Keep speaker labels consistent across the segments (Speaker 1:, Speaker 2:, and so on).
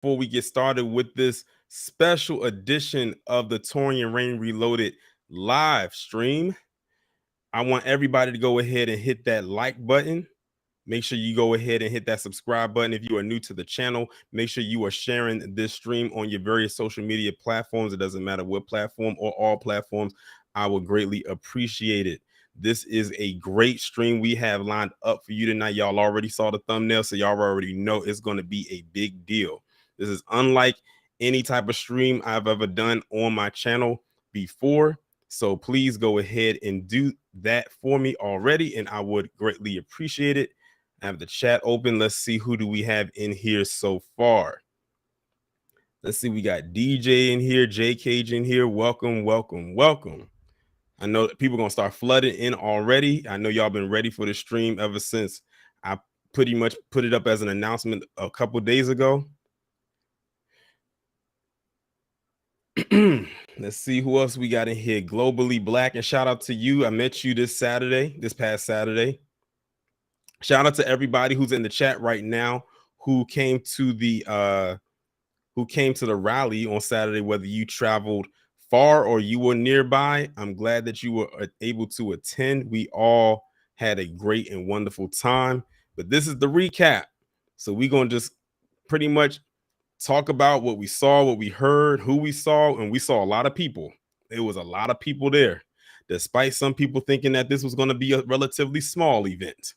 Speaker 1: before we get started with this special edition of the Torian Rain Reloaded live stream, I want everybody to go ahead and hit that like button. Make sure you go ahead and hit that subscribe button. If you are new to the channel, make sure you are sharing this stream on your various social media platforms. It doesn't matter what platform or all platforms. I would greatly appreciate it. This is a great stream we have lined up for you tonight. Y'all already saw the thumbnail, so y'all already know it's going to be a big deal. This is unlike any type of stream I've ever done on my channel before. So please go ahead and do that for me already, and I would greatly appreciate it. I have the chat open. Let's see, who do we have in here so far? Let's see, we got DJ in here, J Cage in here. Welcome, welcome, welcome. I know that people are gonna start flooding in already. I know y'all been ready for the stream ever since I pretty much put it up as an announcement a couple days ago. Let's see who else we got in here. Globally Black, and shout out to you. I met you this past Saturday. Shout out to everybody who's in the chat right now who came to the rally on Saturday, whether you traveled far or you were nearby. I'm glad that you were able to attend. We all had a great and wonderful time, but this is the recap. So we're going to just pretty much talk about what we saw, what we heard, who we saw, and we saw a lot of people. There was a lot of people there, despite some people thinking that this was going to be a relatively small event.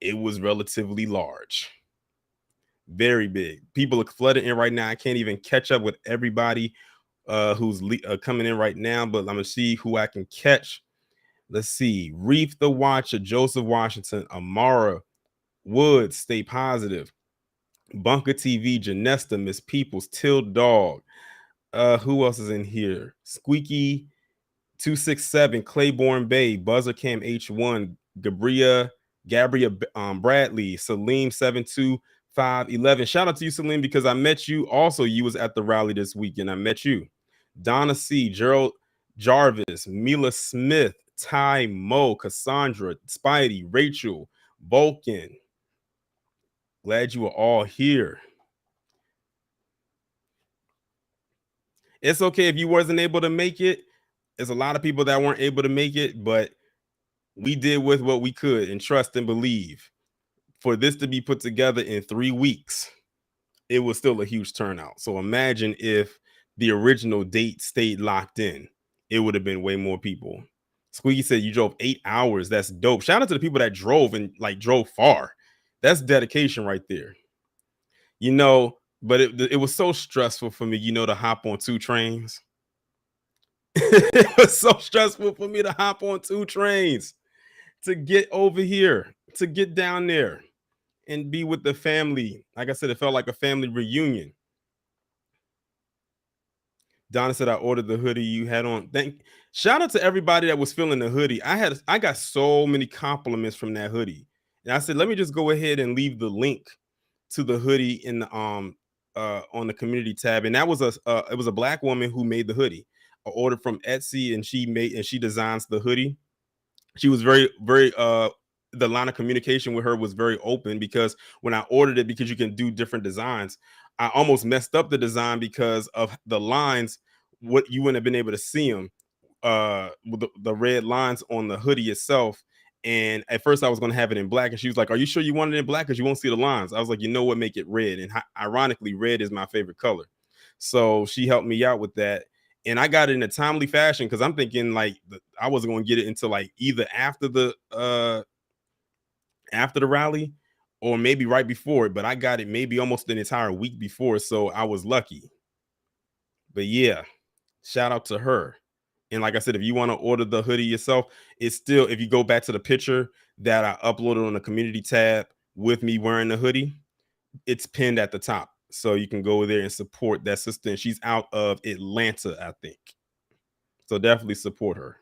Speaker 1: It was relatively large, very big. People are flooding in right now. I can't even catch up with everybody who's coming in right now, but I'm gonna see who I can catch. Let's see. Reef the Watcher, Joseph Washington, Amara Woods, Stay Positive, Bunker TV, Janesta, Miss Peoples, Till Dog. Who else is in here? Squeaky 267, Claiborne Bay, Buzzer Cam H1, Gabria Bradley, Salim 72511. Shout out to you, Salim, because I met you. Also, you was at the rally this weekend. I met you. Donna C, Gerald Jarvis, Mila Smith, Ty Mo, Cassandra, Spidey, Rachel, Vulcan. Glad you were all here. It's okay if you wasn't able to make it. There's a lot of people that weren't able to make it, but we did with what we could, and trust and believe. For this to be put together in 3 weeks, it was still a huge turnout. So imagine if the original date stayed locked in, it would have been way more people. Squeaky said you drove 8 hours. That's dope. Shout out to the people that drove and drove far. That's dedication right there. You know, but it was so stressful for me, to hop on 2 trains. It was so stressful for me to hop on 2 trains to get over here, to get down there and be with the family. Like I said, it felt like a family reunion. Donna said I ordered the hoodie you had on. Shout out to everybody that was feeling the hoodie. I got so many compliments from that hoodie. And I said, let me just go ahead and leave the link to the hoodie in the on the community tab. And that was it was a Black woman who made the hoodie. I ordered from Etsy, and she designs the hoodie. She was very, very the line of communication with her was very open, because when I ordered it, because you can do different designs, I almost messed up the design because of the lines. What you wouldn't have been able to see them, with the red lines on the hoodie itself. And at first I was going to have it in black, and she was like, are you sure you want it in black? Because you won't see the lines. I was like, you know what, make it red. And ironically, red is my favorite color. So she helped me out with that. And I got it in a timely fashion, because I'm thinking I wasn't going to get it until either after the rally or maybe right before it, but I got it maybe almost an entire week before, so I was lucky. But yeah, shout out to her. And like I said, if you want to order the hoodie yourself, it's still, if you go back to the picture that I uploaded on the community tab with me wearing the hoodie, it's pinned at the top. So you can go there and support that sister. And she's out of Atlanta, I think. So definitely support her.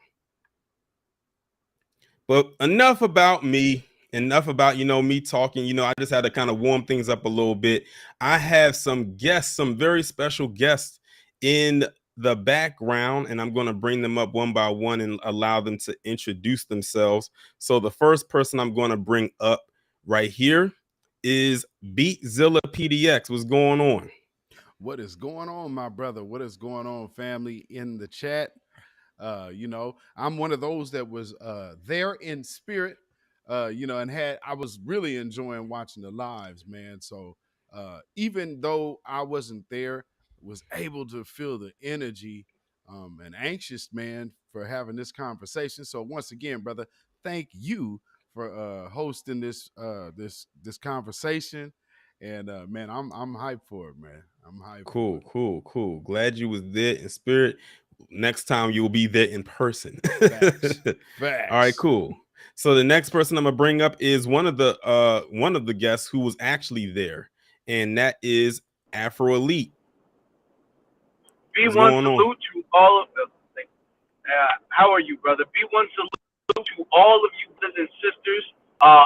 Speaker 1: But enough about me. Enough about, me talking. I just had to kind of warm things up a little bit. I have some guests, some very special guests in the background, and I'm going to bring them up one by one and allow them to introduce themselves. So the first person I'm going to bring up right here is BeatzillaPDX. What's going on?
Speaker 2: What is going on, my brother? What is going on, family, in the chat? I'm one of those that was there in spirit, and I was really enjoying watching the lives, man. So even though I wasn't there, was able to feel the energy, and anxious, man, for having this conversation. So once again, brother, thank you for hosting this conversation. And man, I'm hyped for it, man. I'm hyped for
Speaker 1: Cool,
Speaker 2: it.
Speaker 1: cool, cool. Glad you was there in spirit. Next time you will be there in person.
Speaker 2: Facts.
Speaker 1: All right,
Speaker 2: Facts.
Speaker 1: cool. So the next person I'm gonna bring up is one of the guests who was actually there, and that is Afro Elite. What's
Speaker 3: B1
Speaker 1: going on?
Speaker 3: salute to all of them. How are you, brother? B1 salute to all of you brothers and sisters.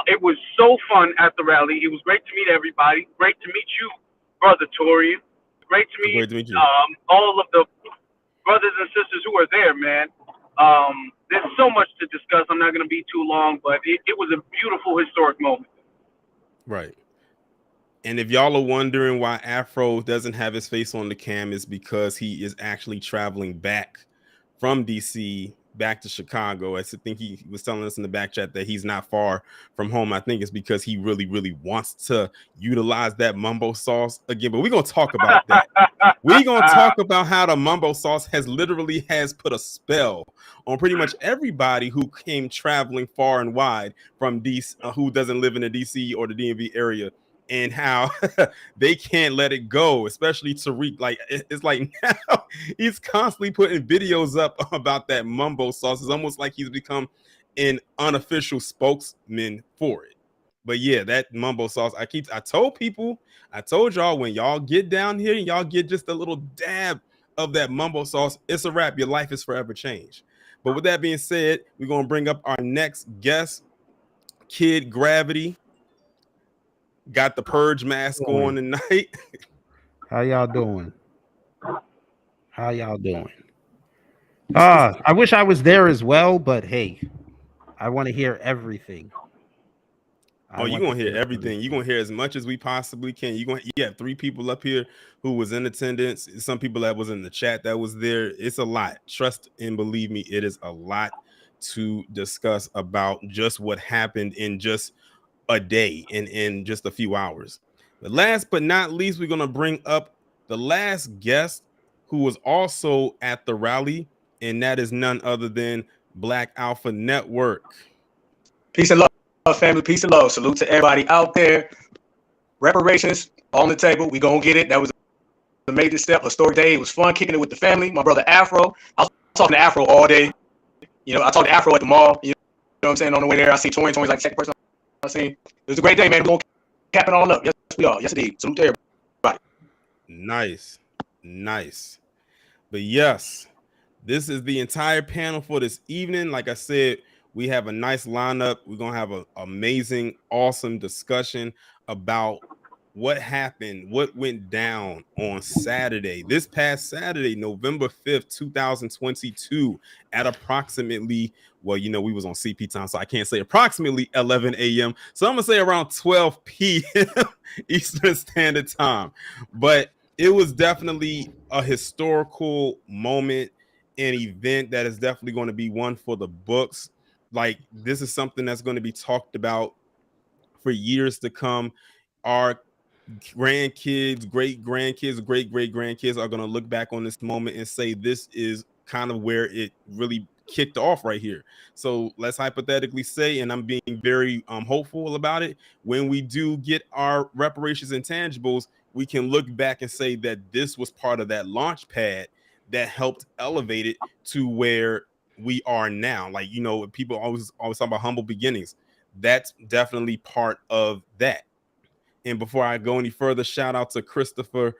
Speaker 3: It was so fun at the rally. It was great to meet everybody. Great to meet you, brother Torian. Great to meet
Speaker 1: Great to meet you.
Speaker 3: all of the brothers and sisters who are there, man. There's so much to discuss. I'm not going to be too long, but it was a beautiful historic moment.
Speaker 1: Right. And if y'all are wondering why Afro doesn't have his face on the cam, is because he is actually traveling back from DC back to Chicago. I think he was telling us in the back chat that he's not far from home. I think it's because he really, really wants to utilize that mumbo sauce again. But we're gonna talk about that. We're gonna talk about how the mumbo sauce has put a spell on pretty much everybody who came traveling far and wide from DC, who doesn't live in the DC or the DMV area, and how they can't let it go, especially Tariq. Like it's like now he's constantly putting videos up about that mumbo sauce. It's almost like he's become an unofficial spokesman for it. But yeah, that mumbo sauce. I told y'all, when y'all get down here and y'all get just a little dab of that mumbo sauce, it's a wrap. Your life is forever changed. But with that being said, we're gonna bring up our next guest, Kid Gravity. Got the purge mask on tonight.
Speaker 4: How y'all doing? How y'all doing? I wish I was there as well, but hey, I want to hear everything.
Speaker 1: Oh, you're gonna hear everything. You're gonna hear as much as we possibly can. You have 3 people up here who was in attendance, some people that was in the chat that was there. It's a lot. Trust and believe me, it is a lot to discuss about just what happened in just a day, in just a few hours. But last but not least, we're gonna bring up the last guest who was also at the rally, and that is none other than Black Alpha Network.
Speaker 5: Peace and love, family. Peace and love. Salute to everybody out there. Reparations on the table. We gonna get it. That was a major step. A story day. It was fun kicking it with the family. My brother Afro. I was talking to Afro all day. I talked to Afro at the mall. You know what I'm saying? On the way there, I see Torian's like the second person I see. It was a great day, man. We're gonna cap it all up. Yes, we are. Yes, indeed. Salute to everybody.
Speaker 1: Nice. But yes, this is the entire panel for this evening. Like I said, we have a nice lineup. We're gonna have an amazing, awesome discussion about what happened, what went down on Saturday, this past Saturday, November 5th, 2022, at approximately, well, we was on CP time, so I can't say approximately 11 a.m. So I'm gonna say around 12 p.m. Eastern Standard Time. But it was definitely a historical moment, an event that is definitely going to be one for the books. Like, this is something that's going to be talked about for years to come. Our grandkids, great grandkids, great great grandkids are going to look back on this moment and say this is kind of where it really kicked off right here. So let's hypothetically say, and I'm being very hopeful about it, when we do get our reparations intangibles, we can look back and say that this was part of that launch pad that helped elevate it to where we are now. Like, people always talk about humble beginnings. That's definitely part of that. And before I go any further, shout out to Christopher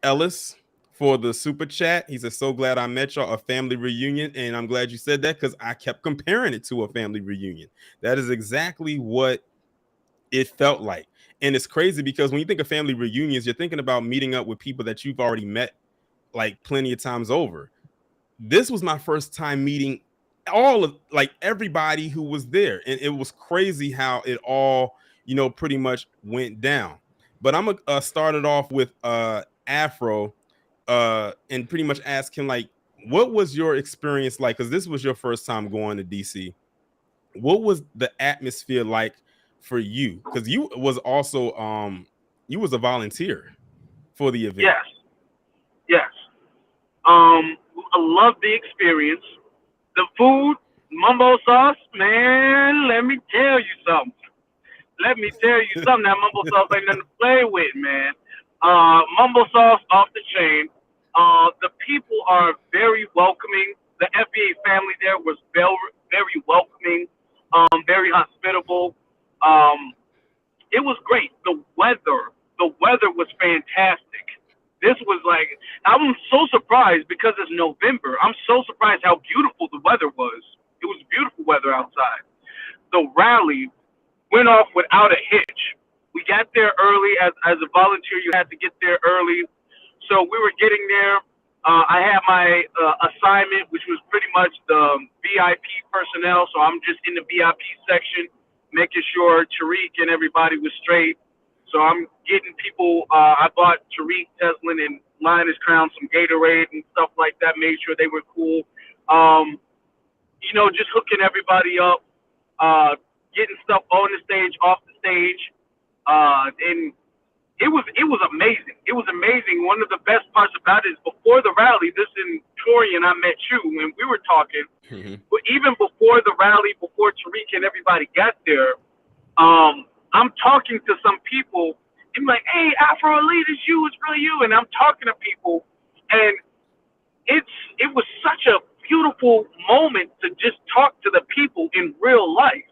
Speaker 1: Ellis for the super chat. He said, so glad I met y'all, a family reunion. And I'm glad you said that, because I kept comparing it to a family reunion. That is exactly what it felt like. And it's crazy because when you think of family reunions, you're thinking about meeting up with people that you've already met like plenty of times over. This was my first time meeting all of, like, everybody who was there. And it was crazy how it all, pretty much went down. But I'm gonna start it off with Afro and pretty much ask him, like, what was your experience like? Because this was your first time going to DC. What was the atmosphere like for you? Because you was also you was a volunteer for the event.
Speaker 3: Yes, yes. I love the experience. The food, mumbo sauce, man. Let me tell you something. Let me tell you something. That mumbo sauce ain't nothing to play with, man. Mumbo sauce off the chain. The people are very welcoming. The FBA family there was very, very welcoming, very hospitable. Um, it was great. The weather was fantastic. This was like, I'm so surprised because it's November. I'm so surprised how beautiful the weather was. It was beautiful weather outside. The rally went off without a hitch. We got there early. As a volunteer, you had to get there early. So we were getting there. I had my assignment, which was pretty much the VIP personnel. So I'm just in the VIP section, making sure Tariq and everybody was straight. So I'm getting people. I bought Tariq, Teslin, and Linus Crown some Gatorade and stuff like that. Made sure they were cool. Just hooking everybody up, getting stuff on the stage, off the stage, and it was amazing. It was amazing. One of the best parts about it is before the rally, this in Tori and I met you and we were talking.
Speaker 1: Mm-hmm.
Speaker 3: But even before the rally, before Tariq and everybody got there, I'm talking to some people. I'm like, hey, Afro Elite, it's you, it's really you. And I'm talking to people, and it was such a beautiful moment to just talk to the people in real life.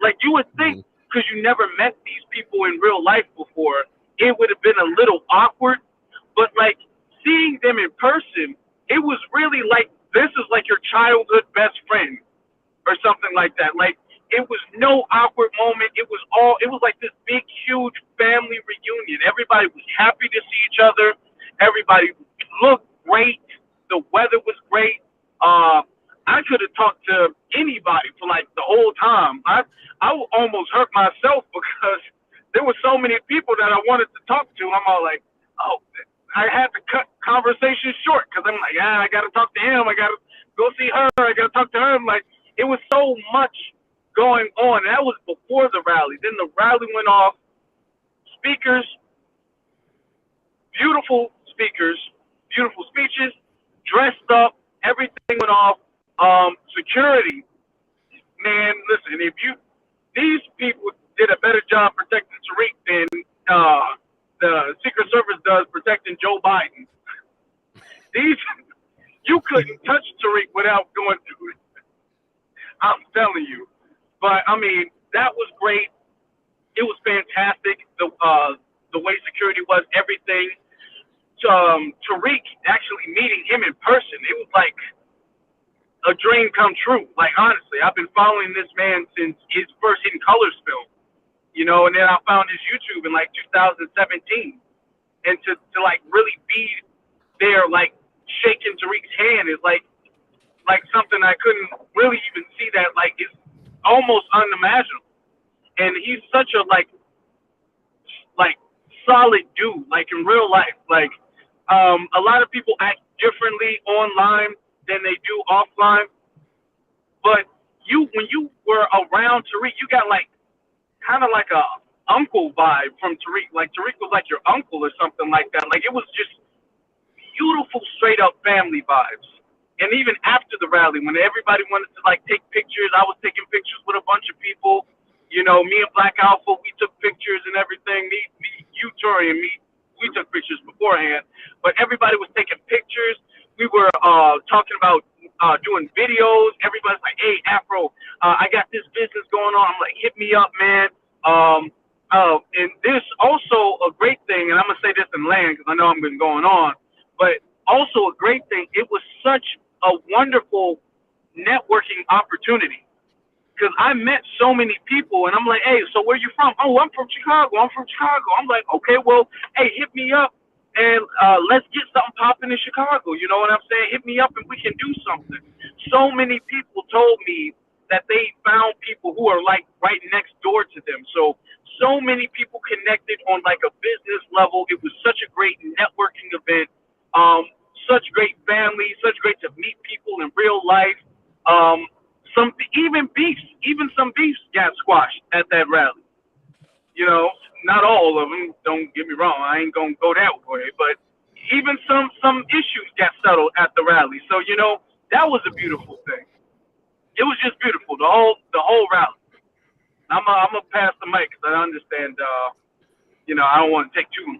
Speaker 3: Like, you would think, because you never met these people in real life before, it would have been a little awkward. But like seeing them in person, it was really like, this is like your childhood best friend or something like that. Like, it was no awkward moment. It was like this big, huge family reunion. Everybody was happy to see each other. Everybody looked great. The weather was great. I could have talked to anybody for like the whole time. I almost hurt myself because there were so many people that I wanted to talk to. I'm all like, oh, I had to cut conversations short because I'm like, I got to talk to him. I got to go see her. I got to talk to her. I'm like, it was so much going on. And that was before the rally. Then the rally went off. Speakers, beautiful speakers, beautiful speeches, dressed up, everything went off. Security, man, listen, these people did a better job protecting Tariq than the Secret Service does protecting Joe Biden. You couldn't touch Tariq without going through it. I'm telling you. But I mean, that was great. It was fantastic. The way security was, everything. Tariq, actually meeting him in person, it was like a dream come true. Like, honestly, I've been following this man since his first Hidden Colors film, and then I found his YouTube in like 2017. And to like really be there, like shaking Tariq's hand is like something I couldn't really even see that, like, it's almost unimaginable. And he's such a like solid dude, like in real life. Like, a lot of people act differently online than they do offline. But when you were around Tariq, you got like kind of like a uncle vibe from Tariq. Like, Tariq was like your uncle or something like that. Like, it was just beautiful, straight up family vibes. And even after the rally, when everybody wanted to like take pictures, I was taking pictures with a bunch of people. Me and Black Alpha, we took pictures and everything. You, Tori, and me, we took pictures beforehand. But everybody was taking pictures. We were talking about doing videos. Everybody's like, hey, Afro, I got this business going on. I'm like, hit me up, man. And this also a great thing, and I'm going to say this in land because I know I'm been going on, but also a great thing, it was such a wonderful networking opportunity. Because I met so many people, and I'm like, hey, so where you from? Oh, I'm from Chicago. I'm like, okay, well, hey, hit me up, and let's get something popping in Chicago. You know what I'm saying? Hit me up, and we can do something. So many people told me that they found people who are like right next door to them. So many people connected on like a business level. It was such a great networking event. Such great family, such great to meet people in real life. Some some beefs got squashed at that rally. You know, not all of them. Don't get me wrong. I ain't gonna go that way, but even some issues got settled at the rally. So you know, that was a beautiful thing. It was just beautiful. The whole rally. I'm gonna pass the mic because I understand. You know, I don't want to take too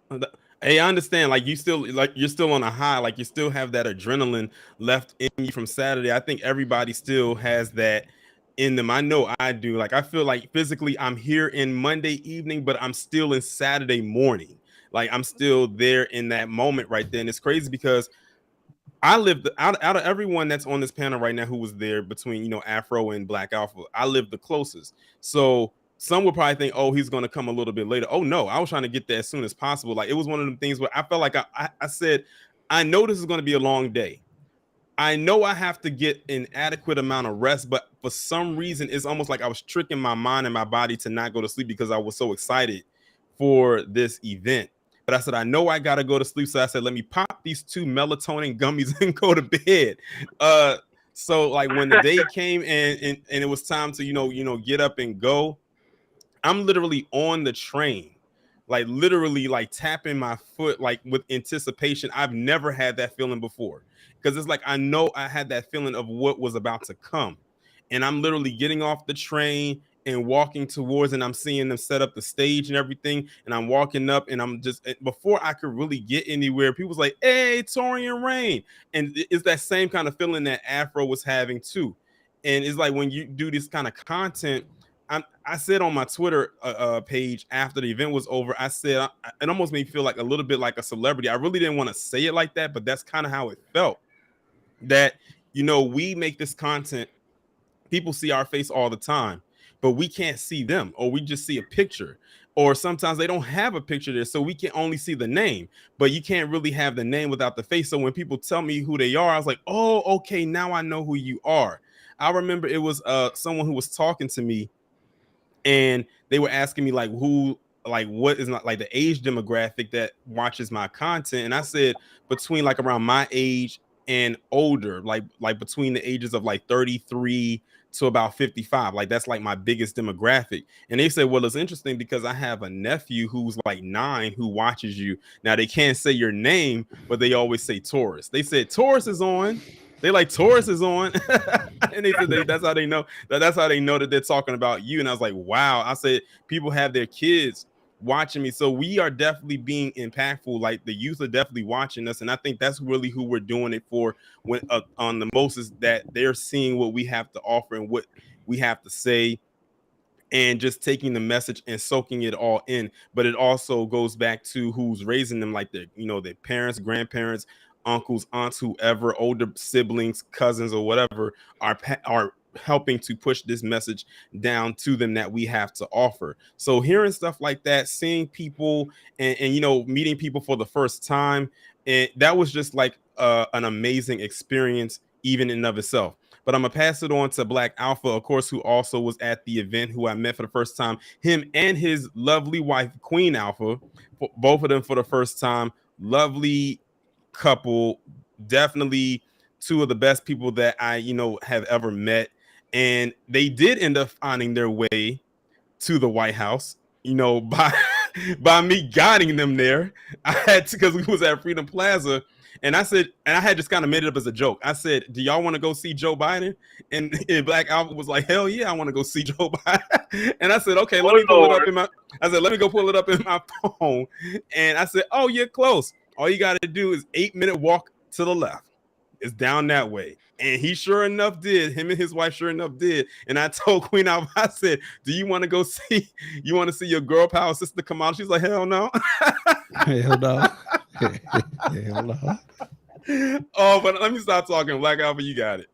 Speaker 3: long.
Speaker 1: Hey, I understand. Like you're still on a high. Like you still have that adrenaline left in you from Saturday. I think everybody still has that in them. I know I do. Like I feel like physically I'm here in Monday evening, but I'm still in Saturday morning. Like I'm still there in that moment right then. It's crazy because I lived out of everyone that's on this panel right now who was there between, you know, Afro and Black Alpha, I lived the closest. So some would probably think, oh, he's going to come a little bit later. Oh, no, I was trying to get there as soon as possible. Like it was one of them things where I felt like I said, I know this is going to be a long day. I know I have to get an adequate amount of rest, but for some reason, it's almost like I was tricking my mind and my body to not go to sleep because I was so excited for this event. But I said, I know I got to go to sleep. So I said, let me pop these 2 melatonin gummies and go to bed. So like when the day came and it was time to, you know, get up and go, I'm literally on the train, like literally like tapping my foot, like with anticipation. I've never had that feeling before because it's like, I know I had that feeling of what was about to come. And I'm literally getting off the train and walking towards, and I'm seeing them set up the stage and everything. And I'm walking up and I'm just, before I could really get anywhere, people was like, hey, Torian Rain. And it's that same kind of feeling that Afro was having too. And it's like, when you do this kind of content, I said on my Twitter page after the event was over, I said, it almost made me feel like a little bit like a celebrity. I really didn't want to say it like that, but that's kind of how it felt. That, you know, we make this content, people see our face all the time, but we can't see them, or we just see a picture, or sometimes they don't have a picture there, so we can only see the name, but you can't really have the name without the face. So when people tell me who they are, I was like, oh, okay, now I know who you are. I remember it was someone who was talking to me, and they were asking me like what is not like the age demographic that watches my content, and I said between like around my age and older, like between the ages of like 33 to about 55. Like that's like my biggest demographic. And they said, well, it's interesting because I have a nephew who's like 9 who watches you. Now they can't say your name, but they always say Taurus. They said Taurus is on. They like Taurus is on. And they said that's how they know that they're talking about you. And I was like, wow. I said people have their kids watching me, so we are definitely being impactful. Like the youth are definitely watching us, and I think that's really who we're doing it for. When on the most is that they're seeing what we have to offer and what we have to say, and just taking the message and soaking it all in. But it also goes back to who's raising them, like their parents, grandparents, uncles, aunts, whoever, older siblings, cousins, or whatever are helping to push this message down to them that we have to offer. So hearing stuff like that, seeing people and meeting people for the first time, and that was just like an amazing experience even in and of itself. But I'm gonna pass it on to Black Alpha, of course, who also was at the event, who I met for the first time. Him and his lovely wife, Queen Alpha, both of them for the first time. Lovely couple, definitely 2 of the best people that I have ever met. And they did end up finding their way to the White House, by me guiding them there. I had to, because we was at Freedom Plaza, and I said, and I had just kind of made it up as a joke. I said, do y'all want to go see Joe Biden? And Black Alpha was like, hell yeah, I want to go see Joe Biden. And I said, okay, let me pull it up let me go pull it up in my phone. And I said, oh, you're close. All you got to do is 8-minute walk to the left. It's down that way. And he sure enough did. Him and his wife sure enough did. And I told Queen Alpha, I said, do you want to see your girl power sister come out? She's like, hell no.
Speaker 4: Hell no. Hell no.
Speaker 1: Oh, but let me stop talking. Black Alpha, you got it.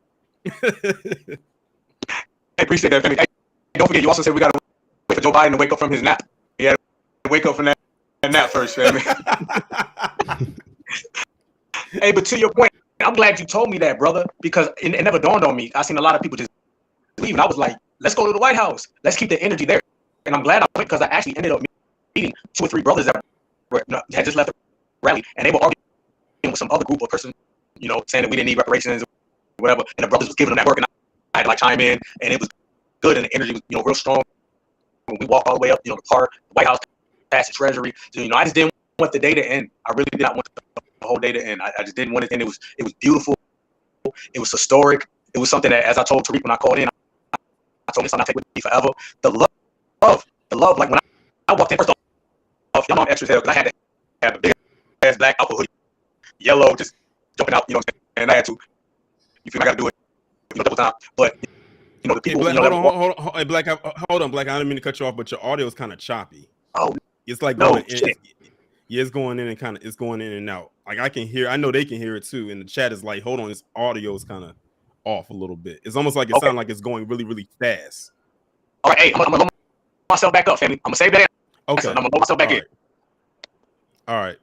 Speaker 5: I appreciate that, family. Hey, don't forget, you also said we got to wait for Joe Biden to wake up from his nap. He had to wake up from that nap first, family. Hey, but to your point, I'm I'm glad you told me that, brother, because it never dawned on me. I seen a lot of people just leave, and I was like, let's go to the White House. Let's keep the energy there. And I'm glad I went because I actually ended up meeting 2 or 3 brothers that had just left the rally, and they were arguing with some other group of person, saying that we didn't need reparations or whatever. And the brothers was giving them that work, and I had to like chime in, and it was good, and the energy was, real strong. When we walked all the way up, the park, the White House, past the Treasury. So, I just didn't want the day to end. I really did not want the whole day to end. I just didn't want it to end. It was beautiful. It was historic. It was something that, as I told Tariq when I called in, I told him something I take with me forever. The love. Like when I walked in, first off, y'all know I'm extra hell because I had to have a big ass black outfit hoodie, yellow, just jumping out, and I had to. You feel like I gotta do it, double time. But the people.
Speaker 1: Hey, Black, hold on, hey, Black, hold on, Black. I didn't mean to cut you off, but your audio is kind of choppy.
Speaker 5: Oh,
Speaker 1: it's like
Speaker 5: no,
Speaker 1: it's going in and it's going in and out. Like I can hear, I know they can hear it too. And the chat is like, hold on, this audio is kind of off a little bit. It's almost like it sounds like it's going really, really fast.
Speaker 5: All right, hey, I'm gonna load myself back up, family. I'm gonna save that.
Speaker 1: Okay,
Speaker 5: I'm gonna load myself back in.
Speaker 1: All right.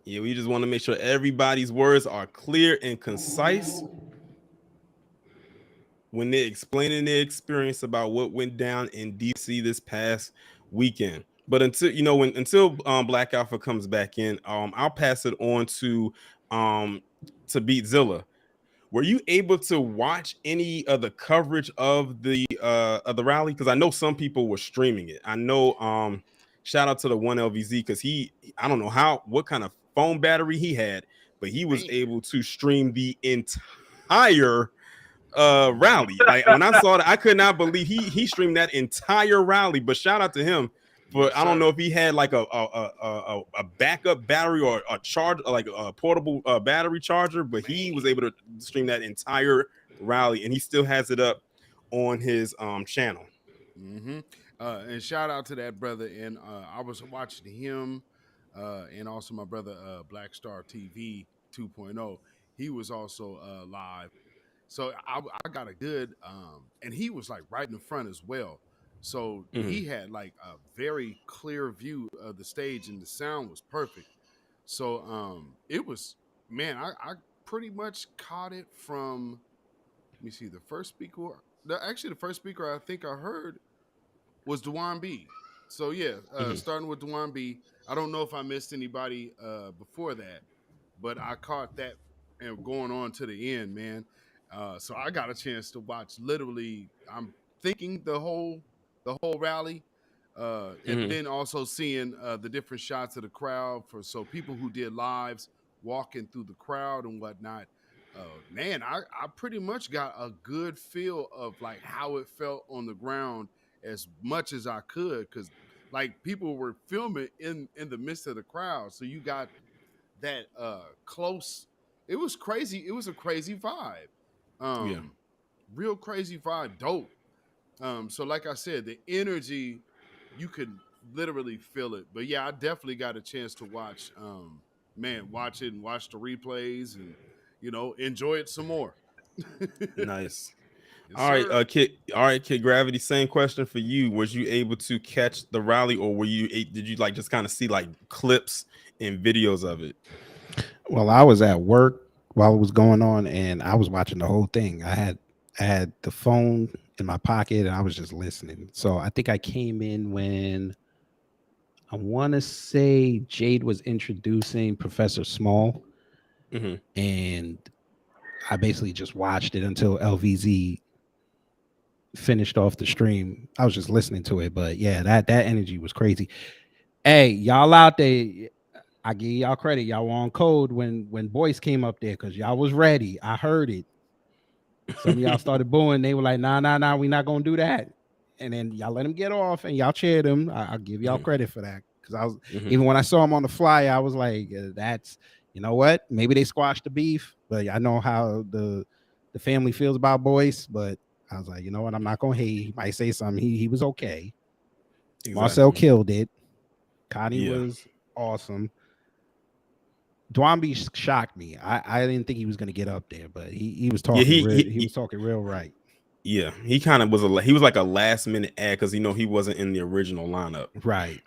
Speaker 1: Yeah, we just want to make sure everybody's words are clear and concise when they're explaining their experience about what went down in DC this past weekend. But until Black Alpha comes back in, I'll pass it on to Beatzilla. Were you able to watch any of the coverage of the rally? Because I know some people were streaming it. I know shout out to the 1LVZ because I don't know what kind of phone battery he had, but he was able to stream the entire rally. Like when I saw that, I could not believe he streamed that entire rally. But shout out to him. But I don't know if he had like a backup battery or a charge, like a portable battery charger, but he was able to stream that entire rally, and he still has it up on his channel.
Speaker 2: Mm-hmm. And shout out to that brother. And I was watching him, and also my brother Black Star TV 2.0. He was also live, so I got a good, and he was like right in the front as well. So he had like a very clear view of the stage, and the sound was perfect. So it was, man, I pretty much caught it from, let me see, the first speaker I think I heard was Dewan B. So yeah, starting with Dewan B. I don't know if I missed anybody before that, but I caught that and going on to the end, man. So I got a chance to watch literally, I'm thinking the whole rally, and then also seeing the different shots of the crowd so people who did lives walking through the crowd and whatnot. Man, I pretty much got a good feel of like how it felt on the ground as much as I could, because like people were filming in the midst of the crowd, so you got that close. It was crazy. It was a crazy vibe. Real crazy vibe. Dope. So like I said, the energy, you could literally feel it. But yeah, I definitely got a chance to watch watch it and watch the replays and enjoy it some more.
Speaker 1: Nice.
Speaker 2: Yes,
Speaker 1: all right, Kid Gravity, same question for you. Was you able to catch the rally, or did you like just kind of see like clips and videos of it?
Speaker 4: Well, I was at work while it was going on, and I was watching the whole thing. I had the phone in my pocket, and I was just listening. So I think I came in when, I want to say, Jade was introducing Professor Small, and I basically just watched it until LVZ finished off the stream. I was just listening to it, but yeah, that energy was crazy. Hey, y'all out there, I give y'all credit. Y'all were on code when Boyce came up there, because y'all was ready. I heard it. Some of y'all started booing. They were like, nah, we not gonna do that. And then y'all let him get off, and y'all cheered him. I'll give y'all credit for that, because I was even when I saw him on the fly, I was like, that's, you know what? Maybe they squashed the beef, but I know how the family feels about Boyce. But I was like, you know what? I'm not gonna hate. He might say something. He was okay. Exactly. Marcel killed it. Connie was awesome. Dwambi shocked me. I didn't think he was going to get up there, but he was talking. He was talking real right.
Speaker 1: Yeah, he kind of was he was like a last minute ad, because he wasn't in the original lineup.
Speaker 4: Right.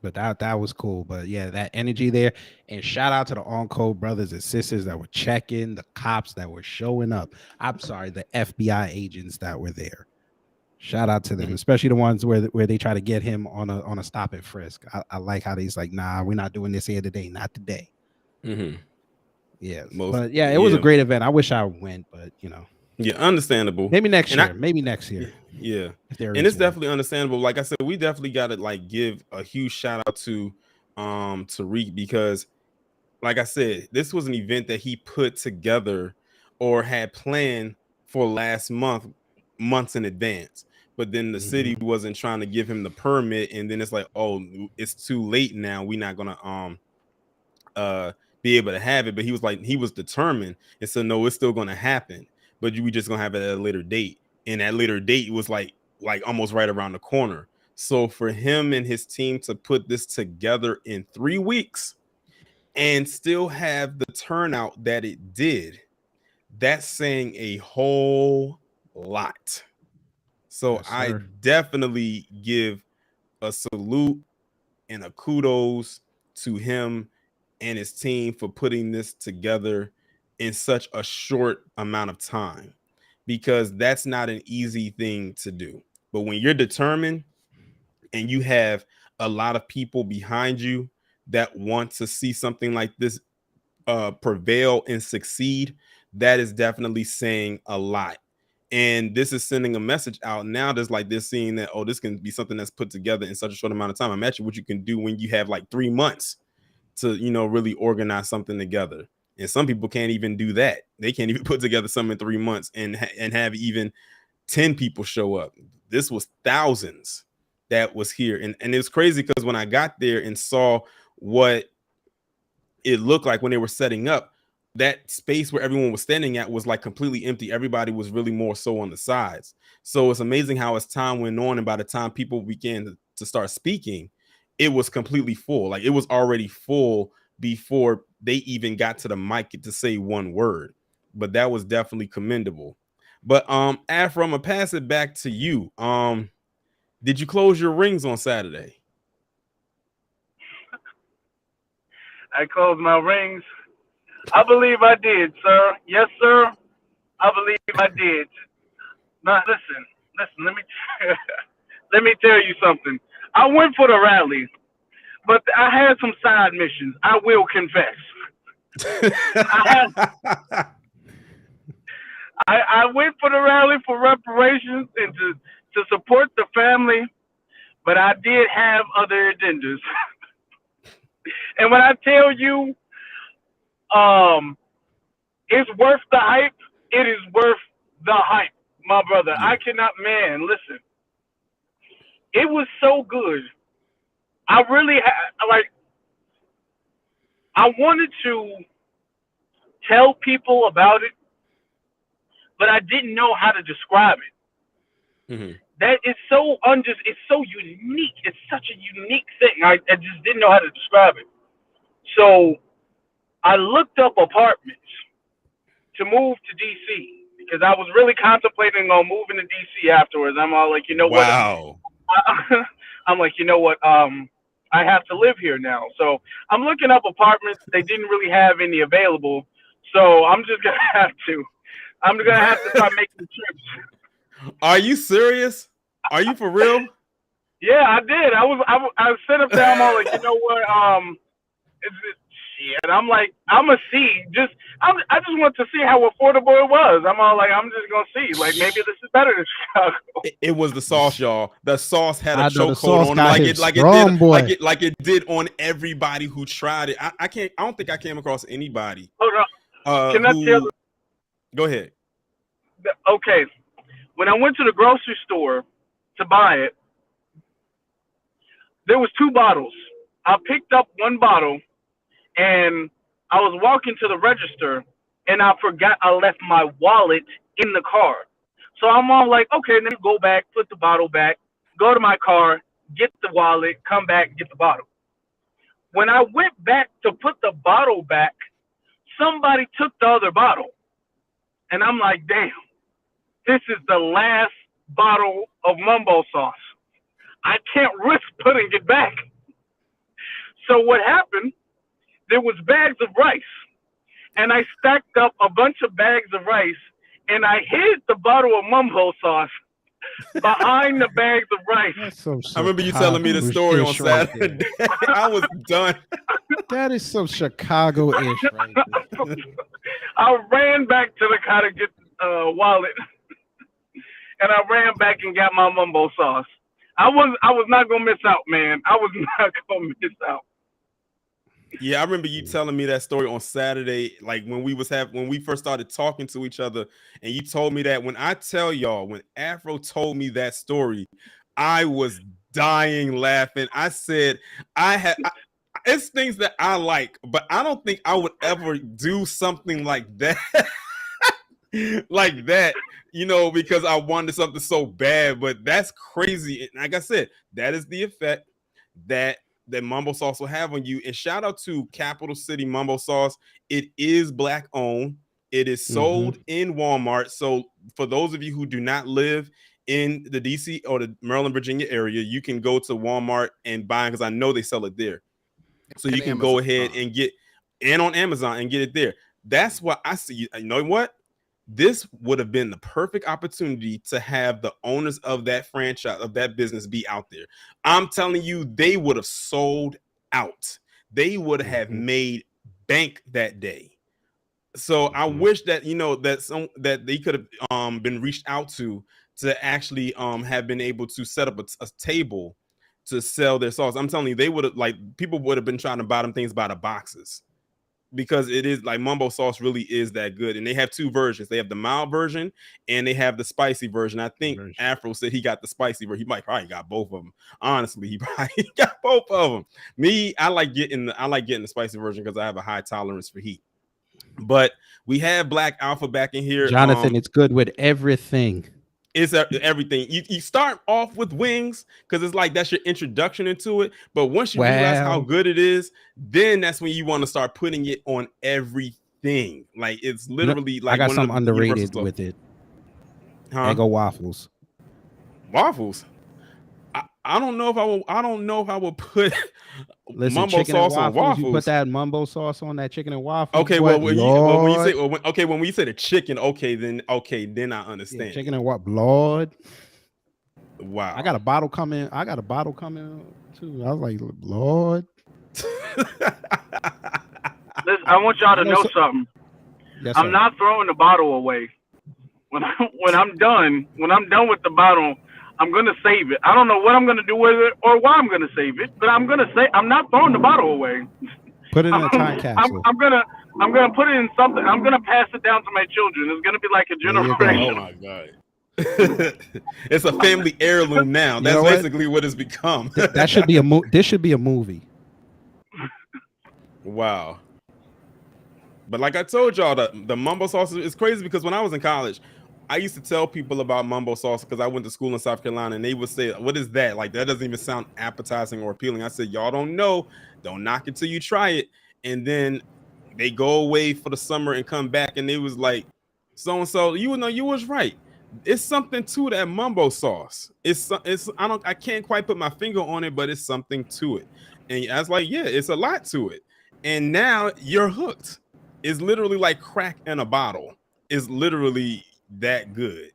Speaker 4: But that was cool. But yeah, that energy there. And shout out to the on-code brothers and sisters that were checking, the cops that were showing up. I'm sorry, the FBI agents that were there. Shout out to them, especially the ones where they try to get him on a stop and frisk. I like how he's like, nah, we're not doing this here today, not today. Yes, but yeah, it was a great event. I wish I went, but you know,
Speaker 1: yeah, understandable.
Speaker 4: Maybe next year. Maybe next year.
Speaker 1: Yeah, and it's definitely understandable. Like I said, we definitely got to like give a huge shout out to Tariq, because like I said, this was an event that he put together or had planned for last months in advance. But then the city wasn't trying to give him the permit, and then it's like, oh, it's too late now. We're not gonna be able to have it. But he was determined, and so no, it's still gonna happen. But we just gonna have it at a later date, and that later date was like almost right around the corner. So for him and his team to put this together in 3 weeks and still have the turnout that it did, that's saying a whole lot. So yes, I definitely give a salute and a kudos to him and his team for putting this together in such a short amount of time, because that's not an easy thing to do. But when you're determined and you have a lot of people behind you that want to see something like this prevail and succeed, that is definitely saying a lot. And this is sending a message out now. There's like this, seeing that, oh, this can be something that's put together in such a short amount of time. Imagine what you can do when you have like 3 months to, you know, really organize something together. And some people can't even do that. They can't even put together something in 3 months and have even 10 people show up. This was thousands that was here. And it was crazy because when I got there and saw what it looked like when they were setting up, that space where everyone was standing at was like completely empty. Everybody was really more so on the sides. So it's amazing how as time went on, and by the time people began to start speaking, it was completely full. Like it was already full before they even got to the mic to say one word. But that was definitely commendable. But Afro, I'm gonna pass it back to you. Did you close your rings on Saturday?
Speaker 3: I closed my rings. I believe I did, sir. Yes, sir. I believe I did. Now, listen. Let me tell you something. I went for the rally, but I had some side missions. I will confess. I went for the rally for reparations and to support the family, but I did have other agendas. And when I tell you, it's worth the hype. It is worth the hype, my brother. Yeah. I cannot, man, listen. It was so good. I really I wanted to tell people about it, but I didn't know how to describe it. That is so it's so unique. It's such a unique thing. I just didn't know how to describe it. So I looked up apartments to move to DC because I was really contemplating on moving to DC afterwards. I'm all like, you know what? I'm like, you know what? I have to live here now. So I'm looking up apartments. They didn't really have any available. So I'm just gonna have to start making trips.
Speaker 1: Are you serious? Are you for real?
Speaker 3: Yeah, I did. I set up there. I'm all like, you know what? Shit. I'm like, I'm gonna see. I just want to see how affordable it was. I'm all like, I'm just gonna see. Like, maybe this is better than Chicago.
Speaker 1: It was the sauce, y'all. The sauce had a chokehold on it, like it did on everybody who tried it. I don't think I came across anybody.
Speaker 3: Hold on. Can I tell?
Speaker 1: Go ahead.
Speaker 3: Okay. When I went to the grocery store to buy it, there was 2 bottles. I picked up 1 bottle. And I was walking to the register, and I forgot I left my wallet in the car. So I'm all like, okay, then go back, put the bottle back, go to my car, get the wallet, come back, get the bottle. When I went back to put the bottle back, somebody took the other bottle. And I'm like, damn, this is the last bottle of mumbo sauce. I can't risk putting it back. So what happened? There was bags of rice, and I stacked up a bunch of bags of rice, and I hid the bottle of mumbo sauce behind the bags of rice.
Speaker 4: That's some
Speaker 1: I remember you telling me the
Speaker 4: Chicago
Speaker 1: story on
Speaker 4: ish right there.
Speaker 1: Saturday. I was done.
Speaker 4: That is some Chicago ish right there.
Speaker 3: I ran back to the car to get the wallet, and I ran back and got my mumbo sauce. I was not gonna miss out, man. I was not gonna miss out.
Speaker 1: Yeah, I remember you telling me that story on Saturday, like when we first started talking to each other, and you told me that. When I tell y'all, when Afro told me that story, I was dying laughing. I said, it's things that I like, but I don't think I would ever do something like that. Like that, because I wanted something so bad. But that's crazy. And like I said, that is the effect that mumbo sauce will have on you. And shout out to Capital City Mumbo Sauce. It is Black owned. It is sold in Walmart. So for those of you who do not live in the DC or the Maryland, Virginia area, you can go to Walmart and buy it, because I know they sell it there. So you can go ahead and get, and on Amazon, and get it there. That's what I see. You know what? This would have been the perfect opportunity to have the owners of that franchise, of that business, be out there. I'm telling you, they would have sold out. They would have made bank that day. So I wish that that they could have been reached out to actually have been able to set up a table to sell their sauce. I'm telling you, they would have, people would have been trying to buy them things by the boxes, because it is like mumbo sauce really is that good. And they have two versions. They have the mild version and they have the spicy version. I think Afro said he got the spicy version. He might probably got both of them. Honestly, he probably got both of them. Me, I like getting the spicy version because I have a high tolerance for heat. But we have Black Alpha back in here.
Speaker 4: Jonathan, it's good with everything.
Speaker 1: It's everything. You start off with wings because it's like that's your introduction into it. But once you realize how good it is, then that's when you want to start putting it on everything. Like it's literally like
Speaker 4: I got something underrated with it. Eggo waffles.
Speaker 1: Waffles. I don't know if I will. I don't know if I will put
Speaker 4: mumbo sauce on waffles. You put that mumbo sauce on that chicken and waffles.
Speaker 1: Okay, when you say the chicken, then I understand.
Speaker 4: Yeah, chicken and what? Blood.
Speaker 1: Wow.
Speaker 4: I got a bottle coming too. I was like, Lord.
Speaker 3: Listen, I want y'all to know something. Yes, I'm not throwing the bottle away. When I'm done with the bottle, I'm gonna save it. I don't know what I'm gonna do with it or why I'm gonna save it, but I'm not throwing the bottle away.
Speaker 4: Put it in a time capsule.
Speaker 3: I'm gonna put it in something. I'm gonna pass it down to my children. It's gonna be like a generation.
Speaker 1: Oh my God. It's a family heirloom now. That's basically what it's become.
Speaker 4: That should be this should be a movie.
Speaker 1: Wow. But like I told y'all, the mumbo sauce is crazy, because when I was in college, I used to tell people about mumbo sauce because I went to school in South Carolina, and they would say, "What is that? Like, that doesn't even sound appetizing or appealing." I said, "Y'all don't know. Don't knock it till you try it." And then they go away for the summer and come back, and they was like, "So and so, you was right. It's something to that mumbo sauce. I can't quite put my finger on it, but it's something to it." And I was like, "Yeah, it's a lot to it." And now you're hooked. It's literally like crack in a bottle. It's literally that good.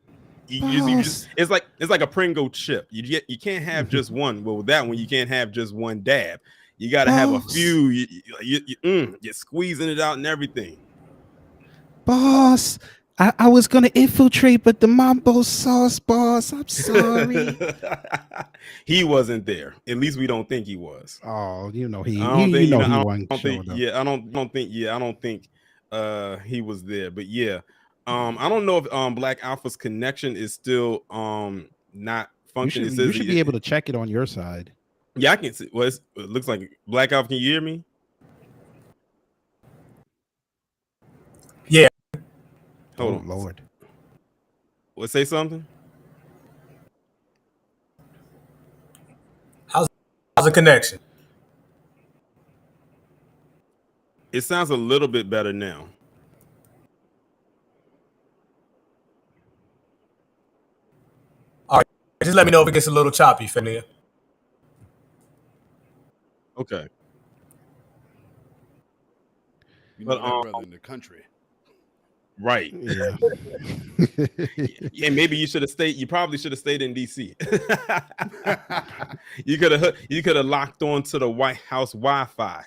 Speaker 1: It's like a Pringle chip. You can't have just one. Well, with that one, you can't have just one dab. You got to have a few. You're squeezing it out and everything.
Speaker 4: Boss, I was gonna infiltrate, but the mumbo sauce, boss. I'm sorry.
Speaker 1: He wasn't there. At least we don't think he was.
Speaker 4: Oh, he wasn't
Speaker 1: I don't think he was there. But yeah. I don't know if Black Alpha's connection is still not functioning.
Speaker 4: You should be able to check it on your side.
Speaker 1: Yeah, I can see. Well, it looks like Black Alpha. Can you hear me?
Speaker 5: Yeah.
Speaker 1: Hold on,
Speaker 4: Lord.
Speaker 1: Well, say something.
Speaker 5: How's the connection?
Speaker 1: It sounds a little bit better now.
Speaker 5: All right, just let me know if it gets a little choppy, Fania.
Speaker 1: Okay.
Speaker 2: You
Speaker 1: But
Speaker 2: know that brother in the country.
Speaker 1: right.
Speaker 4: Yeah.
Speaker 1: Yeah, maybe you should have stayed. You probably should have stayed in DC. You could have locked on to the White House Wi-Fi.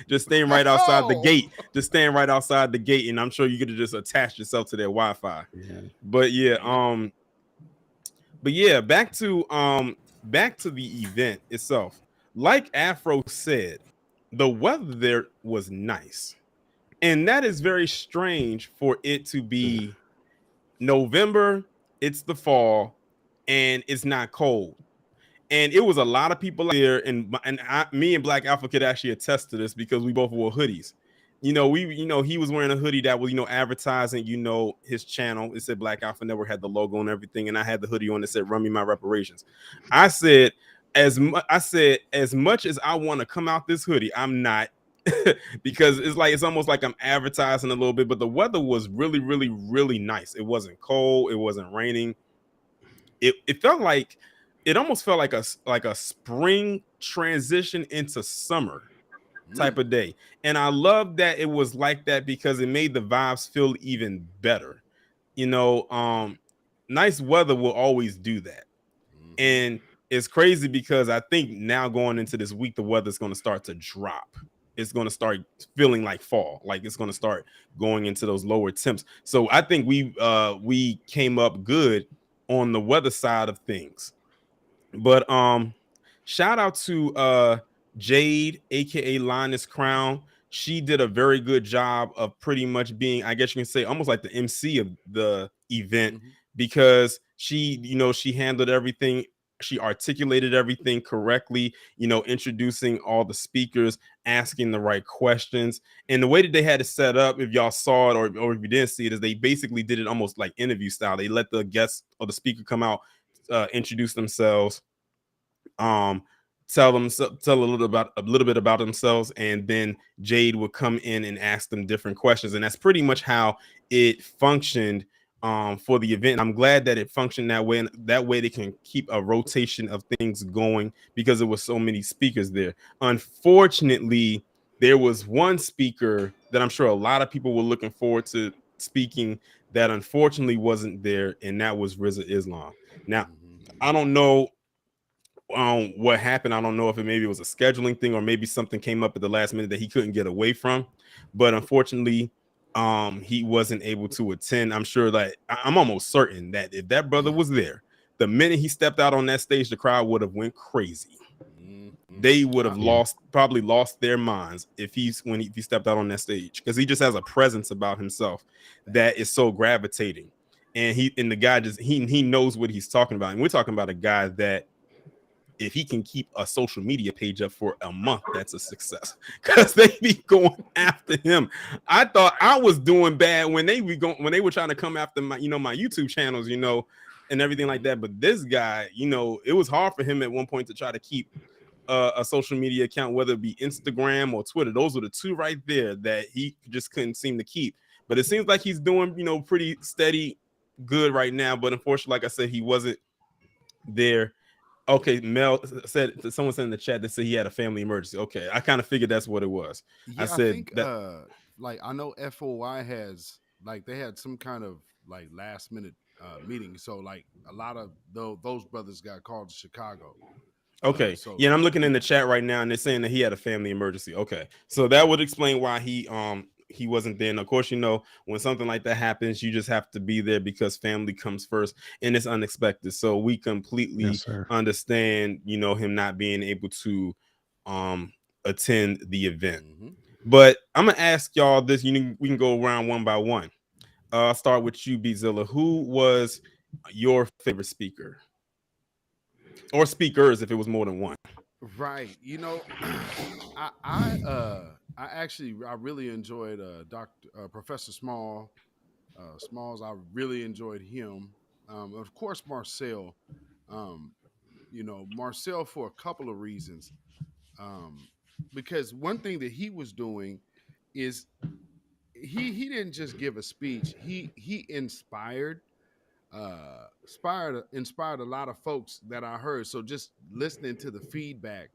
Speaker 1: Just staying right outside the
Speaker 2: Oh,
Speaker 1: gate. Just staying right outside the gate, and I'm sure you could have just attached yourself to their Wi-Fi.
Speaker 4: Yeah.
Speaker 1: But yeah,
Speaker 2: yeah.
Speaker 1: back to the event itself. Like Afro said, the weather there was nice. And that is very strange for it to be November, it's the fall, and it's not cold. And it was a lot of people there, me and Black Alpha could actually attest to this because we both wore hoodies. He was wearing a hoodie that was, advertising, his channel. It said Black Alpha Network, had the logo and everything, and I had the hoodie on that said "Run me my reparations." I said, as much as I want to come out this hoodie, I'm not. Because it's almost like I'm advertising a little bit, but the weather was really, really, really nice. It wasn't cold, it wasn't raining. It almost felt like a spring transition into summer type of day. And I love that it was like that because it made the vibes feel even better. Nice weather will always do that. And it's crazy because I think now going into this week, the weather's going to start to drop. It's going to start feeling like fall, like it's going to start going into those lower temps. So I think we came up good on the weather side of things. But shout out to Jade, aka Linus Crown. She did a very good job of pretty much being, I guess you can say, almost like the MC of the event, because she handled everything. She articulated everything correctly, introducing all the speakers, asking the right questions. And the way that they had it set up, if y'all saw it or if you didn't see it, is they basically did it almost like interview style. They let the guest or the speaker come out, introduce themselves, um tell a little bit about themselves, and then Jade would come in and ask them different questions. And that's pretty much how it functioned for the event. I'm glad that it functioned that way, and that way they can keep a rotation of things going because there was so many speakers there. Unfortunately, there was one speaker that I'm sure a lot of people were looking forward to speaking that unfortunately wasn't there, and that was Rizza Islam. Now, I don't know what happened. I don't know if maybe it was a scheduling thing or maybe something came up at the last minute that he couldn't get away from, but unfortunately he wasn't able to attend. I'm sure that I'm almost certain that if that brother was there, the minute he stepped out on that stage, the crowd would have went crazy. They would have probably lost their minds if he stepped out on that stage, because he just has a presence about himself that is so gravitating. And the guy just he knows what he's talking about. And we're talking about a guy that, if he can keep a social media page up for a month, that's a success, because they be going after him. I thought I was doing bad when they were trying to come after my my YouTube channels, and everything like that. But this guy, it was hard for him at one point to try to keep a social media account, whether it be Instagram or Twitter. Those were the two right there that he just couldn't seem to keep. But it seems like he's doing pretty steady good right now. But unfortunately, like I said, he wasn't there. Okay, Mel said, someone said in the chat that said he had a family emergency. Okay, I kind of figured that's what it was.
Speaker 2: Yeah,
Speaker 1: I said
Speaker 2: think
Speaker 1: that.
Speaker 2: like I know FOI has, like, they had some kind of like last minute meeting. So like a lot of those brothers got called to Chicago.
Speaker 1: Okay,
Speaker 2: So
Speaker 1: yeah, and I'm looking in the chat right now, and they're saying that he had a family emergency. Okay, so that would explain why he wasn't there. And of course, when something like that happens, you just have to be there because family comes first, and it's unexpected. So we completely understand, him not being able to attend the event. But I'm gonna ask y'all this. We can go around one by one. I'll start with you, Beatzilla. Who was your favorite speaker, or speakers if it was more than one?
Speaker 2: right, I really enjoyed Dr. Professor Smalls. I really enjoyed him. Of course, Marcel. Um, Marcel, for a couple of reasons. Um, because one thing that he was doing is he didn't just give a speech. He inspired a lot of folks that I heard. So just listening to the feedback,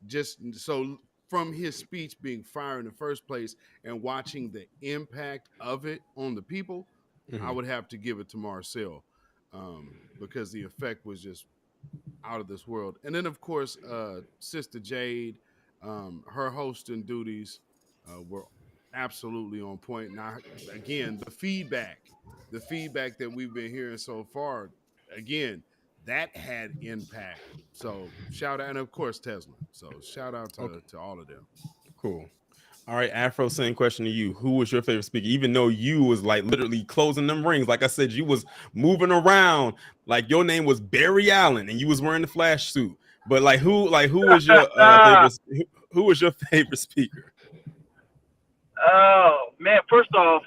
Speaker 2: just so from his speech being fire in the first place and watching the impact of it on the people, I would have to give it to Marcel, because the effect was just out of this world. And then, of course, Sister Jade, her hosting duties were absolutely on point. Now, again, the feedback that we've been hearing so far, again, that had impact. So shout out, and of course Tesla. So shout out to all of them.
Speaker 1: Cool. All right, Afro, same question to you. Who was your favorite speaker? Even though you was like literally closing them rings, like I said, you was moving around, like your name was Barry Allen, and you was wearing the flash suit. But who was your favorite? Who was your favorite speaker?
Speaker 3: Oh man! First off,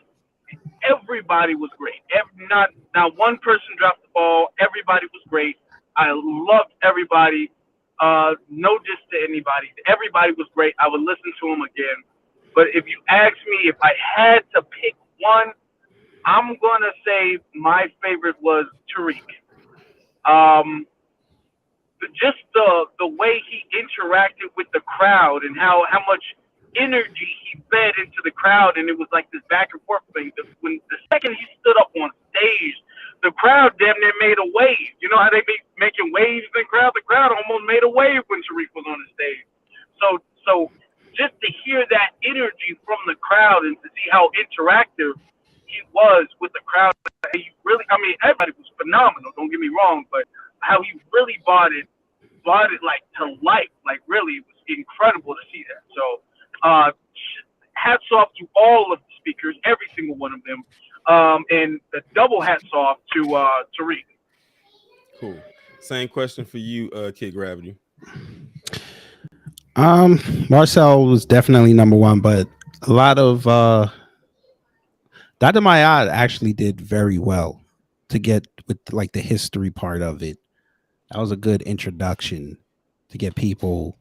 Speaker 3: everybody was great. Not one person dropped the ball. Everybody was great. I loved everybody. No diss to anybody. Everybody was great. I would listen to them again. But if you ask me if I had to pick one, I'm gonna say my favorite was Tariq. Just the way he interacted with the crowd and how much energy he fed into the crowd, and it was like this back and forth thing. When the second he stood up on stage, the crowd damn near made a wave. You know how they be making waves in the crowd? The crowd almost made a wave when Tariq was on the stage. So just to hear that energy from the crowd and to see how interactive he was with the crowd, he really, I mean, everybody was phenomenal. Don't get me wrong, but how he really brought it like to life. Like really, it was incredible to see that. So hats off to all of the speakers, every single one of them, and the double hats off to Tariq.
Speaker 1: Cool. Same question for you, Kid Gravity.
Speaker 4: Marcel was definitely number one, but a lot of Dr. Mayad actually did very well to get with like the history part of it. That was a good introduction to get people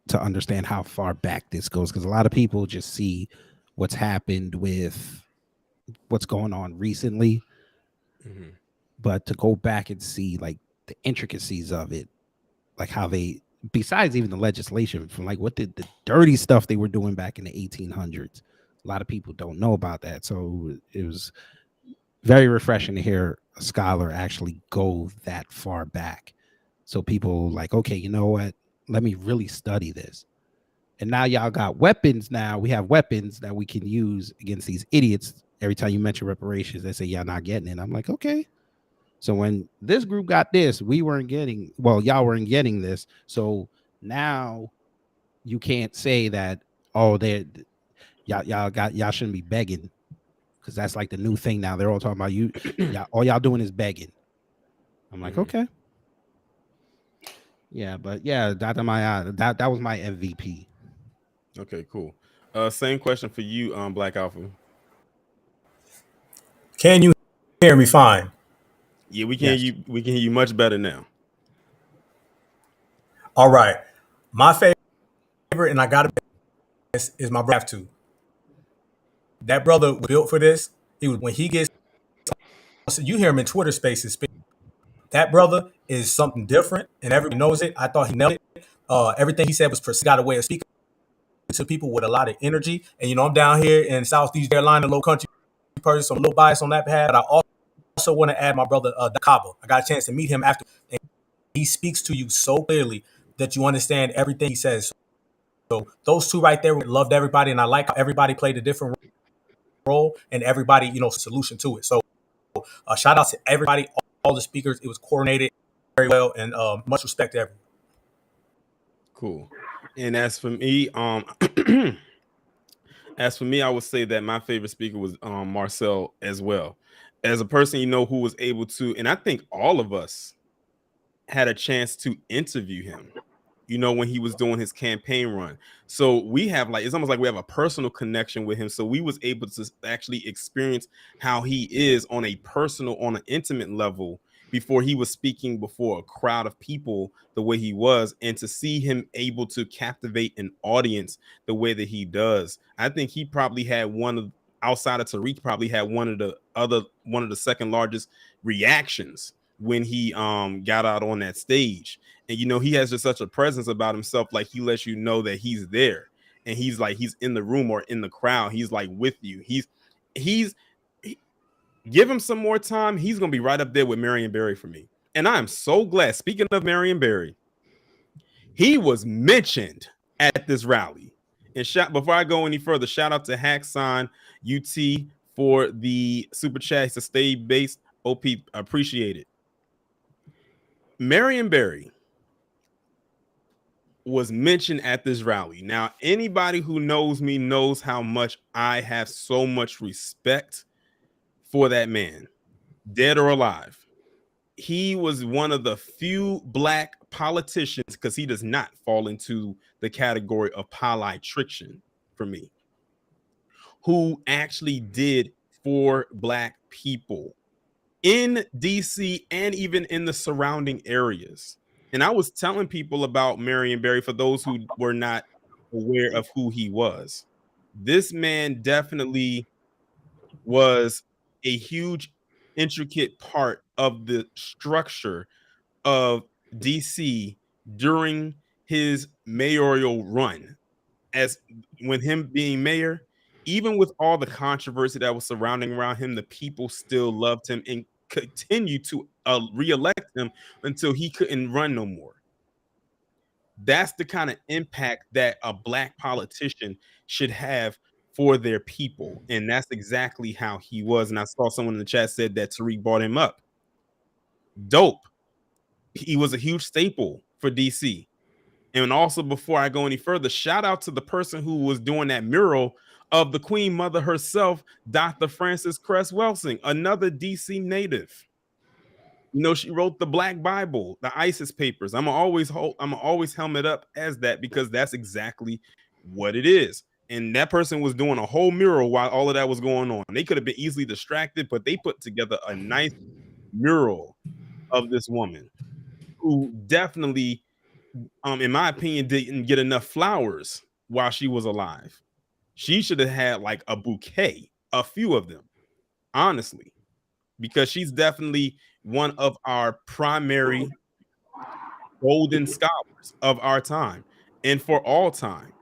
Speaker 4: to understand how far back this goes, because a lot of people just see what's happened with what's going on recently, but to go back and see like the intricacies of it, like how they, besides even the legislation, from like what the dirty stuff they were doing back in the 1800s, a lot of people don't know about that. So it was very refreshing to hear a scholar actually go that far back. So people like, okay, you know what? Let me really study this. And now y'all got weapons. Now we have weapons that we can use against these idiots. Every time you mention reparations, they say y'all not getting it. I'm like, okay. So when this group got this, we weren't getting, well, y'all weren't getting this. So now you can't say that, oh, y'all shouldn't be begging, because that's like the new thing now. They're all talking about you. All y'all doing is begging. I'm like, okay. Yeah, but yeah, Dr. Maya, that was my MVP.
Speaker 1: Okay, cool. Same question for you, Black Alpha.
Speaker 5: Can you hear me fine?
Speaker 1: Yeah, we can hear you. We can hear you much better now.
Speaker 5: All right. My favorite, and I got to is my brother. Too. That brother was built for this. He was, when he gets, you hear him in Twitter Spaces. That brother is something different, and everybody knows it. I thought he nailed it. Everything he said was precise. Got a way of speaking to people with a lot of energy. And I'm down here in Southeast Carolina, low country person, so I'm a little biased on that behalf. But I also want to add my brother Dakaba. I got a chance to meet him after, and he speaks to you so clearly that you understand everything he says. So those two right there loved everybody, and I like how everybody played a different role, and everybody solution to it. So shout out to everybody, all the speakers. It was coordinated very well, and much respect to everyone.
Speaker 1: Cool. And as for me, I would say that my favorite speaker was Marcel as well. As a person, who was able to, and I think all of us had a chance to interview him, when he was doing his campaign run. So we have it's almost like we have a personal connection with him. So we was able to actually experience how he is on a personal, on an intimate level before he was speaking before a crowd of people the way he was, and to see him able to captivate an audience the way that he does. I think he probably had outside of Tariq, probably had one of the second largest reactions when he got out on that stage. And you know, he has just such a presence about himself, like he lets you know that he's there, and he's like, he's in the room or in the crowd, he's like with you. He's give him some more time, he's gonna be right up there with Marion Barry for me. And I am so glad, speaking of Marion Barry, he was mentioned at this rally. And before I go any further, shout out to Hackson UT for the super chat to stay based. OP, appreciate it. Marion Barry was mentioned at this rally. Now, anybody who knows me knows how much I have so much respect for that man, dead or alive. He was one of the few black politicians, because he does not fall into the category of politrician for me, who actually did for black people in DC and even in the surrounding areas. And I was telling people about Marion Barry, for those who were not aware of who he was. This man definitely was a huge, intricate part of the structure of DC during his mayoral run. As when him being mayor, even with all the controversy that was surrounding around him, the people still loved him and continued to re-elect him until he couldn't run no more. That's the kind of impact that a black politician should have for their people, and that's exactly how he was. And I saw someone in the chat said that Tariq brought him up. Dope. He was a huge staple for DC. And also, before I go any further, shout out to the person who was doing that mural of the Queen Mother herself, Dr. Frances Cress Welsing, another DC native. You know, she wrote the Black Bible, the ISIS papers. I'm always helmet up as that, because that's exactly what it is. And that person was doing a whole mural while all of that was going on. They could have been easily distracted, but they put together a nice mural of this woman who definitely, in my opinion, didn't get enough flowers while she was alive. She should have had like a bouquet, a few of them, honestly, because she's definitely one of our primary golden scholars of our time and for all time.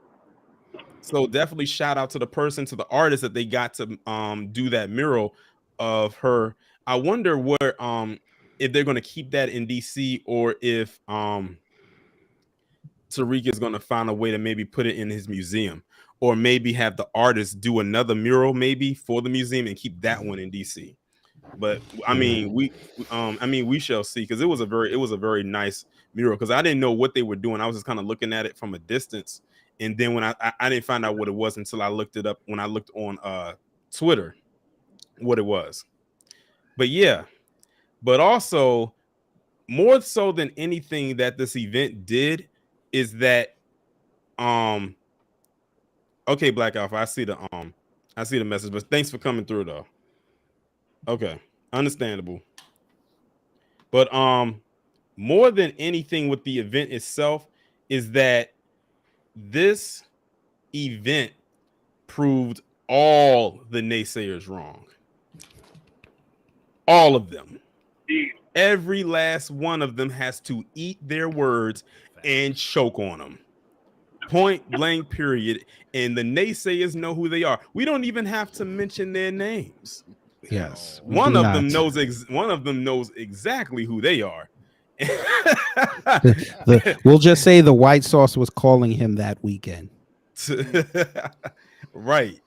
Speaker 1: So definitely shout out to the person, to the artist that they got to do that mural of her. I wonder where if they're going to keep that in DC, or if Tariq is going to find a way to maybe put it in his museum, or maybe have the artist do another mural maybe for the museum and keep that one in DC. But I mean, we shall see, because it was a very nice mural, because I didn't know what they were doing. I was just kind of looking at it from a distance, and then when I didn't find out what it was until I looked it up when I looked on Twitter what it was. But yeah, but also more so than anything that this event did is that okay, Black Alpha, I see the message, but thanks for coming through though. Okay, understandable. But more than anything with the event itself is that this event proved all the naysayers wrong. All of them. Every last one of them has to eat their words and choke on them. Point blank, period. And the naysayers know who they are. We don't even have to mention their names.
Speaker 4: Yes,
Speaker 1: one of them knows exactly who they are.
Speaker 4: We'll just say the White Sauce was calling him that weekend.
Speaker 1: Right.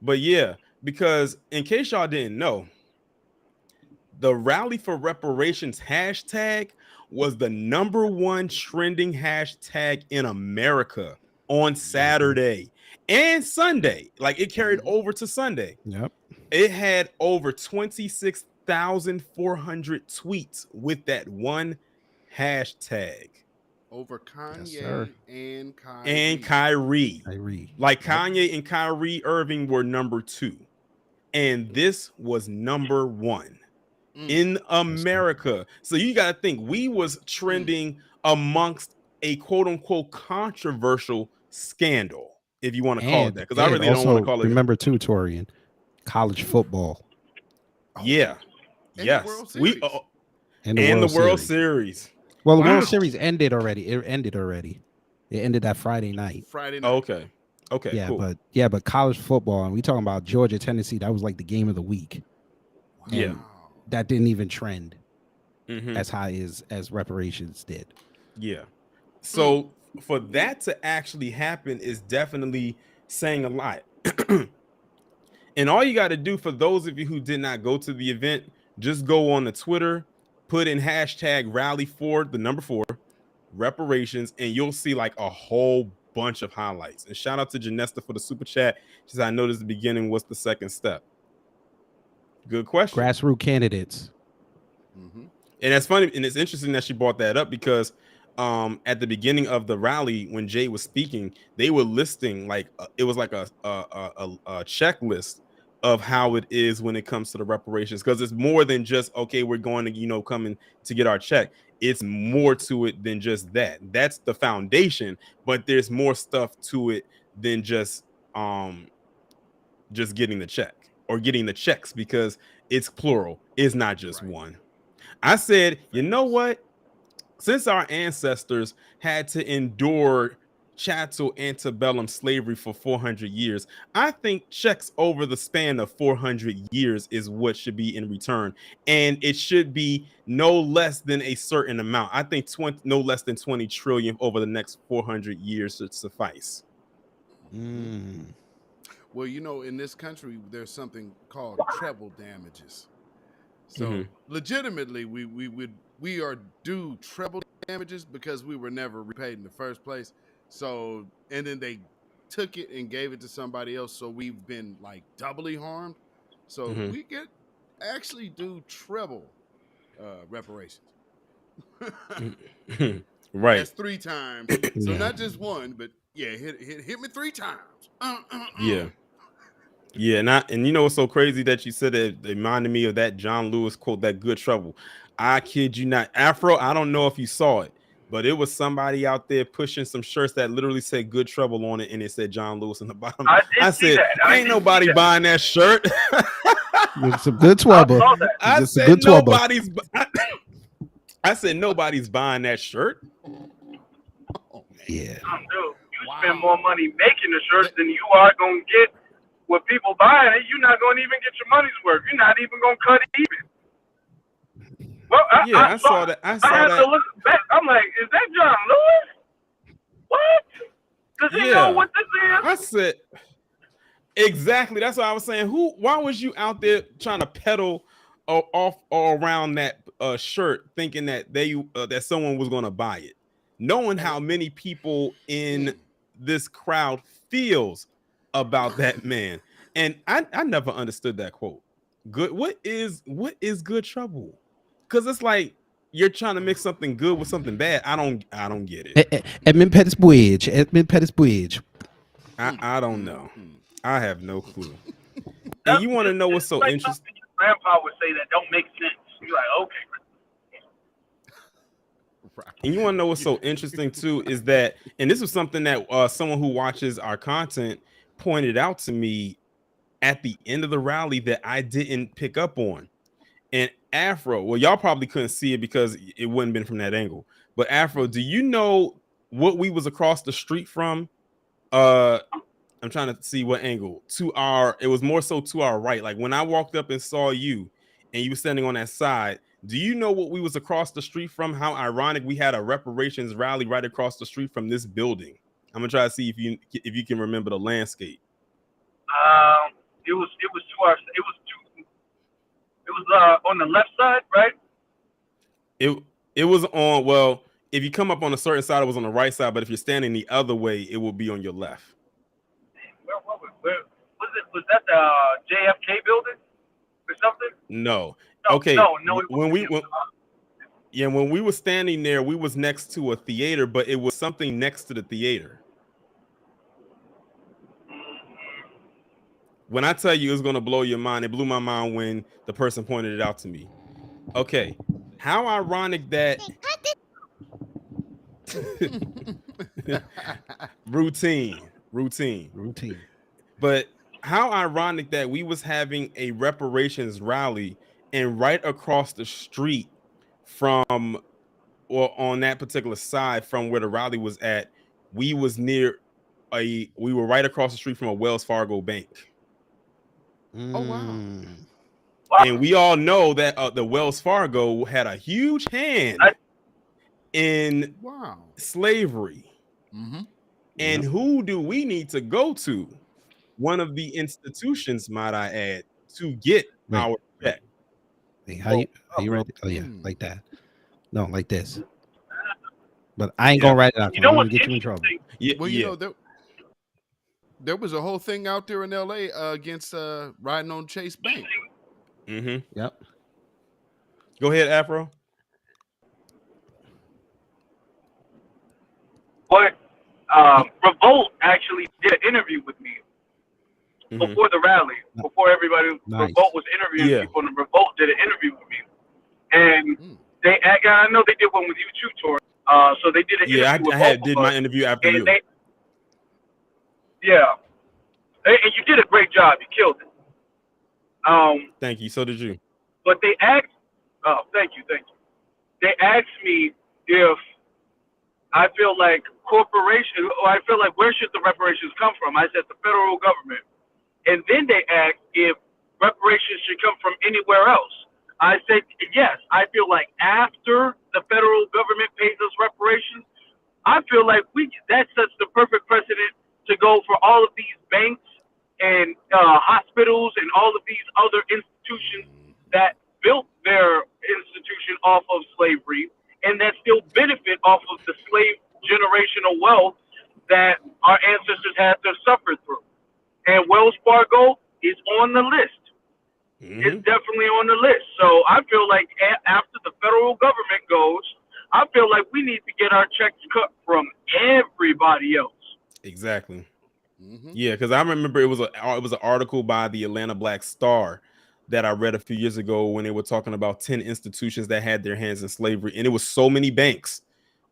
Speaker 1: But yeah, because in case y'all didn't know, the Rally for Reparations hashtag was the #1 trending hashtag in America on Saturday and Sunday. Like, it carried over to Sunday.
Speaker 4: Yep.
Speaker 1: It had over 26,400 tweets with that one hashtag.
Speaker 2: Over Kanye,
Speaker 4: yes,
Speaker 2: and Kyrie.
Speaker 1: Like, Kanye and Kyrie Irving were #2. And this was #1 in America. So you got to think, we was trending amongst a quote unquote controversial scandal, if you want to call it that. Because I really don't want to call it.
Speaker 4: Remember too, Torian, college football.
Speaker 1: Yeah.
Speaker 2: And
Speaker 1: yes.
Speaker 4: And
Speaker 1: the World Series.
Speaker 4: Well, the
Speaker 1: Wow.
Speaker 4: World Series ended already. It ended that Friday night.
Speaker 2: Friday night.
Speaker 1: Okay. Okay.
Speaker 4: Yeah,
Speaker 1: Cool.
Speaker 4: but college football, and we talking about Georgia, Tennessee. That was like the game of the week.
Speaker 1: Yeah.
Speaker 4: And that didn't even trend
Speaker 1: Mhm.
Speaker 4: as high as Reparations did.
Speaker 1: Yeah. So for that to actually happen is definitely saying a lot. And all you got to do, for those of you who did not go to the event, just go on the Twitter, put in hashtag rally for the number 4 reparations, and you'll see like a whole bunch of highlights. And shout out to Janesta for the super chat. She said, I noticed the beginning. What's the second step? Good question.
Speaker 4: Grassroots candidates.
Speaker 2: Mm-hmm.
Speaker 1: And that's funny, and it's interesting that she brought that up because at the beginning of the rally, when Jay was speaking, they were listing like it was like a checklist of how it is when it comes to the reparations, because it's more than just, okay, we're going to come in to get our check. It's more to it than just that. That's the foundation, but there's more stuff to it than just getting the check or getting the checks, because it's plural. It's not just one. I said, you know what? Since our ancestors had to endure chattel antebellum slavery for 400 years, I think checks over the span of 400 years is what should be in return. And it should be no less than a certain amount. I think no less than 20 trillion over the next 400 years should suffice.
Speaker 2: Well, in this country, there's something called treble damages. So legitimately, we are due treble damages because we were never repaid in the first place. So, and then they took it and gave it to somebody else. So we've been like doubly harmed. So we actually do treble reparations.
Speaker 1: Right.
Speaker 2: That's 3 times. So not just one, but yeah, hit me 3 times.
Speaker 1: Yeah. Yeah, and you know what's so crazy that you said it reminded me of that John Lewis quote, that good trouble. I kid you not. Afro, I don't know if you saw it, but it was somebody out there pushing some shirts that literally said good trouble on it, and it said John Lewis in the bottom. I said, ain't nobody buying that shirt.
Speaker 4: It's some good trouble.
Speaker 1: I said nobody's buying that shirt.
Speaker 4: Yeah.
Speaker 3: Dude, you spend more money making the shirts than you are going to get with people buying it. You're not going to even get your money's worth. You're not even going to cut it even. Well, I saw that. I had to look back. I'm like, is that John Lewis? What? Does he know what this is?
Speaker 1: I said, exactly. That's what I was saying. Why was you out there trying to peddle off all around that shirt, thinking that that someone was going to buy it, knowing how many people in this crowd feels about that man? And I never understood that quote. Good. What is good trouble? Because it's like you're trying to mix something good with something bad. I don't get it.
Speaker 4: Edmund Pettis Bridge.
Speaker 1: I don't know. I have no clue. And you want to know what's so interesting?
Speaker 3: Your grandpa would say that don't make sense. You're like, okay.
Speaker 1: And you want to know what's so interesting too is that, and this was something that someone who watches our content pointed out to me at the end of the rally that I didn't pick up on. And Afro, well, y'all probably couldn't see it because it wouldn't been from that angle. But Afro, do you know what we was across the street from? I'm trying to see what angle. It was more so to our right. Like when I walked up and saw you and you were standing on that side, do you know what we was across the street from? How ironic, we had a reparations rally right across the street from this building. I'm gonna try to see if you can remember the landscape.
Speaker 3: It was on the left side, right?
Speaker 1: It was on, well, if you come up on a certain side, it was on the right side, but if you're standing the other way, it will be on your left.
Speaker 3: Where was it? Was that the JFK building or something?
Speaker 1: No.
Speaker 3: No,
Speaker 1: Okay.
Speaker 3: No.
Speaker 1: When we were standing there, we was next to a theater, but it was something next to the theater. When I tell you it's going to blow your mind, it blew my mind when the person pointed it out to me. Okay. How ironic that routine. But how ironic that we was having a reparations rally, and right across the street from, or on that particular side from where the rally was at, we were right across the street from a Wells Fargo bank.
Speaker 2: Oh, wow.
Speaker 1: And we all know that the Wells Fargo had a huge hand in slavery. And who do we need to go to? One of the institutions, might I add, to get our check.
Speaker 4: Hey, how you ready? Oh yeah, like that. No, like this. But I ain't gonna write it out.
Speaker 3: You know
Speaker 4: I'm
Speaker 3: what's
Speaker 4: gonna get you in trouble.
Speaker 2: Well, you know, there was a whole thing out there in LA against riding on Chase Bank.
Speaker 4: Yep.
Speaker 1: Go ahead, Afro.
Speaker 3: But Revolt actually did an interview with me before the rally, before everybody. Revolt was interviewing people, and Revolt did an interview with me. And I know they did one with you too, Tori. So they did an interview with both
Speaker 1: did
Speaker 3: of
Speaker 1: my
Speaker 3: us.
Speaker 1: interview after you.
Speaker 3: And you did a great job. You killed it.
Speaker 1: Thank you. So did you.
Speaker 3: But they asked, thank you. They asked me if I feel like where should the reparations come from? I said the federal government. And then they asked if reparations should come from anywhere else. I said, yes, I feel like after the federal government pays us reparations, I feel like that sets the perfect precedent to go for all of these banks and hospitals and all of these other institutions that built their institution off of slavery and that still benefit off of the slave generational wealth that our ancestors had to suffer through. And Wells Fargo is on the list. It's definitely on the list. So I feel like after the federal government goes, I feel like we need to get our checks cut from everybody else.
Speaker 1: Exactly. Yeah, because I remember it was an article by the Atlanta Black Star that I read a few years ago when they were talking about 10 institutions that had their hands in slavery, and it was so many banks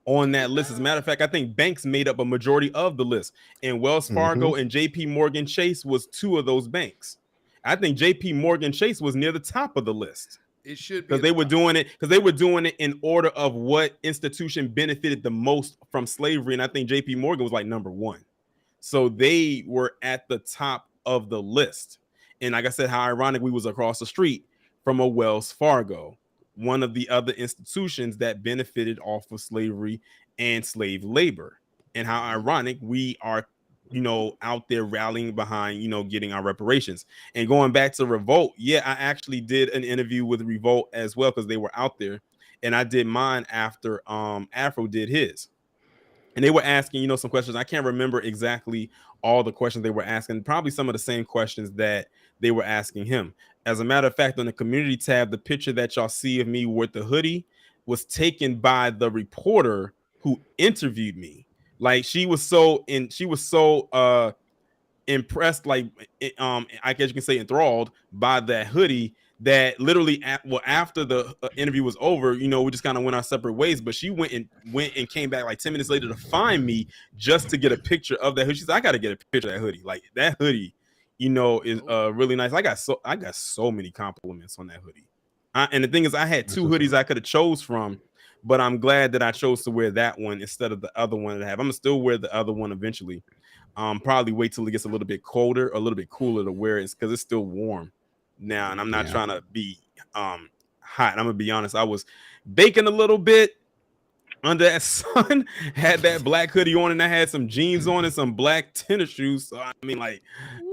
Speaker 1: on that list. As a matter of fact, I think banks made up a majority of the list, and Wells Fargo and JP Morgan Chase was two of those banks. I think JP Morgan Chase was near the top of the list.
Speaker 2: It should be
Speaker 1: because they were doing it in order of what institution benefited the most from slavery, and I think JP Morgan was like number one. So they were at the top of the list. And like I said, how ironic, we was across the street from a Wells Fargo, one of the other institutions that benefited off of slavery and slave labor. And how ironic we are, out there rallying behind, getting our reparations. And going back to Revolt, I actually did an interview with Revolt as well because they were out there. And I did mine after Afro did his. And they were asking, some questions. I can't remember exactly all the questions they were asking, probably some of the same questions that they were asking him. As a matter of fact, on the community tab, the picture that y'all see of me with the hoodie was taken by the reporter who interviewed me. Like she was so impressed, like I guess you can say enthralled by that hoodie, that literally after the interview was over, we just kind of went our separate ways, but she went and came back like 10 minutes later to find me just to get a picture of that hoodie. She said, I got to get a picture of that hoodie. Like that hoodie, is really nice. I got so many compliments on that hoodie. And the thing is, I had two hoodies I could have chose from, but I'm glad that I chose to wear that one instead of the other one that I have. I'm gonna still wear the other one eventually. Probably wait till it gets a little bit colder, a little bit cooler to wear it, because it's still warm now, and I'm not trying to be hot. I'm gonna be honest, I was baking a little bit under that sun, had that black hoodie on, and I had some jeans on and some black tennis shoes. So I mean, like,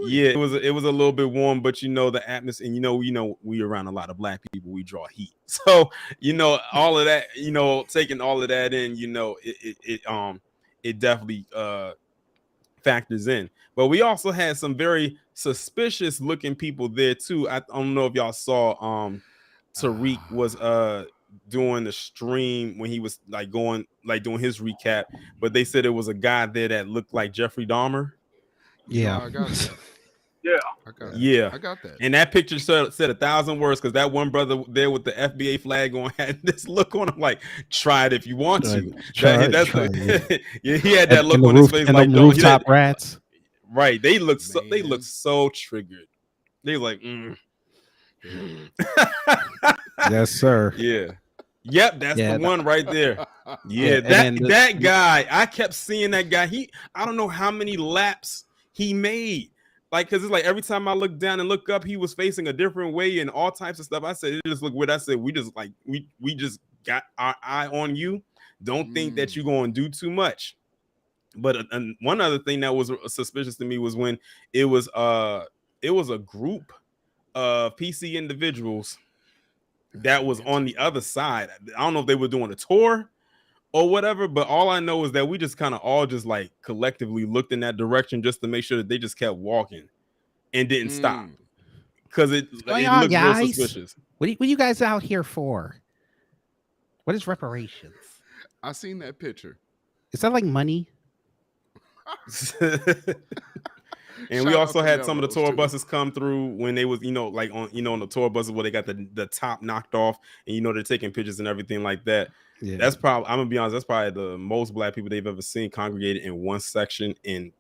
Speaker 1: it was a little bit warm, but the atmosphere, and we around a lot of black people, we draw heat. So all of that, taking all of that in, it definitely factors in. But we also had some very suspicious looking people there too. I don't know if y'all saw Tariq was doing the stream when he was doing his recap, but they said it was a guy there that looked like Jeffrey Dahmer.
Speaker 2: I got that. I got that.
Speaker 1: And that picture said 1,000 words, because that one brother there with the FBA flag on had this look on him like, try it if you want to. He had that look on his face,
Speaker 4: and
Speaker 1: like
Speaker 4: rooftop rats.
Speaker 1: Right. They look so triggered. They like,
Speaker 4: Yes, sir.
Speaker 1: Yeah. Yep, that's
Speaker 4: Yeah,
Speaker 1: the one right there.
Speaker 4: Yeah,
Speaker 1: Yeah,
Speaker 4: and then
Speaker 1: that guy, I kept seeing that guy. I don't know how many laps he made. Like, because it's like every time I look down and look up, he was facing a different way and all types of stuff. I said, it just look weird. I said, we just got our eye on you. Don't think that you're going to do too much. But one other thing that was suspicious to me was when it was a group of PC individuals that was on the other side. I don't know if they were doing a tour or whatever, but all I know is that we just kind of all just like collectively looked in that direction just to make sure that they just kept walking and didn't stop because it
Speaker 4: going on,
Speaker 1: looked real
Speaker 4: guys?
Speaker 1: suspicious.
Speaker 4: What are you guys out here for? What is reparations?
Speaker 2: I seen that picture.
Speaker 4: Is that like money?
Speaker 1: And we also had some of the tour buses come through when they was, like on the tour buses where they got the top knocked off and they're taking pictures and everything like that.
Speaker 4: Yeah.
Speaker 1: That's probably, I'm gonna be honest, that's probably the most black people they've ever seen congregated in one section in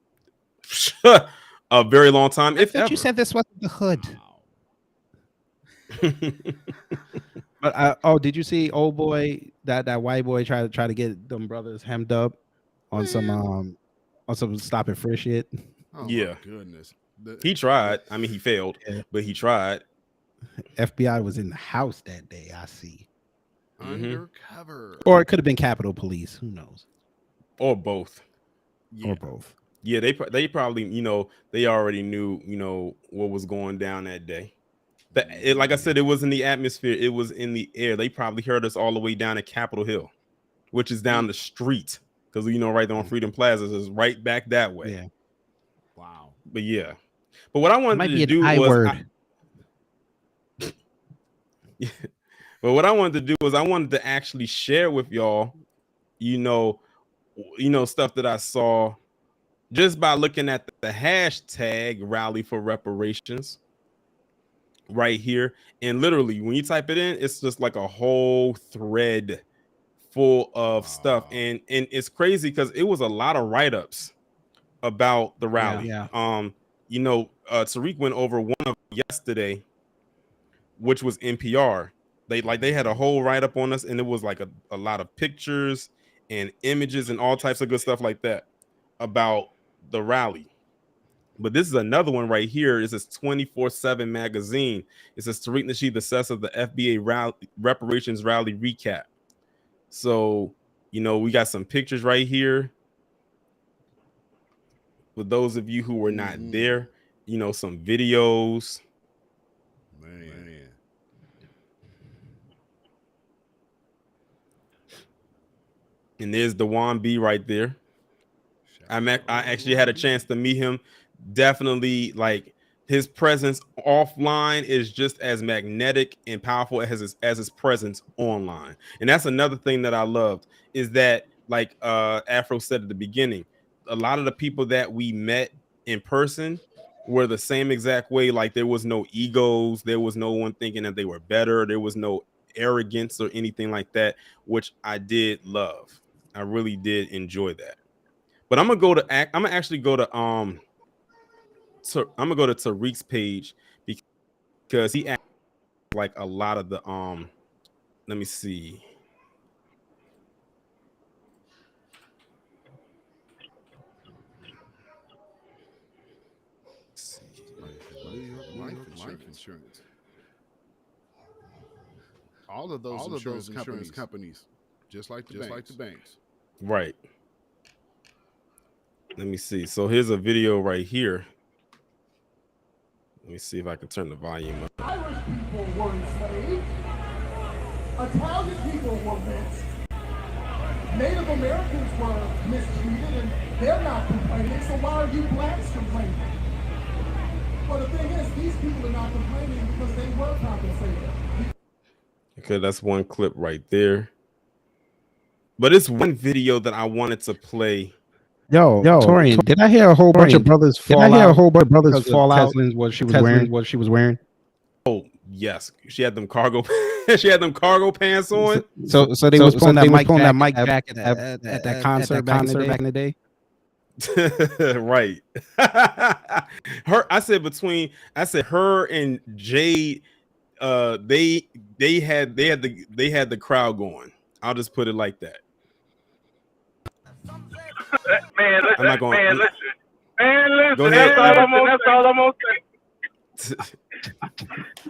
Speaker 1: a very long time. If ever.
Speaker 4: You said this wasn't the hood. But did you see old boy that white boy try to get them brothers hemmed up on some stop and frisk shit?
Speaker 2: Oh,
Speaker 1: yeah,
Speaker 2: my goodness.
Speaker 1: He tried. I mean, he failed, but he tried.
Speaker 4: FBI was in the house that day. I see.
Speaker 2: Undercover.
Speaker 4: Or it could have been Capitol Police. Who knows?
Speaker 1: Or both.
Speaker 4: Or both.
Speaker 1: Yeah, they probably, they already knew, what was going down that day. Like I said, it was in the atmosphere. It was in the air. They probably heard us all the way down at Capitol Hill, which is down the street. Because, right there on Freedom Plaza is right back that way.
Speaker 4: Yeah.
Speaker 2: Wow.
Speaker 1: But yeah. But what I wanted to do but what I wanted to do was I wanted to actually share with y'all, stuff that I saw just by looking at the hashtag rally for reparations right here. And literally when you type it in, it's just like a whole thread full of stuff. And it's crazy because it was a lot of write-ups about the rally.
Speaker 4: Yeah.
Speaker 1: Tariq went over one of yesterday, which was NPR. They had a whole write-up on us, and it was like a lot of pictures and images and all types of good stuff like that about the rally. But this is another one right here. It says 24/7 magazine. It says Tariq Nasheed, the success of the FBA reparations rally recap. So, we got some pictures right here. For those of you who were not there, some videos.
Speaker 2: Man.
Speaker 1: And there's Dewan B right there. I actually had a chance to meet him. Definitely, like, his presence offline is just as magnetic and powerful as his presence online. And that's another thing that I loved is that, like Afro said at the beginning, a lot of the people that we met in person were the same exact way. Like, there was no egos. There was no one thinking that they were better. There was no arrogance or anything like that, which I did love. I really did enjoy that. But I'm gonna actually go to Tariq's page because he asked like a lot of the let me see.
Speaker 2: Life insurance. All of those insurance companies, just like the banks.
Speaker 1: Right. Let me see. So here's a video right here. Let me see if I can turn the volume up.
Speaker 6: Irish people were enslaved. Italian people were lynched. Native Americans were mistreated, and they're not complaining. So why are you blacks complaining? Well, the thing is, these people are not complaining because they were compensated.
Speaker 1: Okay, that's one clip right there. But it's one video that I wanted to play.
Speaker 4: Yo, Torian, did I hear a whole bunch of brothers fall out what she was wearing?
Speaker 1: Oh, yes. She had them cargo she had them cargo pants on.
Speaker 4: So they was pulling that mic back at that concert back in the day.
Speaker 1: Right. I said her and Jade they had the crowd going. I'll just put it like that.
Speaker 3: Man,
Speaker 1: I'm not going.
Speaker 3: man, listen.
Speaker 1: Go ahead.
Speaker 3: That's all I'm gonna say.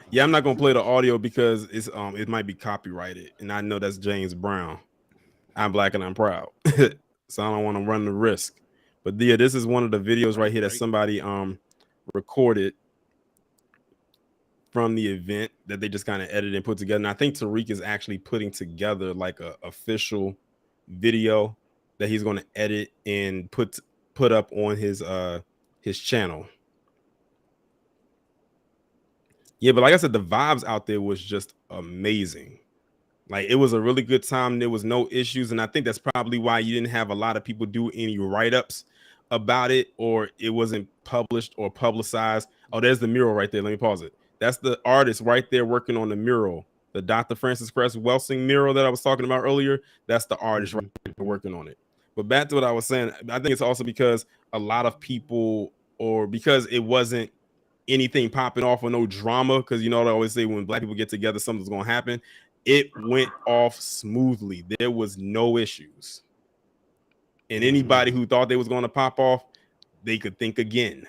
Speaker 1: Yeah, I'm not gonna play the audio because it might be copyrighted, and I know that's James Brown. I'm black and I'm proud, so I don't want to run the risk. But yeah, this is one of the videos right here that somebody recorded from the event that they just kind of edited and put together. And I think Tariq is actually putting together like a official video that he's going to edit and put up on his channel. Yeah, but like I said, the vibes out there was just amazing. Like, it was a really good time. There was no issues, and I think that's probably why you didn't have a lot of people do any write-ups about it, or it wasn't published or publicized. Oh, there's the mural right there. Let me pause it. That's the artist right there working on the mural, the Dr. Francis Cress Welsing mural that I was talking about earlier. That's the artist right there working on it. But back to what I was saying, I think it's also because a lot of people, or because it wasn't anything popping off or no drama, because you know they always say when black people get together, something's going to happen. It went off smoothly. There was no issues. And anybody who thought they was going to pop off, they could think again.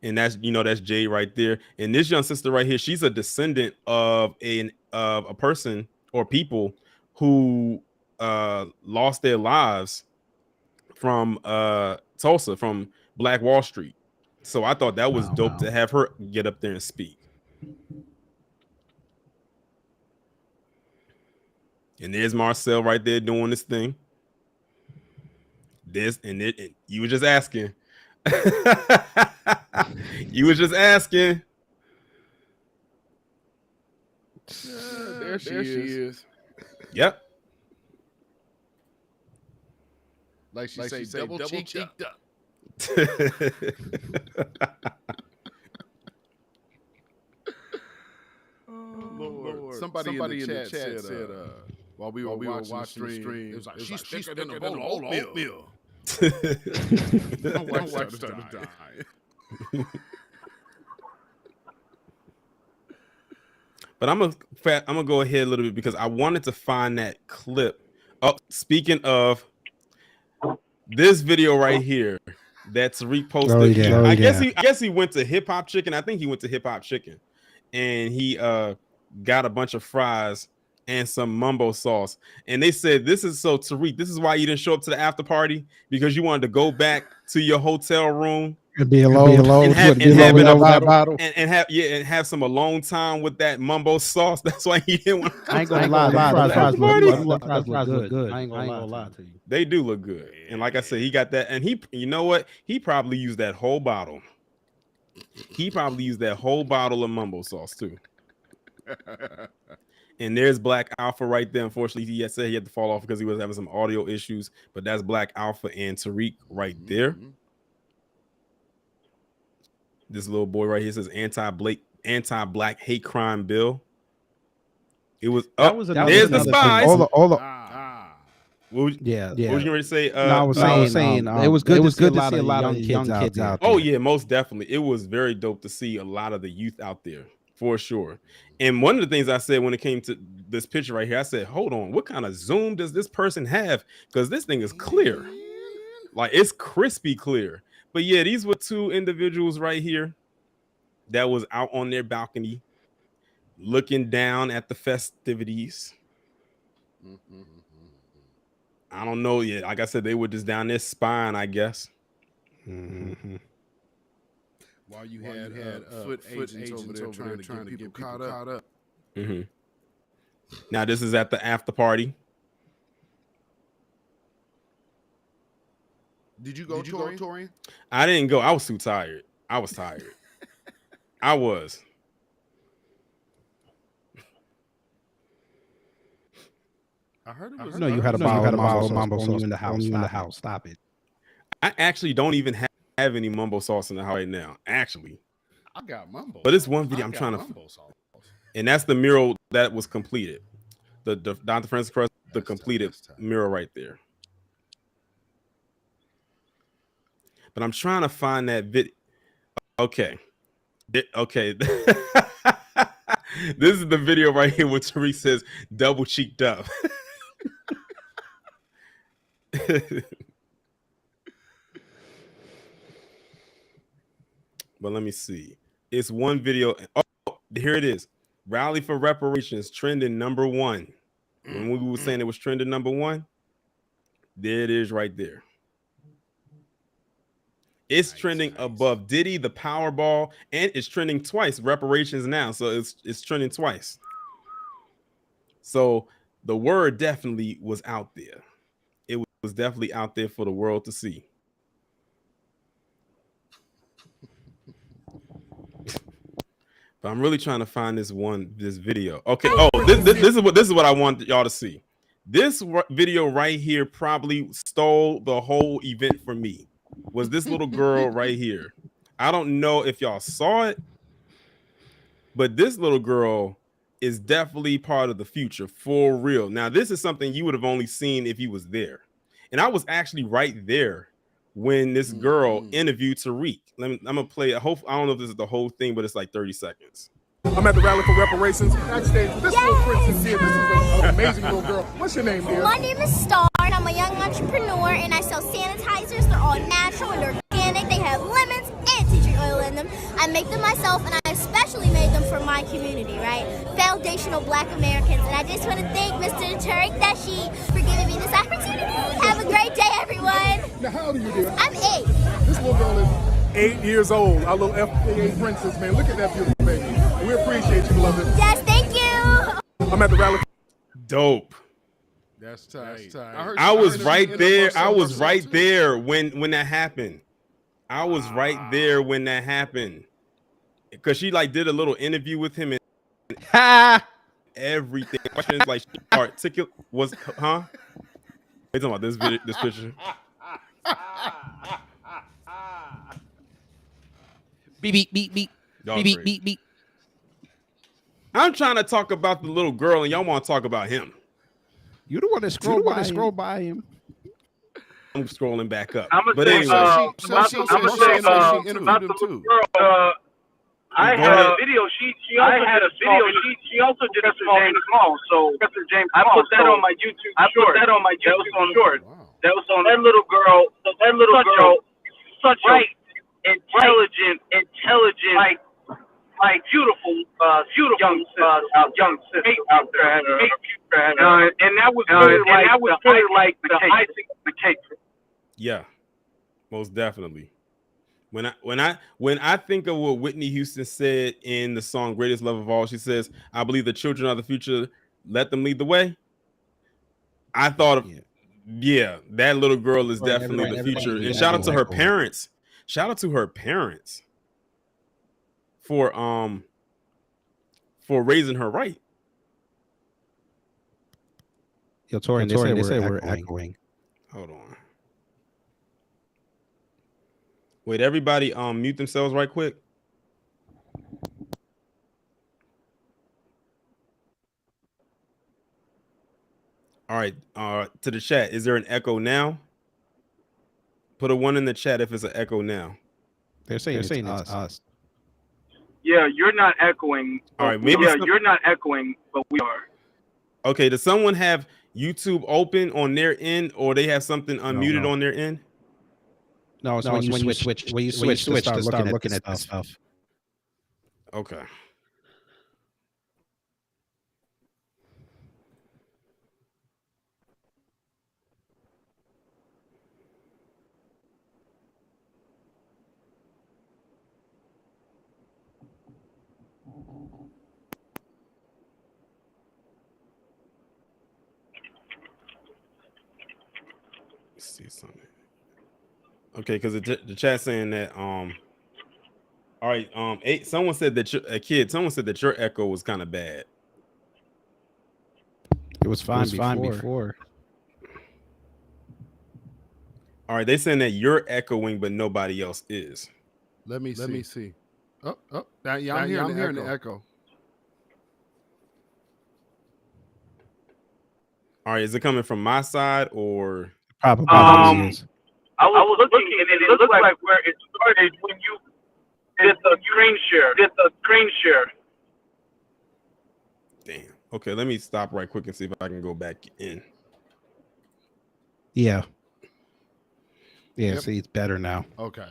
Speaker 1: And that's, you know, that's Jay right there. And this young sister right here, she's a descendant of a person or people who lost their lives from Tulsa, from Black Wall Street. So I thought that was dope to have her get up there and speak. And there's Marcel right there doing this thing. This and it. And you were just asking. You was just asking.
Speaker 2: There she is.
Speaker 1: Yep.
Speaker 2: Like she say, double cheeked up. Lord. Somebody in the chat said while we were watching the stream, it was like, she's thicker than a bowl of oatmeal. Don't watch her die.
Speaker 1: But I'm gonna go ahead a little bit because I wanted to find that clip. Oh, speaking of this video right here that Tariq posted. I guess he went to Hip Hop Chicken. I think he went to Hip Hop Chicken, and he got a bunch of fries and some mumbo sauce. And they said, "This is so Tariq. This is why you didn't show up to the after party, because you wanted to go back to your hotel room."
Speaker 4: And be alone
Speaker 1: and have some alone time with that mumbo sauce. That's why he didn't want to come.
Speaker 4: I ain't gonna lie, the fries look good. I ain't gonna lie to you.
Speaker 1: They do look good. And like I said, he got that, and you know what? He probably used that whole bottle. He probably used that whole bottle of mumbo sauce too. And there's Black Alpha right there. Unfortunately, he said he had to fall off because he was having some audio issues. But that's Black Alpha and Tariq right there. This little boy right here says anti-black hate crime bill. It was there's the spies. What was you ready to say?
Speaker 4: I was saying it was good to see a lot of young kids out there.
Speaker 1: Oh yeah, most definitely. It was very dope to see a lot of the youth out there for sure. And one of the things I said when it came to this picture right here, I said, hold on, what kind of zoom does this person have? Because this thing is clear. Like, it's crispy clear. But yeah, these were two individuals right here that was out on their balcony looking down at the festivities. I don't know yet. Like I said, they were just down there spying, I guess.
Speaker 2: While you had foot agents over there trying to get people caught up.
Speaker 1: Now this is at the after party.
Speaker 2: Did you go, Torian?
Speaker 1: I didn't go. I was too tired. I was tired. I was.
Speaker 2: I heard it was.
Speaker 4: No, you had a bottle of mumbo sauce in the house. Stop it.
Speaker 1: I actually don't even have any mumbo sauce in the house right now. Actually,
Speaker 2: I got mumbo.
Speaker 1: But it's one video I'm trying to. And that's the mural that was completed. The Dr. Francis Cress, the completed mural right there. But I'm trying to find that video. Okay. Okay. This is the video right here where Tariq says double cheeked up. But let me see. It's one video. Oh, here it is. Rally for Reparations trending #1. When we were saying it was trending #1, there it is right there. It's trending above Diddy, the Powerball, and it's trending twice. Reparations now, so it's trending twice. So the word definitely was out there. It was definitely out there for the world to see. But I'm really trying to find this video. Okay. Oh, this is what I want y'all to see. This video right here probably stole the whole event for me. Was this little girl right here? I don't know if y'all saw it, but this little girl is definitely part of the future for real. Now, this is something you would have only seen if you was there. And I was actually right there when this girl interviewed Tariq. I'm gonna play. I don't know if this is the whole thing, but it's like 30 seconds.
Speaker 6: I'm at the Rally for Reparations. Backstage with this little princess here. This is an amazing little girl. What's your name, dear?
Speaker 7: My name is Star, and I'm a young entrepreneur, and I sell sanitizers. They're all natural and organic. They have lemons and tea tree oil in them. I make them myself, and I especially made them for my community, right? Foundational Black Americans. And I just want to thank Mr. Tariq Dashi for giving me this opportunity. Have a great day, everyone.
Speaker 6: Now, how old are you, dear?
Speaker 7: I'm 8.
Speaker 6: This little girl is 8 years old. Our little FBA princess, man. Look at that beautiful baby. We appreciate you, beloved.
Speaker 7: Yes, thank you.
Speaker 6: I'm at the Rally.
Speaker 1: Dope.
Speaker 2: That's tight.
Speaker 1: I was right there. I was right there when that happened. I was right there when that happened. Because she like did a little interview with him and everything. Questions like articulate was You talking about this video, this picture?
Speaker 4: Beep, beep, beep, beep.
Speaker 1: Y'all
Speaker 4: Beep,
Speaker 1: crazy.
Speaker 4: beep, beep.
Speaker 1: I'm trying to talk about the little girl, and y'all want to talk about him.
Speaker 4: You don't want to scroll by him.
Speaker 1: I'm scrolling back up.
Speaker 3: I'm
Speaker 1: But
Speaker 3: say,
Speaker 1: anyway,
Speaker 3: about the little girl. I had a video. She also did a small James Small. So I put that on my YouTube. Short. That was on that little girl. That little girl, such bright, intelligent, like beautiful young sister out there. And that was really like the icing on the cake.
Speaker 1: yeah, most definitely. When I think of what Whitney Houston said in the song "Greatest Love of All," she says, "I believe the children are the future. Let them lead the way." I thought of that little girl is definitely the future. And shout out to her parents. Shout out to her parents for raising her right.
Speaker 4: Yo, Tori, they say we're echoing.
Speaker 1: Hold on. Wait, everybody mute themselves right quick. All right, to the chat, is there an echo now? Put a 1 in the chat if it's an echo now.
Speaker 4: They're saying it's us.
Speaker 3: Yeah, you're not echoing.
Speaker 1: All right, maybe
Speaker 3: you're not echoing, but we are.
Speaker 1: Okay, does someone have YouTube open on their end, or they have something unmuted on their end?
Speaker 4: No, it's when you switch to start looking at this stuff.
Speaker 1: Okay. Let's see something. Okay, because the chat saying that all right, someone said that someone said that your echo was kind of bad.
Speaker 4: It was fine before.
Speaker 1: All right, they saying that you're echoing, but nobody else is.
Speaker 2: Let me see. Oh, yeah, I'm hearing the echo.
Speaker 1: All right, is it coming from my side or
Speaker 4: Probably is.
Speaker 3: I was looking, and it looked like where it started when you. Get the screen share. Get the screen share.
Speaker 1: Damn. Okay, let me stop right quick and see if I can go back in.
Speaker 4: Yeah. Yeah,
Speaker 2: Yep.
Speaker 4: see, it's better now.
Speaker 2: Okay.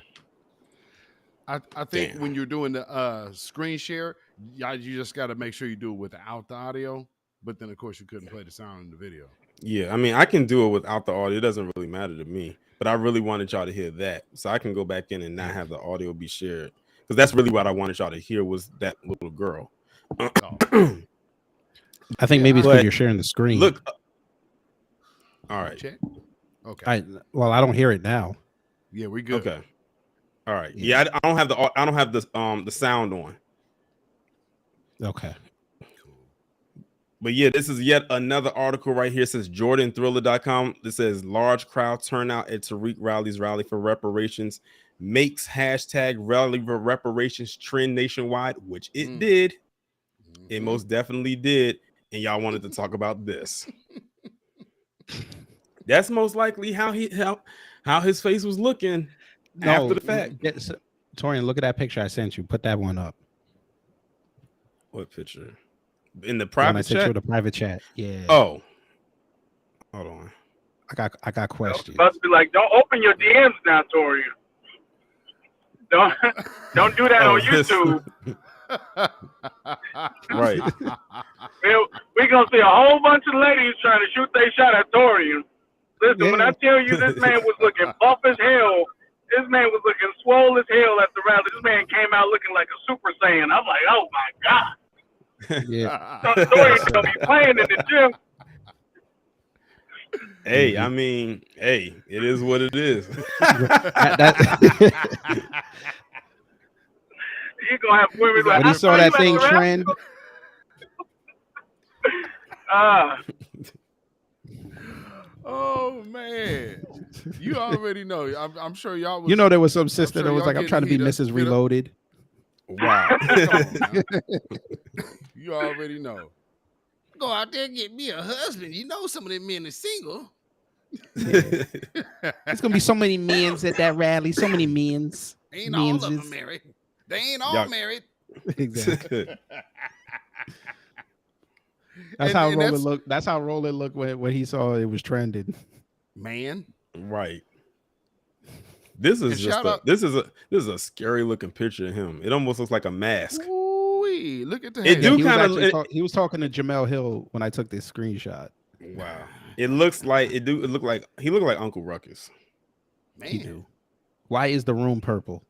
Speaker 2: I think when you're doing the screen share, you just got to make sure you do it without the audio. But then, of course, you couldn't play the sound in the video.
Speaker 1: Yeah, I mean, I can do it without the audio. It doesn't really matter to me. But I really wanted y'all to hear that. So I can go back in and not have the audio be shared. Because that's really what I wanted y'all to hear was that little girl.
Speaker 4: I think maybe it's because you're sharing the screen.
Speaker 1: Look. All right.
Speaker 2: Check. Okay.
Speaker 4: I don't hear it now.
Speaker 2: Yeah, we good.
Speaker 1: Okay. All right. Yeah, I don't have the sound on.
Speaker 4: Okay.
Speaker 1: But yeah, this is yet another article right here. It says JordanThriller.com. This says large crowd turnout at Tariq Riley's rally for reparations makes hashtag rally for reparations trend nationwide, which it did. It most definitely did. And y'all wanted to talk about this. That's most likely how his face was looking after the fact.
Speaker 4: Torian, look at that picture I sent you. Put that one up.
Speaker 1: What picture? In the private chat?
Speaker 4: You the private chat. Yeah.
Speaker 1: Oh. Hold on.
Speaker 4: I got questions.
Speaker 3: About to be like, don't open your DMs now, Tori. Don't do that on YouTube.
Speaker 1: Right.
Speaker 3: We're gonna see a whole bunch of ladies trying to shoot their shot at Torian. Listen, when I tell you this man was looking buff as hell, this man was looking swole as hell at the rally. This man came out looking like a Super Saiyan. I'm like, oh my God.
Speaker 4: Yeah.
Speaker 3: Torian's gonna be playing in the gym.
Speaker 1: Hey, I mean, hey, it is what it is.
Speaker 3: You're gonna have women like,
Speaker 4: when he saw that thing trend.
Speaker 2: Oh man, you already know. I'm sure y'all.
Speaker 4: You know, there was some sister that was like, "I'm trying to be Mrs. Reloaded."
Speaker 1: Wow.
Speaker 2: You already know.
Speaker 8: Go out there and get me a husband. You know, some of them men are single.
Speaker 4: Yeah. There's gonna be so many men's at that rally. So many men's.
Speaker 8: Ain't all of them married. They ain't all married.
Speaker 4: Exactly. That's how Roland looked. That's how Roland looked when he saw it was trending.
Speaker 2: Man,
Speaker 1: right. This is this is a scary looking picture of him. It almost looks like a mask.
Speaker 2: Ooh-wee. Look at that.
Speaker 1: It do kind of.
Speaker 4: He was talking to Jamel Hill when I took this screenshot.
Speaker 1: Wow. It looks like it looked like he looked like Uncle Ruckus.
Speaker 2: Man.
Speaker 4: He do. Why is the room purple?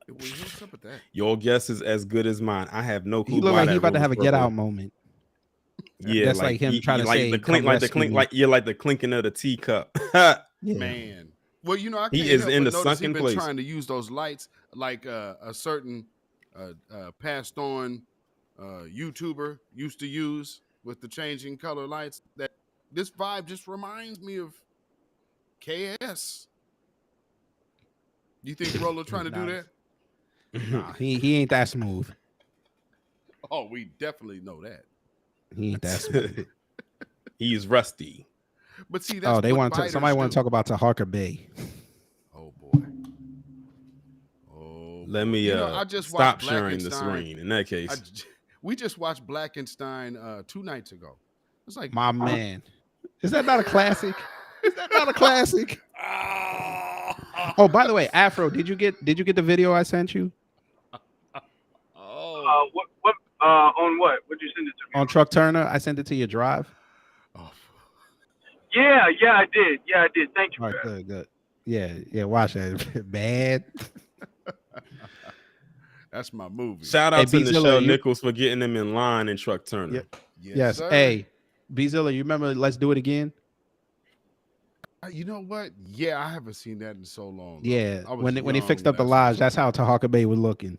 Speaker 2: What's up with that?
Speaker 1: Your guess is as good as mine. I have no clue.
Speaker 4: He looked like he about to have a get out moment.
Speaker 1: Yeah,
Speaker 4: that's like him trying to say
Speaker 1: the clink, like the clinking of the teacup.
Speaker 2: Man, well, you know, I can't
Speaker 1: he is
Speaker 2: help
Speaker 1: in
Speaker 2: but
Speaker 1: the
Speaker 2: notice
Speaker 1: sunken
Speaker 2: he's been
Speaker 1: place.
Speaker 2: trying to use those lights like a certain passed on YouTuber used to use with the changing color lights. That this vibe just reminds me of KS. You think Rolo trying to do that?
Speaker 4: Nah, he ain't that smooth.
Speaker 2: Oh, we definitely know that.
Speaker 4: He ain't that smooth.
Speaker 1: He's rusty.
Speaker 2: But see, that's
Speaker 4: they want to. Somebody want to talk about Taharka Bay.
Speaker 2: Oh boy. Oh.
Speaker 1: Let me
Speaker 2: I just
Speaker 1: stop sharing the screen. In that case,
Speaker 2: we just watched Blackenstein 2 nights ago. It's like,
Speaker 4: my man, is that not a classic? Is that not a classic? Oh, by the way, Afro, did you get the video I sent you?
Speaker 3: What on what? What'd you send it to me?
Speaker 4: On Truck Turner, I sent it to your drive.
Speaker 2: Oh.
Speaker 3: Yeah, I did. Thank you.
Speaker 4: All right, good. Yeah, watch that. Bad.
Speaker 2: That's my movie.
Speaker 1: Shout out to Nichelle Nichols for getting them in line in Truck Turner.
Speaker 4: Yes. Hey, Beatzilla, you remember Let's Do It Again?
Speaker 2: You know what? Yeah, I haven't seen that in so long.
Speaker 4: Yeah, when he fixed up the lodge, that's how Taharka Bay was looking.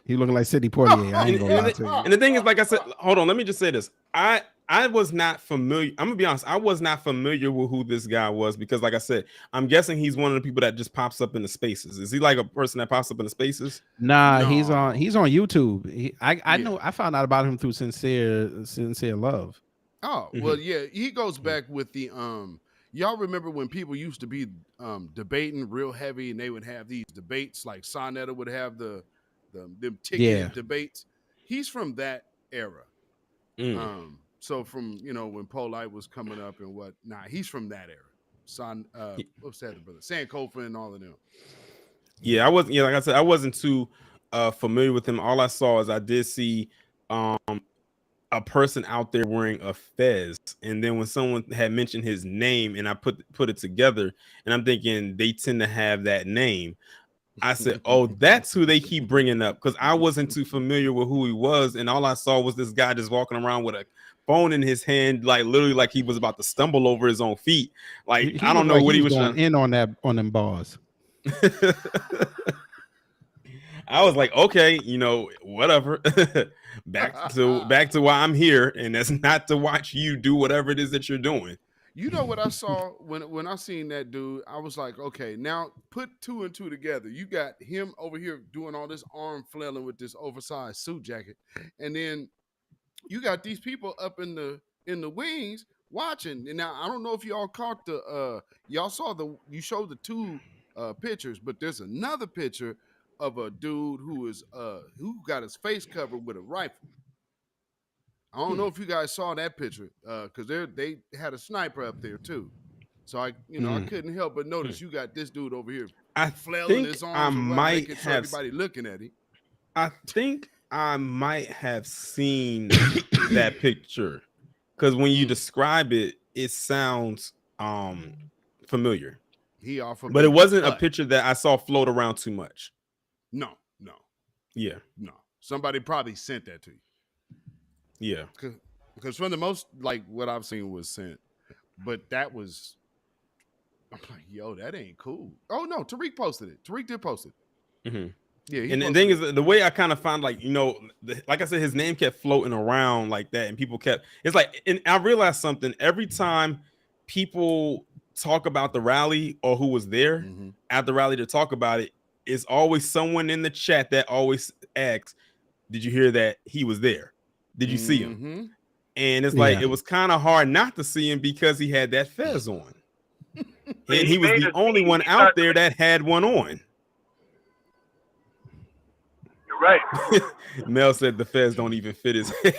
Speaker 4: He looking like Sidney Poitier. I ain't gonna lie to you.
Speaker 1: And the thing is, like I said, hold on, let me just say this. I was not familiar. I'm gonna be honest. I was not familiar with who this guy was because, like I said, I'm guessing he's one of the people that just pops up in the spaces. Is he like a person that pops up in the spaces?
Speaker 4: Nah, no. He's on YouTube. I know. I found out about him through Sincere Love.
Speaker 2: Oh well, yeah. He goes back with the Y'all remember when people used to be debating real heavy, and they would have these debates like Sonetta would have them ticketed debates. He's from that era. So from when Polite was coming up and he's from that era. What's that, brother? Sankofa and all of them.
Speaker 1: Yeah, I wasn't. Like I said, I wasn't too familiar with him. All I saw is I did see a person out there wearing a fez, and then when someone had mentioned his name, and I put it together, and I'm thinking they tend to have that name. I said, "Oh, that's who they keep bringing up," because I wasn't too familiar with who he was, and all I saw was this guy just walking around with a phone in his hand, like literally like he was about to stumble over his own feet. Like I don't know what he was
Speaker 4: going in on them bars.
Speaker 1: I was like, okay, whatever. back to why I'm here, and that's not to watch you do whatever it is that you're doing.
Speaker 2: You know what I saw when I seen that dude? I was like, okay, now put 2 and 2 together. You got him over here doing all this arm flailing with this oversized suit jacket, and then you got these people up in the wings watching. And now I don't know if y'all caught y'all saw you showed the 2 pictures, but there's another picture of a dude who got his face covered with a rifle. I don't know if you guys saw that picture because they had a sniper up there too. So I couldn't help but notice you got this dude over here flailing his arms around, making sure everybody looking at him.
Speaker 1: I think I might have seen that picture because when you describe it, it sounds familiar. But it wasn't a picture that I saw float around too much.
Speaker 2: No.
Speaker 1: Yeah.
Speaker 2: No. Somebody probably sent that to you.
Speaker 1: Yeah.
Speaker 2: Because from the most, like, what I've seen was sent. But that was, I'm like, yo, that ain't cool. Oh, no, Tariq posted it. Tariq did post it.
Speaker 1: Mm-hmm. Yeah. And the thing is, the way I kind of found, like, like I said, his name kept floating around like that. And people it's like, and I realized something. Every time people talk about the rally or who was there at the rally to talk about it, it's always someone in the chat that always asks, did you hear that he was there? Did you see him? And it's like, it was kind of hard not to see him because he had that fez on. And he was the only one out there that had one on.
Speaker 3: You're right.
Speaker 1: Mel said the fez don't even fit his head.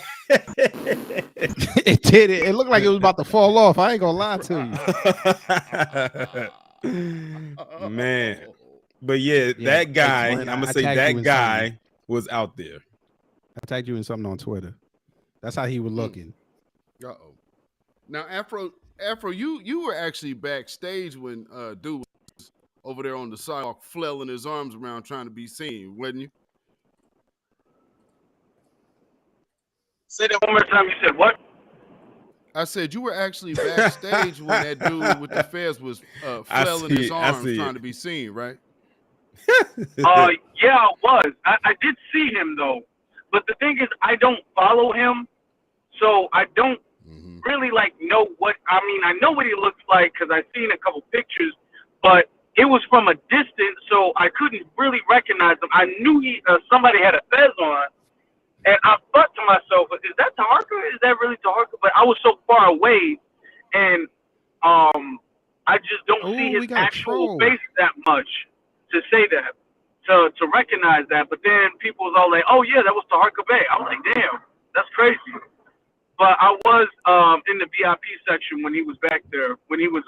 Speaker 4: It did. It looked like it was about to fall off. I ain't gonna lie to
Speaker 1: you. Man. But yeah, that guy, I'm going to say that guy was out there.
Speaker 4: I tagged you in something on Twitter. That's how he was looking.
Speaker 2: Uh-oh. Now, Afro, you were actually backstage when dude was over there on the sidewalk flailing his arms around trying to be seen, wasn't you?
Speaker 3: Say that one more time. You said what?
Speaker 2: I said you were actually backstage when that dude with the fez was flailing his arms trying to be seen, right?
Speaker 3: Yeah, I was. I did see him though, but the thing is, I don't follow him, so I don't really know what. I mean, I know what he looks like because I've seen a couple pictures, but it was from a distance, so I couldn't really recognize him. I knew somebody had a fez on, and I thought to myself, "Is that Taharka? Is that really Taharka?" But I was so far away, and I just don't see his actual face that much to say that, to recognize that. But then people was all like, "Oh yeah, that was Taharka Bay." I was like, "Damn, that's crazy." But I was in the VIP section when he was back there, when he was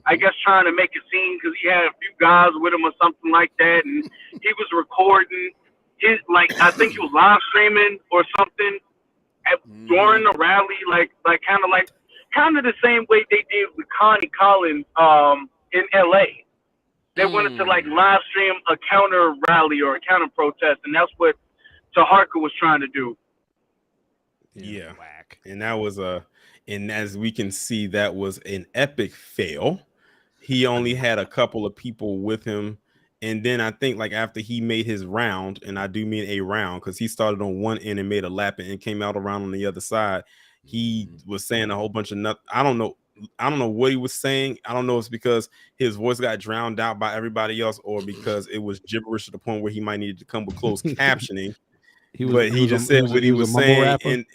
Speaker 3: I guess trying to make a scene because he had a few guys with him or something like that, and he was recording his, I think he was live streaming or something during the rally, kind of the same way they did with Connie Collins in LA. They wanted to live stream a counter rally or a counter protest, and that's what Taharka was trying to do.
Speaker 1: Yeah. And that was and as we can see, that was an epic fail. He only had a couple of people with him. And then I think after he made his round, and I do mean a round because he started on one end and made a lap and came out around on the other side. He was saying a whole bunch of nothing. I don't know what he was saying. I don't know if it's because his voice got drowned out by everybody else or because it was gibberish to the point where he might need to come with closed captioning. He just said what he was saying. And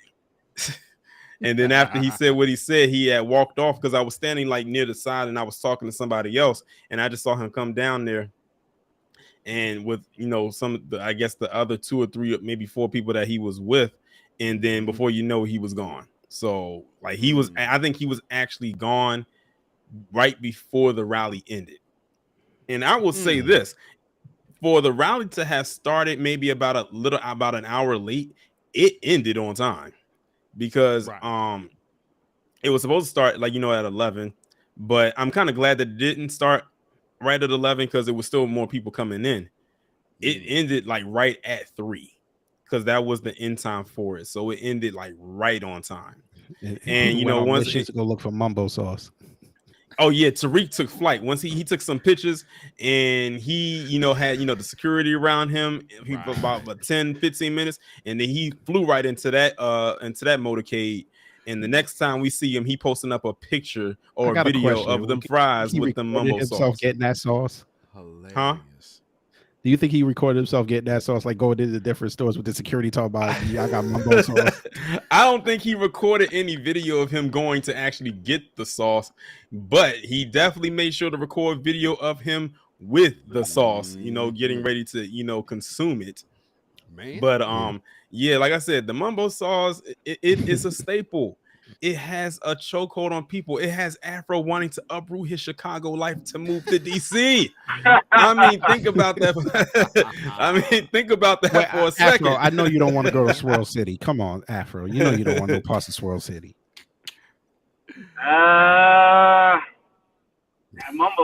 Speaker 1: And then after he said what he said, he had walked off because I was standing like near the side and I was talking to somebody else, and I just saw him come down there. And with some of the, I guess the other 2 or 3, maybe 4 people that he was with, and then before you know, he was gone. So like he was, I think he was actually gone right before the rally ended. And I will say this, for the rally to have started maybe about an hour late, it ended on time because it was supposed to start like at 11, but I'm kind of glad that it didn't start right at 11 because there was still more people coming in. It ended like right at 3 because that was the end time for it. So it ended like right on time. And
Speaker 4: once to go look for mumbo sauce.
Speaker 1: Oh yeah, Tariq took flight. Once he took some pictures, and he had the security around him for about 10-15 minutes, and then he flew right into that motorcade. And the next time we see him, he posting up a picture or a video of them fries with the mumbo sauce.
Speaker 4: Getting that sauce.
Speaker 2: Hilarious.
Speaker 1: Huh?
Speaker 4: Do you think he recorded himself getting that sauce, like going into the different stores with the security talking about, I got mumbo sauce?
Speaker 1: I don't think he recorded any video of him going to actually get the sauce, but he definitely made sure to record video of him with the sauce, getting ready to, consume it. Man. But yeah, like I said, the mumbo sauce, it is a staple. It has a chokehold on people. It has Afro wanting to uproot his Chicago life to move to DC. I mean, think about that. For a second.
Speaker 4: Afro, I know you don't want to go to Swirl City. Come on, Afro. You know you don't want no parts of Swirl City.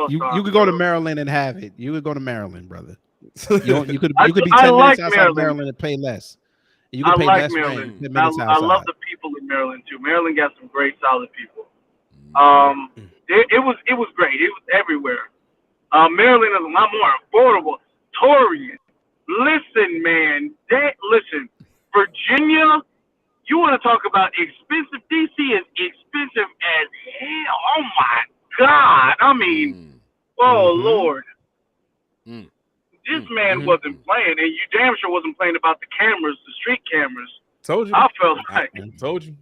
Speaker 4: You could go to Maryland and have it. You could go to Maryland, brother. You could be 10 minutes outside of Maryland and pay less. You can pay less
Speaker 3: Maryland.
Speaker 4: rent.
Speaker 3: I love the people in Maryland too. Maryland got some great, solid people. It was great. It was everywhere. Maryland is a lot more affordable. Torian, listen, man. Listen, Virginia. You want to talk about expensive? DC is expensive as hell. Oh my God! I mean, Lord. This man wasn't playing, and you damn sure wasn't playing about the cameras, the street cameras.
Speaker 1: Told you.
Speaker 3: I felt like.
Speaker 1: I told you.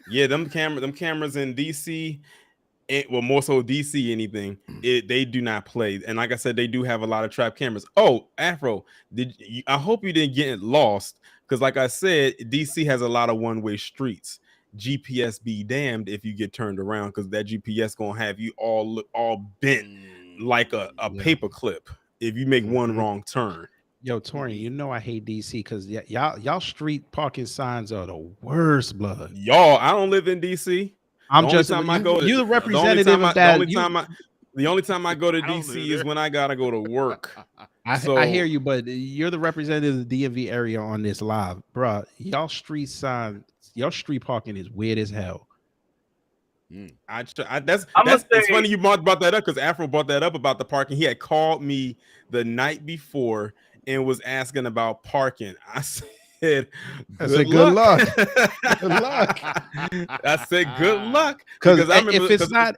Speaker 1: Yeah, them cameras in DC, more so DC anything, they do not play. And like I said, they do have a lot of trap cameras. Oh, Afro, I hope you didn't get lost because like I said, DC has a lot of one-way streets. GPS be damned if you get turned around because that GPS gonna have you all bent like a paper clip if you make one wrong turn.
Speaker 4: Yo, Torian, I hate DC because y'all street parking signs are the worst, blood.
Speaker 1: Y'all, I don't live in DC.
Speaker 4: I'm just you the representative of that.
Speaker 1: The only time I go to DC is when I gotta go to work.
Speaker 4: I hear you, but you're the representative of the DMV area on this live, bro. Y'all street parking is weird as hell.
Speaker 1: It's funny you brought that up because Afro brought that up about the parking. He had called me the night before and was asking about parking. I said, good luck.
Speaker 4: Good luck.
Speaker 1: I said, good luck.
Speaker 4: Because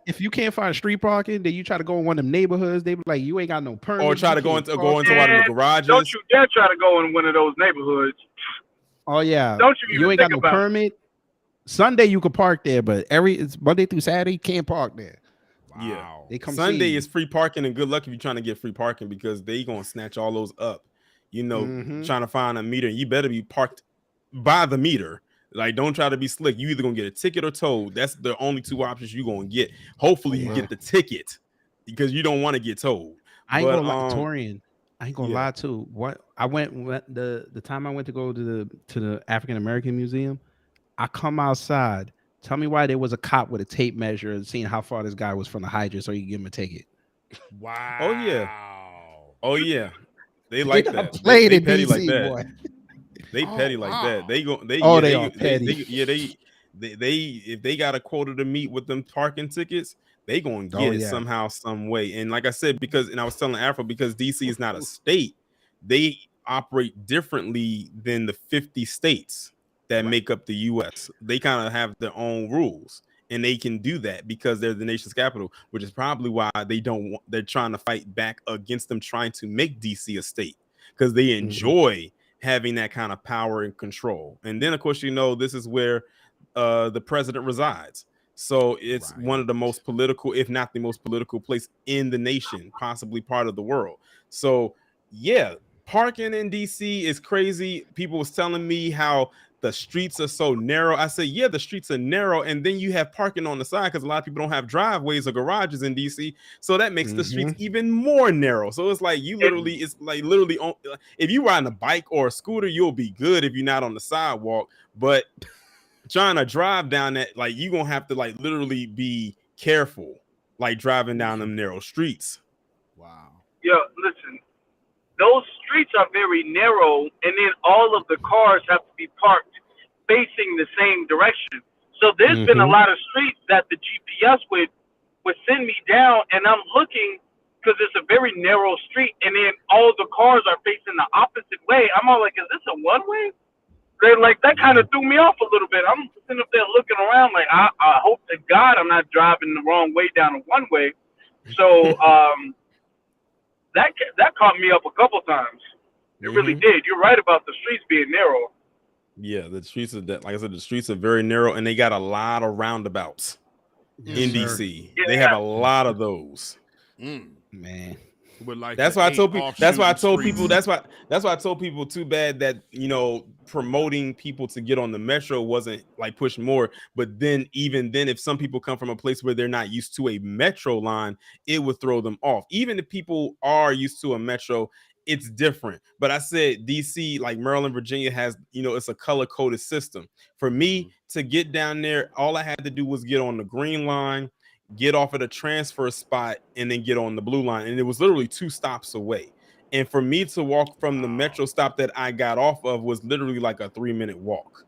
Speaker 4: if you can't find street parking, then you try to go in one of them neighborhoods, they be like, you ain't got no permit.
Speaker 1: Or try to go into one of the garages.
Speaker 3: Don't you dare try to go in one of those neighborhoods.
Speaker 4: Oh yeah.
Speaker 3: Don't you
Speaker 4: ain't got no permit. Sunday you can park there, but it's Monday through Saturday you can't park there.
Speaker 1: Wow. Yeah. Sunday is free parking, and good luck if you're trying to get free parking because they gonna snatch all those up. Trying to find a meter, and you better be parked by the meter. Like, don't try to be slick. You either gonna get a ticket or towed. That's the only two options you're gonna get. Hopefully you get the ticket because you don't want to get towed.
Speaker 4: I ain't gonna lie, Torian. I ain't gonna lie too. What I went the time I went to go to the African American Museum, I come outside. Tell me why there was a cop with a tape measure and seeing how far this guy was from the hydrant so you can give him a ticket.
Speaker 2: Wow.
Speaker 1: Oh yeah. Oh yeah. They like that.
Speaker 4: They
Speaker 1: petty
Speaker 4: DC,
Speaker 1: like that.
Speaker 4: Boy.
Speaker 1: They petty like that. They
Speaker 4: are petty.
Speaker 1: They if they got a quota to meet with them parking tickets, they gonna get it somehow, some way. And like I said, and I was telling Afro, because DC is not a state, they operate differently than the 50 states that make up the US. They kind of have their own rules, and they can do that because they're the nation's capital, which is probably why they're trying to fight back against them trying to make DC a state, because they enjoy having that kind of power and control. And then of course, this is where the president resides. So it's one of the most political, if not the most political place in the nation, possibly part of the world. So yeah, parking in DC is crazy. People was telling me how the streets are so narrow. I said, yeah, the streets are narrow, and then you have parking on the side because a lot of people don't have driveways or garages in DC. So that makes the streets even more narrow. So it's like it's like literally if you ride a bike or a scooter, you'll be good if you're not on the sidewalk. But trying to drive down that, like, you're gonna have to like literally be careful, like driving down them narrow streets.
Speaker 2: Wow.
Speaker 3: Yeah, listen, those streets are very narrow, and then all of the cars have to be parked facing the same direction. So there's been a lot of streets that the GPS would send me down, and I'm looking because it's a very narrow street, and then all the cars are facing the opposite way. I'm all like, is this a one-way? Like, that kind of threw me off a little bit. I'm sitting up there looking around like, I hope to God I'm not driving the wrong way down a one-way. So that caught me up a couple times. It really did. You're right about the streets being narrow.
Speaker 1: Yeah, the streets are like I said, the streets are very narrow, and they got a lot of roundabouts in DC. Yeah. They have a lot of those.
Speaker 4: Man.
Speaker 2: Like
Speaker 1: that's why I told people. That's why I told people. That's why I told people. Too bad that, you know, promoting people to get on the metro wasn't like pushed more. But then, even then, if some people come from a place where they're not used to a metro line, it would throw them off. Even if people are used to a metro, it's different. But I said DC, like Maryland, Virginia has, you know, it's a color coded system. For me to get down there, all I had to do was get on the green line, get off at a transfer spot, and then get on the blue line. And it was literally 2 stops away. And for me to walk from the metro stop that I got off of was literally like a 3-minute walk.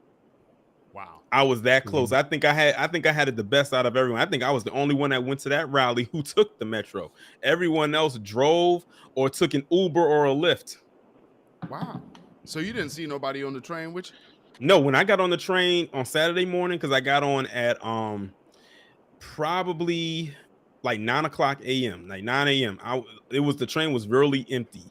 Speaker 2: Wow.
Speaker 1: I was that close. I think I had it the best out of everyone. I think I was the only one that went to that rally who took the metro. Everyone else drove or took an Uber or a Lyft.
Speaker 2: Wow. So you didn't see nobody on the train with you?
Speaker 1: No, when I got on the train on Saturday morning, because I got on at probably like 9:00 a.m., like 9 a.m. The train was really empty.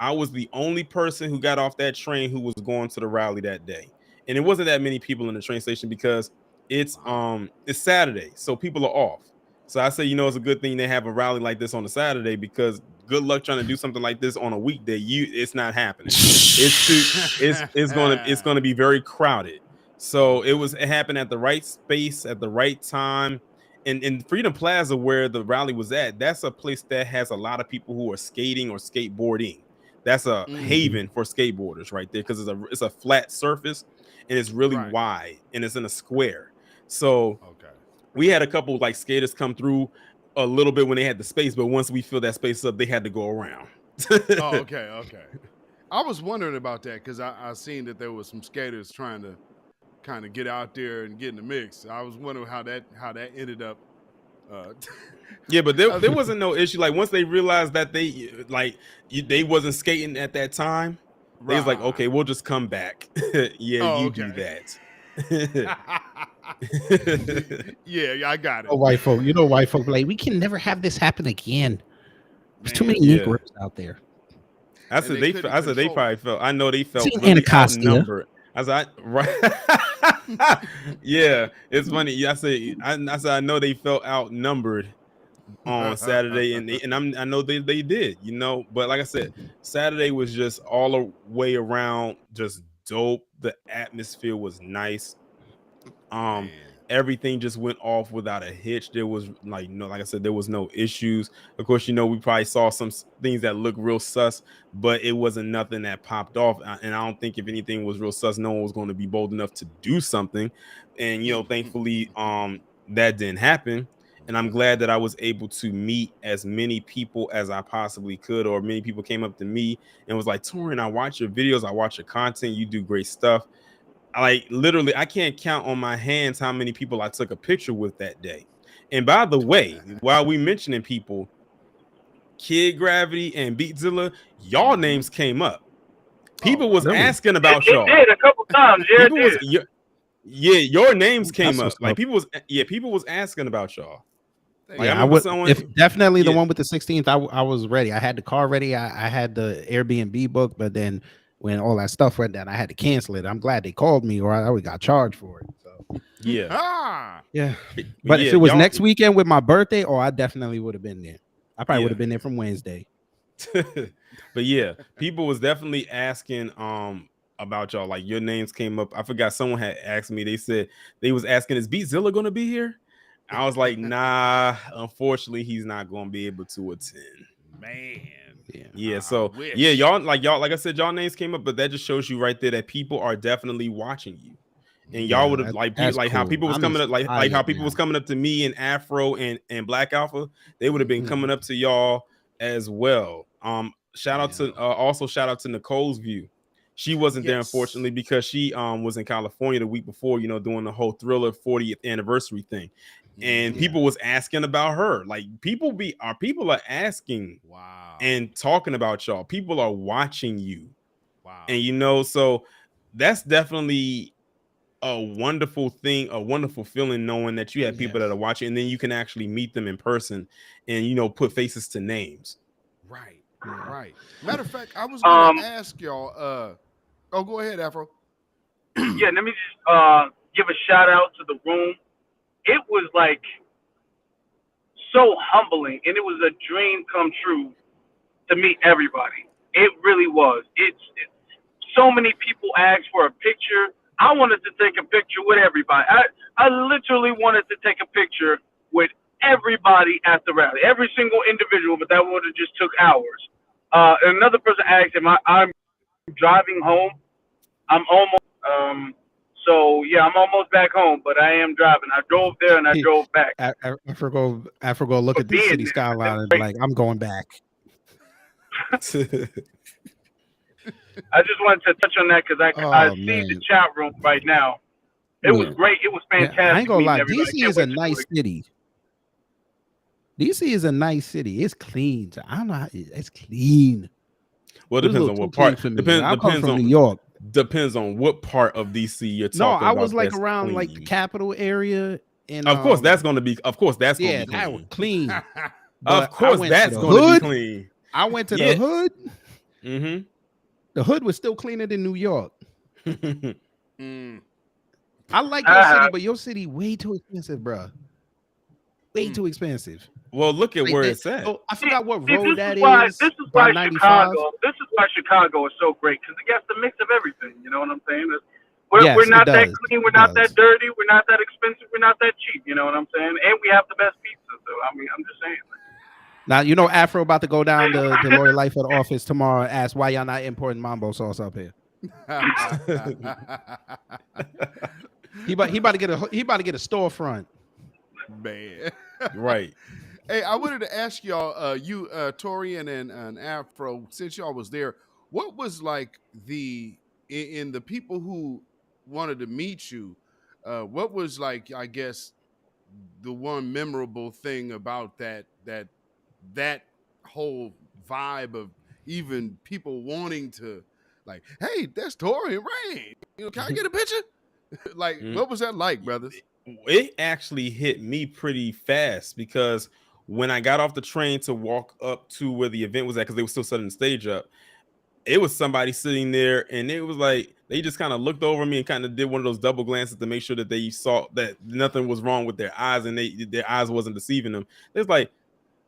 Speaker 1: I was the only person who got off that train who was going to the rally that day. And it wasn't that many people in the train station because it's Saturday, so people are off. So I say, you know, it's a good thing they have a rally like this on a Saturday, because good luck trying to do something like this on a weekday. It's not happening. It's gonna be very crowded. So it happened at the right space at the right time. And in Freedom Plaza, where the rally was at, that's a place that has a lot of people who are skating or skateboarding. That's a haven for skateboarders right there, because it's a flat surface and it's really wide and it's in a square. So we had a couple like skaters come through a little bit when they had the space, but once we filled that space up, they had to go around.
Speaker 2: Okay. I was wondering about that because I seen that there was some skaters trying to kind of get out there and get in the mix. I was wondering how that ended up.
Speaker 1: Yeah, but there wasn't no issue. Like, once they realized that they wasn't skating at that time, they was like, okay, we'll just come back. Do that.
Speaker 2: Yeah, I got it.
Speaker 4: White folk, like, we can never have this happen again. There's too many Negroes out there.
Speaker 1: I said they probably felt. I know they felt
Speaker 4: really
Speaker 1: outnumbered. Yeah, it's funny. I said I know they felt outnumbered on Saturday, and I know they did, you know. But like I said, Saturday was just all the way around just dope. The atmosphere was nice. Everything just went off without a hitch. There was like I said, there was no issues. Of course, you know, we probably saw some things that look real sus, but it wasn't nothing that popped off. And I don't think if anything was real sus, no one was going to be bold enough to do something. And, you know, thankfully, that didn't happen. And I'm glad that I was able to meet as many people as I possibly could, or many people came up to me and was like, Torin, I watch your videos, I watch your content, you do great stuff. Like, literally, I can't count on my hands how many people I took a picture with that day. And by the way, while we mentioning people, Kid Gravity and Beatzilla, y'all names came up. People was asking about y'all.
Speaker 3: It did a couple times. Yeah,
Speaker 1: your names came up. Like, people was asking about y'all.
Speaker 4: Like, yeah, definitely the one with the 16th. I was ready. I had the car ready. I had the Airbnb booked, but then when all that stuff went down, I had to cancel it. I'm glad they called me, or I already got charged for it. So
Speaker 1: Yeah.
Speaker 2: Ah,
Speaker 4: Yeah.
Speaker 1: But
Speaker 4: But
Speaker 1: yeah,
Speaker 4: if it was
Speaker 1: y'all-
Speaker 4: next weekend with my birthday, I definitely would have been there. I probably
Speaker 1: Yeah.
Speaker 4: would have been there from Wednesday.
Speaker 1: But yeah, people was definitely asking about y'all. Like your names came up. I forgot someone had asked me. They said they was asking, is Beatzilla gonna be here? I was like, nah, unfortunately, he's not gonna be able to attend.
Speaker 2: man.
Speaker 1: Yeah,
Speaker 2: I
Speaker 1: so
Speaker 2: wish.
Speaker 1: yeah, y'all like I said, y'all names came up, but that just shows you right there that people are definitely watching you. And y'all would have like how people was coming up, like how people was coming up to me and Afro and Black Alpha, they would have been coming up to y'all as well. Shout out to also shout out to Nicole's View. She wasn't there unfortunately because she was in California the week before, doing the whole Thriller 40th anniversary thing. And people was asking about her. Like people are asking and talking about y'all. People are watching you.
Speaker 2: Wow.
Speaker 1: And so that's definitely a wonderful thing, a wonderful feeling knowing that you have people that are watching and then you can actually meet them in person and put faces to names.
Speaker 2: Right. Matter of fact, I was gonna ask y'all, go ahead, Afro.
Speaker 3: Yeah, let me just give a shout out to the room. It was like so humbling, and it was a dream come true to meet everybody. It really was. It's so many people asked for a picture. I wanted to take a picture with everybody. I literally wanted to take a picture with everybody at the rally, every single individual, but that would have just took hours. Another person asked him, I'm driving home. I'm almost so yeah, I'm almost back home, but I am driving. I drove there and I drove back.
Speaker 4: I forgot look at the city skyline and like I'm going back.
Speaker 3: I just wanted to touch on that because I see the chat room right now. It was great. It was fantastic.
Speaker 4: I ain't gonna lie, DC is a nice city. DC is a nice city. It's clean. I don't know how it's clean.
Speaker 1: Well, it depends on what part. Depends on
Speaker 4: New York.
Speaker 1: Depends on what part of DC you're talking about.
Speaker 4: No, I was like around like the capital area. And
Speaker 1: of course, that's gonna be. Of course, that's gonna be clean.
Speaker 4: That was clean.
Speaker 1: Of course, that's gonna be clean.
Speaker 4: I went to the hood.
Speaker 1: Mm-hmm.
Speaker 4: The hood was still cleaner than New York. I like your city, but your city way too expensive, bro. Way too expensive.
Speaker 1: Well, look at where it's at.
Speaker 4: I forgot what road that is.
Speaker 3: This is why Chicago is so great because it gets the mix of everything. You know what I'm saying? We're not that clean. We're not that dirty. We're not that expensive. We're not that cheap. You know what I'm saying? And we have the best pizza. So I mean, I'm just saying.
Speaker 4: Now Afro about to go down to the Lawyer Life of the office tomorrow. And ask why y'all not importing mambo sauce up here. He about to get a storefront.
Speaker 2: Man,
Speaker 1: right.
Speaker 2: Hey, I wanted to ask y'all, Torian and Afro, since y'all was there, what was like in the people who wanted to meet you, what was like, I guess, the one memorable thing about that whole vibe of even people wanting to, like, hey, that's Torian Rain. Can I get a picture? Like, what was that like, brothers?
Speaker 1: It actually hit me pretty fast because when I got off the train to walk up to where the event was at, because they were still setting the stage up, it was somebody sitting there and it was like they just kind of looked over me and kind of did one of those double glances to make sure that they saw that nothing was wrong with their eyes and their eyes wasn't deceiving them. It was like,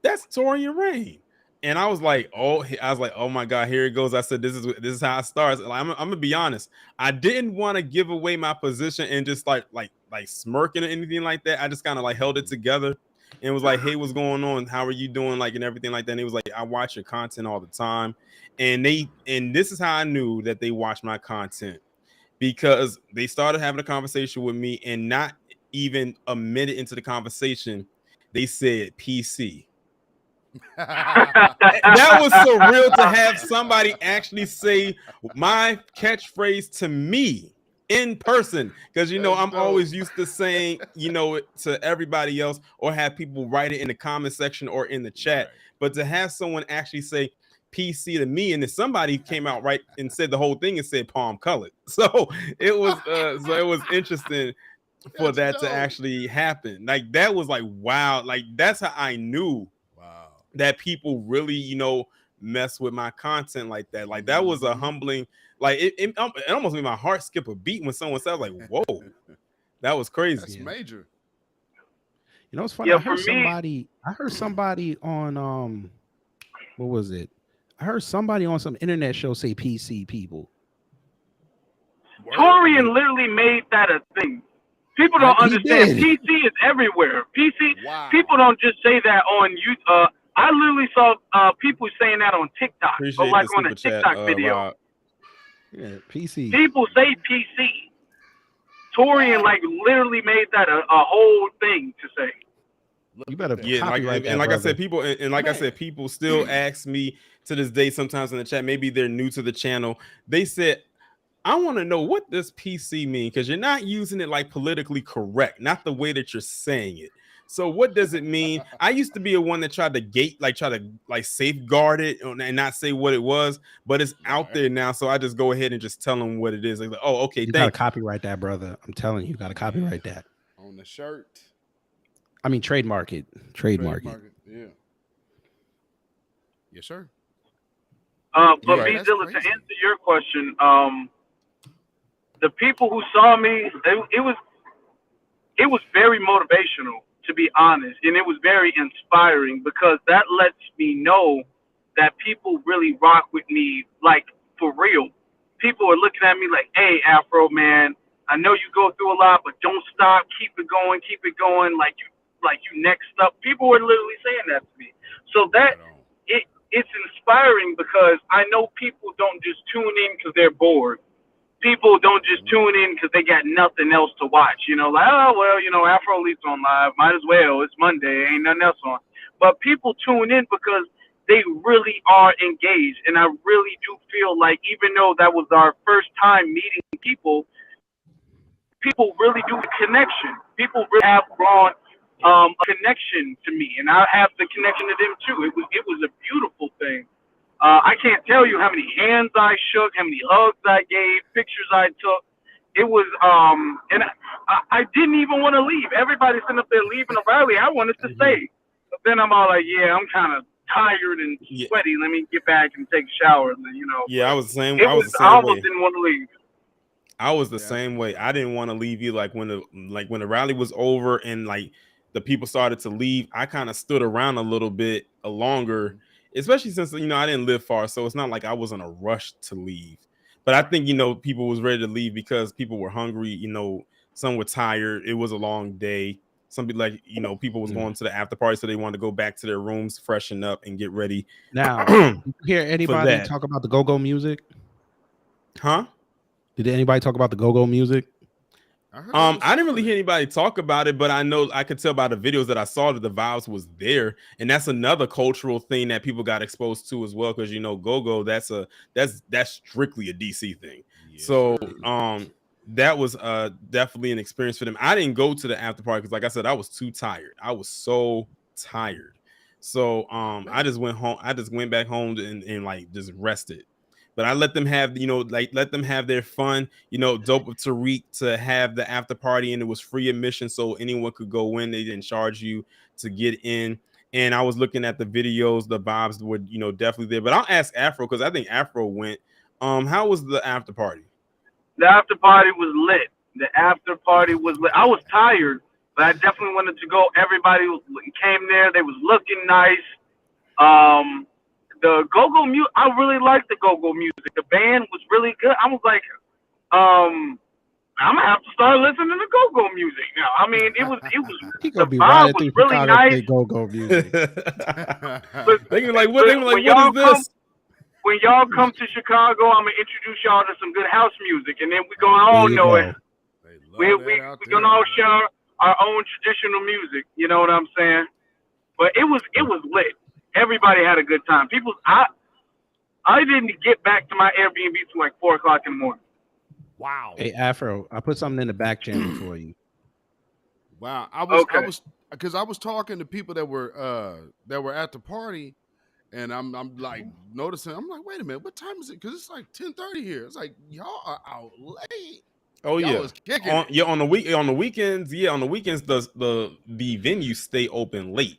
Speaker 1: that's Torian Rain. And I was like, oh my God, here it goes. I said, this is how it starts. Like, I'm gonna be honest. I didn't want to give away my position and just like smirking or anything like that. I just kind of like held it together and was like, hey, what's going on? How are you doing? Like, and everything like that. And he was like, I watch your content all the time. And this is how I knew that they watched my content, because they started having a conversation with me, and not even a minute into the conversation, they said PC. That was surreal to have somebody actually say my catchphrase to me in person, because I'm always used to saying to everybody else, or have people write it in the comment section or in the chat, but to have someone actually say PC to me, and then somebody came out right and said the whole thing and said palm colored. So it was interesting for that to actually happen. Like, that was like, wow. Like, that's how I knew that people really, mess with my content like that. Like, that was a humbling, like it almost made my heart skip a beat when someone said, like, whoa, That was crazy.
Speaker 2: That's
Speaker 4: Yeah.
Speaker 2: major.
Speaker 4: You know, it's funny.
Speaker 3: Yeah,
Speaker 4: I heard
Speaker 3: for me-
Speaker 4: somebody on what was it? I heard somebody on some internet show say PC people.
Speaker 3: Torian literally made that a thing. People don't
Speaker 4: He
Speaker 3: understand.
Speaker 4: did.
Speaker 3: PC is everywhere. PC.
Speaker 2: Wow.
Speaker 3: People don't just say that on YouTube. I literally saw people saying that on TikTok,
Speaker 1: Appreciate
Speaker 3: or like
Speaker 1: the
Speaker 3: on a
Speaker 1: super chat,
Speaker 3: TikTok video.
Speaker 1: Rob.
Speaker 4: Yeah, PC.
Speaker 3: People say PC. Torian like literally made that a whole thing to say.
Speaker 4: You better
Speaker 1: Yeah, like,
Speaker 4: copyright that,
Speaker 1: and like I
Speaker 4: brother.
Speaker 1: said, people and like I said, people still ask me to this day sometimes in the chat. Maybe they're new to the channel. They said, I want to know what does PC mean, because you're not using it like politically correct, not the way that you're saying it. So what does it mean? I used to be a one that tried to safeguard it and not say what it was, but it's out there now. So I just go ahead and just tell them what it is. Like, oh, okay,
Speaker 4: You gotta copyright that, brother. I'm telling you, you gotta copyright that.
Speaker 2: On the shirt.
Speaker 4: I mean, trademark it. Trademark it.
Speaker 2: Yeah. Yes, sir.
Speaker 3: But
Speaker 2: right.
Speaker 3: Beatzilla,
Speaker 2: That's
Speaker 3: to
Speaker 2: crazy.
Speaker 3: answer your question, the people who saw me, it was very motivational, to be honest, and it was very inspiring, because that lets me know that people really rock with me, like, for real. People are looking at me like, hey, Afro, man, I know you go through a lot, but don't stop. Keep it going. Like you next up. People were literally saying that to me. So that it's inspiring, because I know people don't just tune in because they're bored. People don't just tune in because they got nothing else to watch. You know, like, oh, well, you know, Afro Elite's on live. Might as well. It's Monday. Ain't nothing else on. But people tune in because they really are engaged. And I really do feel like, even though that was our first time meeting people really do a connection. People really have brought a connection to me, and I have the connection to them too. It was a beautiful thing. I can't tell you how many hands I shook, how many hugs I gave, pictures I took. It was and I didn't even want to leave. Everybody's sitting up there leaving the rally. I wanted to stay, but then I'm all like, yeah, I'm kind of tired and sweaty. Let me get back and take a shower. And, you know.
Speaker 1: Yeah, I was the same.
Speaker 3: I
Speaker 1: the same
Speaker 3: almost
Speaker 1: way.
Speaker 3: didn't want to leave.
Speaker 1: I was the same way. I didn't want to leave you. Like when the rally was over and like the people started to leave, I kind of stood around a little bit longer, especially since, you know, I didn't live far. So it's not like I was in a rush to leave. But I think, you know, people was ready to leave because people were hungry. You know, some were tired. It was a long day. Some people, like, you know, people was going to the after party, so they wanted to go back to their rooms, freshen up, and get ready.
Speaker 4: Now, did you hear anybody talk about the go-go music?
Speaker 1: Huh?
Speaker 4: Did anybody talk about the go-go music?
Speaker 1: I didn't really hear anybody talk about it, but I know I could tell by the videos that I saw that the vibes was there, and that's another cultural thing that people got exposed to as well. Because, you know, go-go, that's strictly a DC thing. Yes, so that was definitely an experience for them. I didn't go to the after party because, like I said, I was too tired. I was so tired. So I just went home. I just went back home and like just rested. But I let them have, you know, like let them have their fun. You know, dope of Tariq to have the after party, and it was free admission, so anyone could go in. They didn't charge you to get in. And I was looking at the videos, the vibes were, you know, definitely there. But I'll ask Afro, because I think Afro went. How was the after party?
Speaker 3: The after party was lit. The after party was lit. I was tired, but I definitely wanted to go. Everybody came there. They was looking nice. The go-go music, I really liked the go-go music. The band was really good. I was like, I'm gonna have to start listening to go-go music now. I mean, it was
Speaker 4: He
Speaker 3: the
Speaker 4: gonna be
Speaker 3: vibe
Speaker 4: riding
Speaker 3: was
Speaker 4: through
Speaker 3: really
Speaker 4: Chicago
Speaker 3: nice.
Speaker 4: Go-go music.
Speaker 1: They were like, what is this?
Speaker 3: When y'all come to Chicago, I'm gonna introduce y'all to some good house music, and then we gonna all know it. We're gonna all share our own traditional music. You know what I'm saying? But it was lit. Everybody had a good time. I didn't get back to my Airbnb till like 4 o'clock in the morning.
Speaker 2: Wow.
Speaker 4: Hey Afro, I put something in the back channel for you.
Speaker 2: Wow. I was talking to people that were at the party, and I'm like noticing. I'm like, wait a minute, what time is it? Because it's like 10:30 here. It's like y'all are out late.
Speaker 1: Oh
Speaker 2: y'all
Speaker 1: yeah,
Speaker 2: was kicking
Speaker 1: on the weekends. Yeah, on the weekends, the venues stay open late.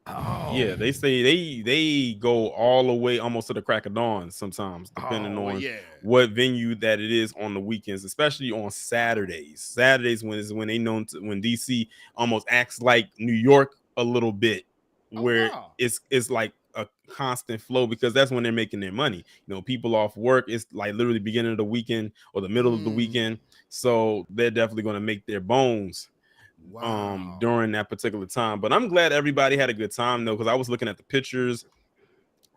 Speaker 2: Oh.
Speaker 1: Yeah, they say they go all the way almost to the crack of dawn sometimes, depending on what venue that it is on the weekends, especially on Saturdays. Saturdays when they known to, when DC almost acts like New York a little bit, where it's like a constant flow because that's when they're making their money. You know, people off work, it's like literally beginning of the weekend or the middle of the weekend, so they're definitely going to make their bones during that particular time. But I'm glad everybody had a good time though, because I was looking at the pictures,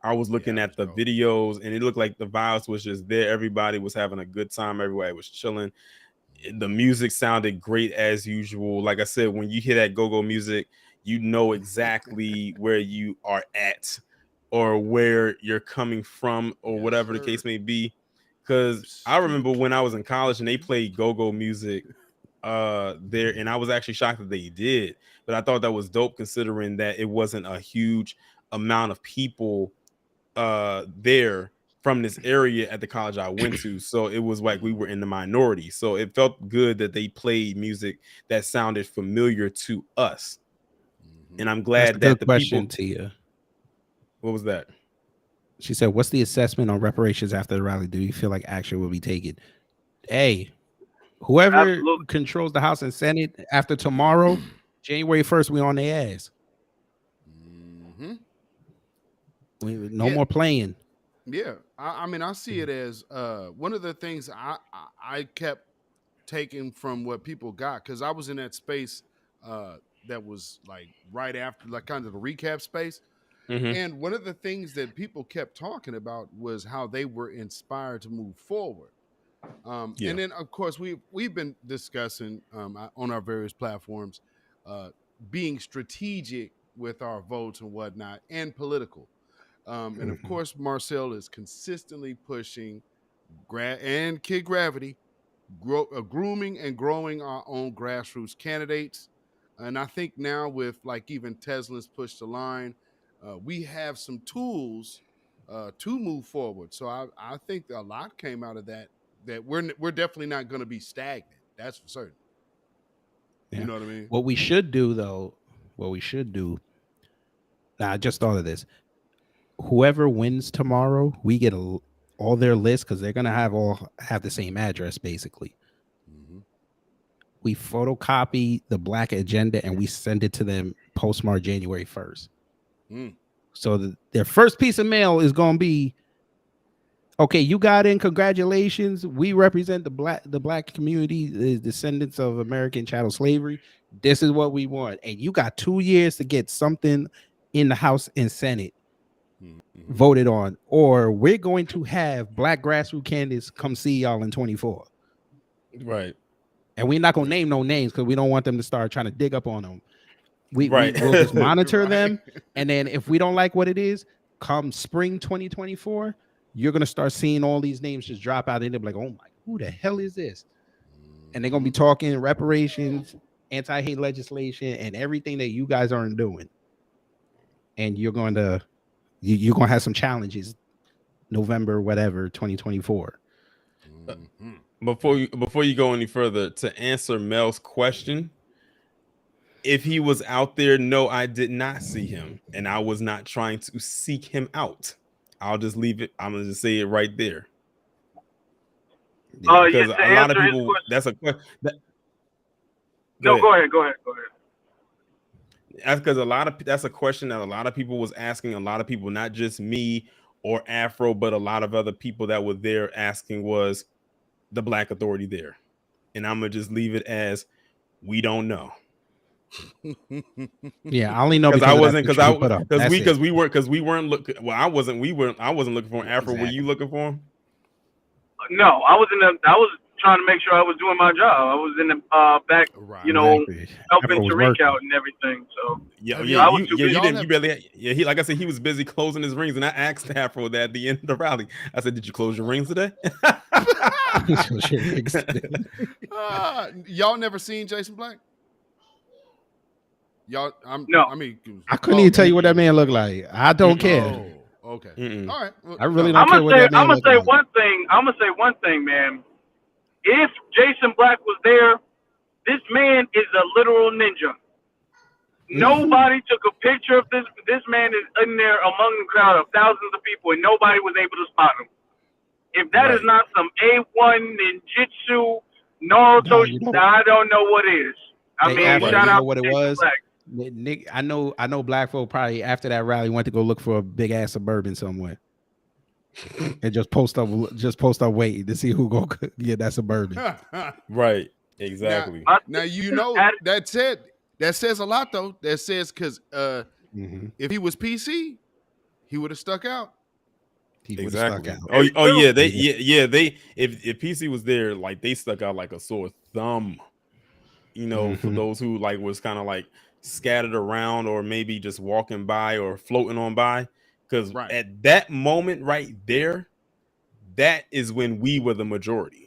Speaker 1: I was looking at the videos, and it looked like the vibes was just there. Everybody was having a good time, everybody was chilling. The music sounded great as usual. Like I said, when you hear that go-go music, you know exactly where you are at or where you're coming from or whatever the case may be. Because I remember when I was in college and they played go-go music there, and I was actually shocked that they did, but I thought that was dope considering that it wasn't a huge amount of people there from this area at the college I went to, so it was like we were in the minority, so it felt good that they played music that sounded familiar to us. And I'm glad that the
Speaker 4: question
Speaker 1: people
Speaker 4: to you.
Speaker 1: What was that?
Speaker 4: She said, what's the assessment on reparations after the rally? Do you feel like action will be taken? Hey, whoever controls the House and Senate after tomorrow, January 1st, we on their ass. No more playing.
Speaker 2: Yeah, I mean, I see it as one of the things I kept taking from what people got, because I was in that space that was like right after, like kind of the recap space. And one of the things that people kept talking about was how they were inspired to move forward. And then, of course, we've been discussing on our various platforms being strategic with our votes and whatnot, and political. And of course, Marcel is consistently pushing and Kid Gravity, grooming and growing our own grassroots candidates. And I think now with like even Tesla's push the line, we have some tools to move forward. So I think a lot came out of that we're definitely not going to be stagnant. That's for certain. You know what I mean?
Speaker 4: What we should do, though, now I just thought of this. Whoever wins tomorrow, we get all their lists because they're gonna have the same address basically. We photocopy the black agenda and we send it to them postmarked January 1st. So their first piece of mail is gonna be, okay, you got in, congratulations. We represent the black community, the descendants of American chattel slavery. This is what we want, and you got 2 years to get something in the House and Senate voted on, or we're going to have black grassroots candidates come see y'all in 24.
Speaker 1: Right.
Speaker 4: And we're not gonna name no names because we don't want them to start trying to dig up on them. We'll just monitor them, and then if we don't like what it is, come spring 2024, you're gonna start seeing all these names just drop out, and they'll be like, "Oh my, who the hell is this?" And they're gonna be talking reparations, anti-hate legislation, and everything that you guys aren't doing. And you're going to you're gonna have some challenges November, whatever, 2024.
Speaker 1: Before you go any further, to answer Mel's question, if he was out there, no, I did not see him, and I was not trying to seek him out. I'll just leave it. I'm gonna just say it right there. Because a lot of people, that's a question.
Speaker 3: Go ahead.
Speaker 1: That's because that's a question that a lot of people was asking. A lot of people, not just me or Afro, but a lot of other people that were there asking, was the Black Authority there? And I'm gonna just leave it as we don't know.
Speaker 4: Yeah, I only know
Speaker 1: because we weren't looking. Well, I wasn't looking for an Afro. Were you looking for him?
Speaker 3: No, I was trying to make sure I was doing my job. I was in the back, helping to reach out and everything. So
Speaker 1: you barely. He, like I said, he was busy closing his rings, and I asked Afro that at the end of the rally. I said, "Did you close your rings today?"
Speaker 2: Y'all never seen Jason Black?
Speaker 3: No.
Speaker 4: I couldn't even tell you what that man looked like. I don't care.
Speaker 2: Oh, okay. All right. Well,
Speaker 4: I really don't care what that man looked like.
Speaker 3: I'm gonna say one thing, man. If Jason Black was there, this man is a literal ninja. Nobody took a picture of this. This man is in there among the crowd of thousands of people, and nobody was able to spot him. If that is not some A1 ninjutsu, Naruto, I don't know what is. I mean,
Speaker 4: Afro,
Speaker 3: shout
Speaker 4: you
Speaker 3: out
Speaker 4: know what
Speaker 3: to
Speaker 4: it was?
Speaker 3: Black.
Speaker 4: Nick, I know black folk probably after that rally went to go look for a big ass Suburban somewhere. And just post up waiting to see who go get that Suburban.
Speaker 1: Right. Exactly.
Speaker 2: Now you know that says a lot though. That says because if he was PC, he would have stuck out.
Speaker 1: Exactly. Oh yeah, they if PC was there, like they stuck out like a sore thumb. You know, for those who like was kind of like scattered around or maybe just walking by or floating on by, because at that moment right there, that is when we were the majority.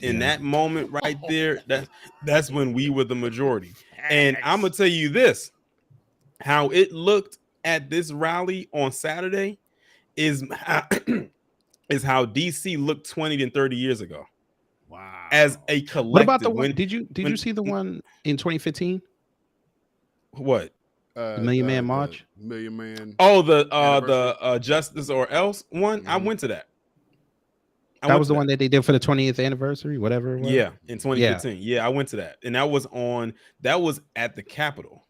Speaker 1: In that moment right there, that's when we were the majority. And I'm gonna tell you this, how it looked at this rally on Saturday is how DC looked 20 and 30 years ago.
Speaker 2: Wow.
Speaker 1: As a collective.
Speaker 4: What about the one? Did you see the one in 2015?
Speaker 1: What?
Speaker 4: The Million Man March?
Speaker 2: Million Man.
Speaker 1: Oh, the Justice or Else one? I went to that.
Speaker 4: That was the one that they did for the 20th anniversary, whatever it was.
Speaker 1: Yeah, in 2015. Yeah, I went to that. And that was at the Capitol.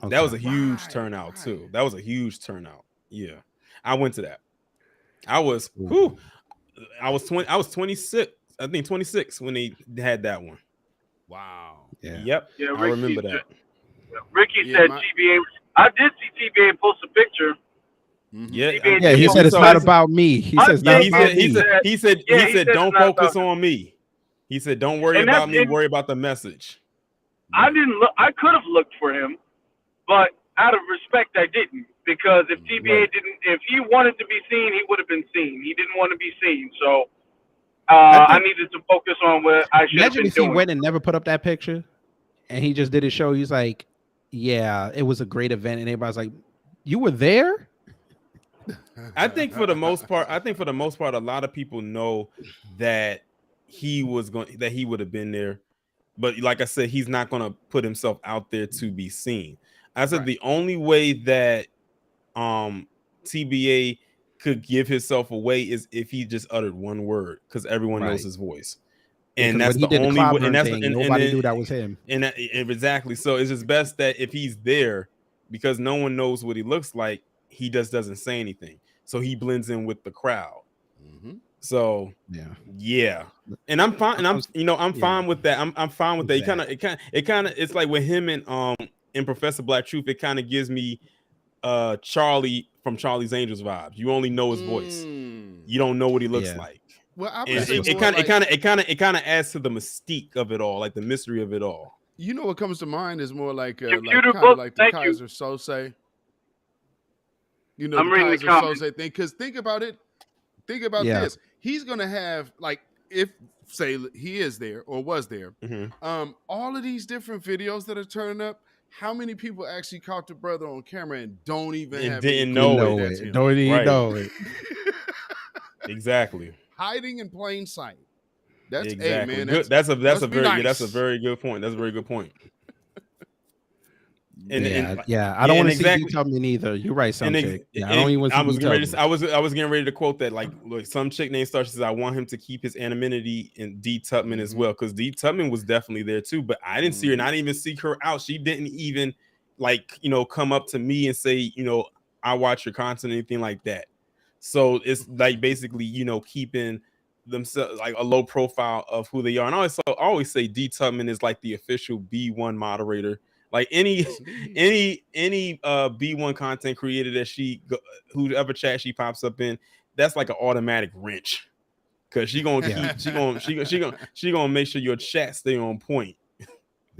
Speaker 1: Okay. That was a huge turnout too. That was a huge turnout. Yeah. I went to that. I was 26. I think 26 when they had that one.
Speaker 2: Wow.
Speaker 1: Yeah. Yep. Yeah, I remember that.
Speaker 3: Ricky said TBA. I did see TBA post a picture.
Speaker 1: Yeah,
Speaker 4: he said it's not about me. He says not about me.
Speaker 1: He said don't focus on me. He said don't worry about me, worry about the message.
Speaker 3: I didn't look. I could have looked for him, but out of respect, I didn't, because if TBA if he wanted to be seen, he would have been seen. He didn't want to be seen, so I needed to focus on what I should have been doing.
Speaker 4: Imagine if he went and never put up that picture, and he just did his show. He's like, "Yeah, it was a great event," and everybody's like, "You were there?"
Speaker 1: I think for the most part, a lot of people know that he would have been there, but like I said, he's not going to put himself out there to be seen. I said the only way that TBA could give himself away is if he just uttered one word, because everyone knows his voice, and that's the only way. And that's
Speaker 4: nobody knew that was him.
Speaker 1: And exactly, so it's just best that if he's there, because no one knows what he looks like, he just doesn't say anything, so he blends in with the crowd. So yeah, and I'm fine, and I'm fine with that. I'm fine with that. It kind of it's like with him and in Professor Black Truth, it kind of gives me Charlie from Charlie's Angels vibes. You only know his voice, you don't know what he looks like.
Speaker 2: Well,
Speaker 1: it kind of adds to the mystique of it all, like the mystery of it all.
Speaker 2: You know what comes to mind is more like kind of like the Kaiser Sose. You know, the Kaiser Sose thing. Because think about it. Think about this. He's gonna have, like, if say he is there or was there, all of these different videos that are turning up. How many people actually caught the brother on camera and don't even
Speaker 1: didn't know
Speaker 2: it?
Speaker 4: Don't even know it.
Speaker 1: Exactly.
Speaker 2: Hiding in plain sight. That's
Speaker 1: exactly.
Speaker 2: Hey, man,
Speaker 1: good. That's a very good point. That's a very good point.
Speaker 4: I don't want to see you Tubman either. You're right, some chick. I don't even want to see
Speaker 1: I was getting ready to quote that, like some chick named Star says, I want him to keep his anonymity in D Tubman as well, because D Tubman was definitely there too, but I didn't see her, and I didn't even seek her out. She didn't even come up to me and say, I watch your content, anything like that. So it's like basically, keeping themselves like a low profile of who they are. And I always say D Tubman is like the official B1 moderator. Like any B1 content creator that whoever chat she pops up in, that's like an automatic wrench, because she gonna make sure your chat stay on point.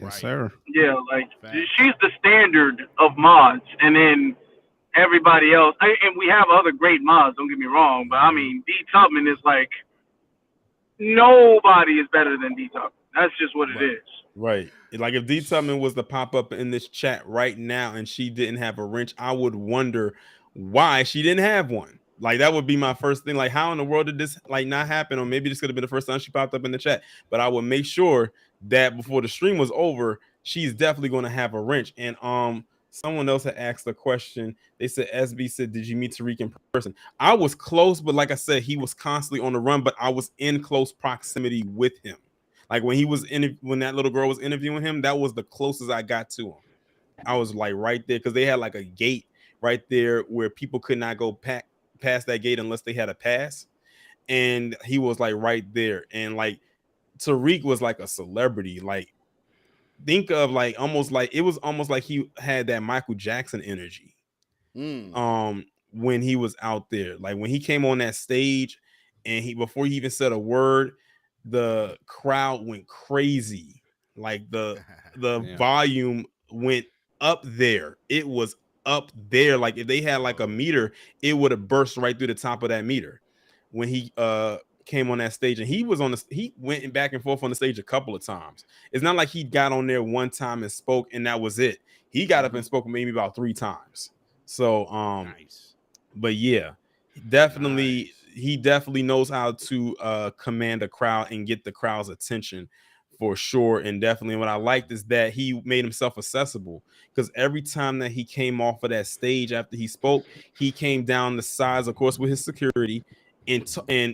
Speaker 4: Yes, sir.
Speaker 3: Yeah, like she's the standard of mods, and then everybody else. And we have other great mods. Don't get me wrong, but I mean D Tubman is like, nobody is better than D Tubman. That's just what it is.
Speaker 1: Right. Like if D Tubman was to pop up in this chat right now and she didn't have a wrench, I would wonder why she didn't have one. Like that would be my first thing. Like, how in the world did this not happen? Or maybe this could have been the first time she popped up in the chat. But I would make sure that before the stream was over, she's definitely going to have a wrench. And someone else had asked a question. They said, SB said, did you meet Tariq in person? I was close, but like I said, he was constantly on the run, but I was in close proximity with him. Like when when that little girl was interviewing him, that was the closest I got to him. I was like right there because they had like a gate right there where people could not go past that gate unless they had a pass. And he was like right there. And like Tariq was like a celebrity. Like think of like almost like it was almost like he had that Michael Jackson energy. When he was out there, like when he came on that stage and before he even said a word, the crowd went crazy. Like the volume went up there. It was up there. Like if they had like a meter, it would have burst right through the top of that meter when he came on that stage. And he went back and forth on the stage a couple of times. It's not like he got on there one time and spoke and that was it. He got up and spoke maybe about 3 times. So
Speaker 2: nice.
Speaker 1: But yeah, definitely he definitely knows how to command a crowd and get the crowd's attention for sure. And definitely what I liked is that he made himself accessible, because every time that he came off of that stage after he spoke, he came down the sides, of course, with his security, and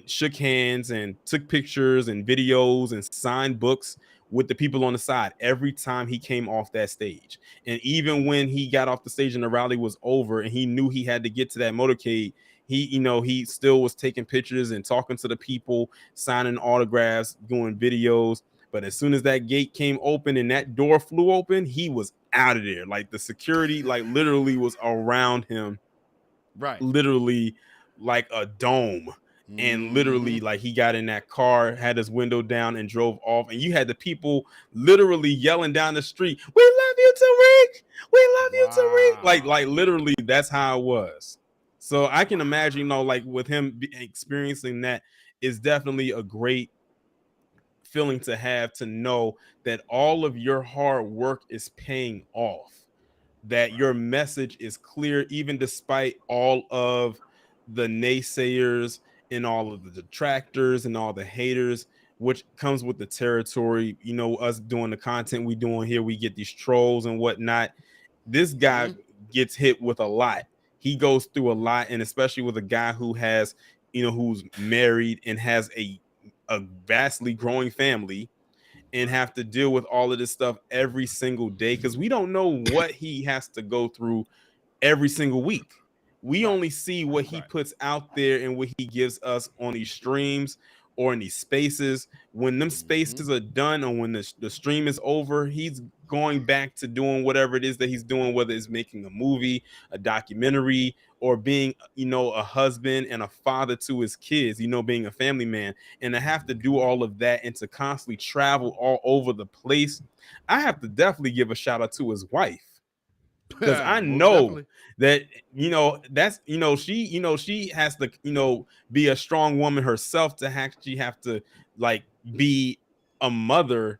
Speaker 1: shook hands and took pictures and videos and signed books with the people on the side every time he came off that stage. And even when he got off the stage and the rally was over and he knew he had to get to that motorcade, he still was taking pictures and talking to the people, signing autographs, doing videos. But as soon as that gate came open and that door flew open, he was out of there. Like the security, like literally was around him,
Speaker 2: right?
Speaker 1: Literally like a dome. And literally, like he got in that car, had his window down, and drove off. And you had the people literally yelling down the street, "We love you, Tariq! We love you, Tariq!" Like literally, that's how it was. So I can imagine, like with him experiencing that is definitely a great feeling to have, to know that all of your hard work is paying off, that your message is clear, even despite all of the naysayers and all of the detractors and all the haters, which comes with the territory. Us doing the content we doing here, we get these trolls and whatnot. This guy gets hit with a lot. He goes through a lot, and especially with a guy who has, who's married and has a vastly growing family, and have to deal with all of this stuff every single day, because we don't know what he has to go through every single week. We only see what he puts out there and what he gives us on these streams or in these spaces. When them spaces are done, or when the stream is over, he's going back to doing whatever it is that he's doing, whether it's making a movie, a documentary, or being, a husband and a father to his kids, being a family man. And to have to do all of that and to constantly travel all over the place, I have to definitely give a shout out to his wife, because I know that that's she has to be a strong woman herself to actually have to like be a mother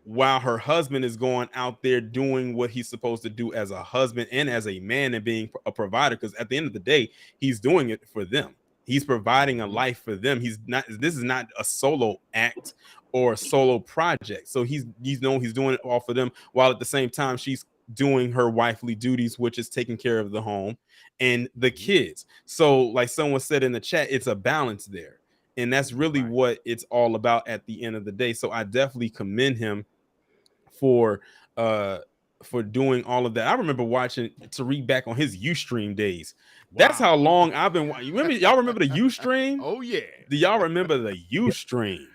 Speaker 1: while her husband is going out there doing what he's supposed to do as a husband and as a man, and being a provider. Because at the end of the day, he's doing it for them. He's providing a life for them. This is not a solo act or a solo project. So he's doing it all for them, while at the same time she's doing her wifely duties, which is taking care of the home and the kids. So like someone said in the chat, it's a balance there. And that's really what it's all about at the end of the day. So I definitely commend him for doing all of that. I remember watching Tariq back on his Ustream days. That's how long I've been. Y'all remember the Ustream?
Speaker 2: Oh yeah.
Speaker 1: Do y'all remember the Ustream?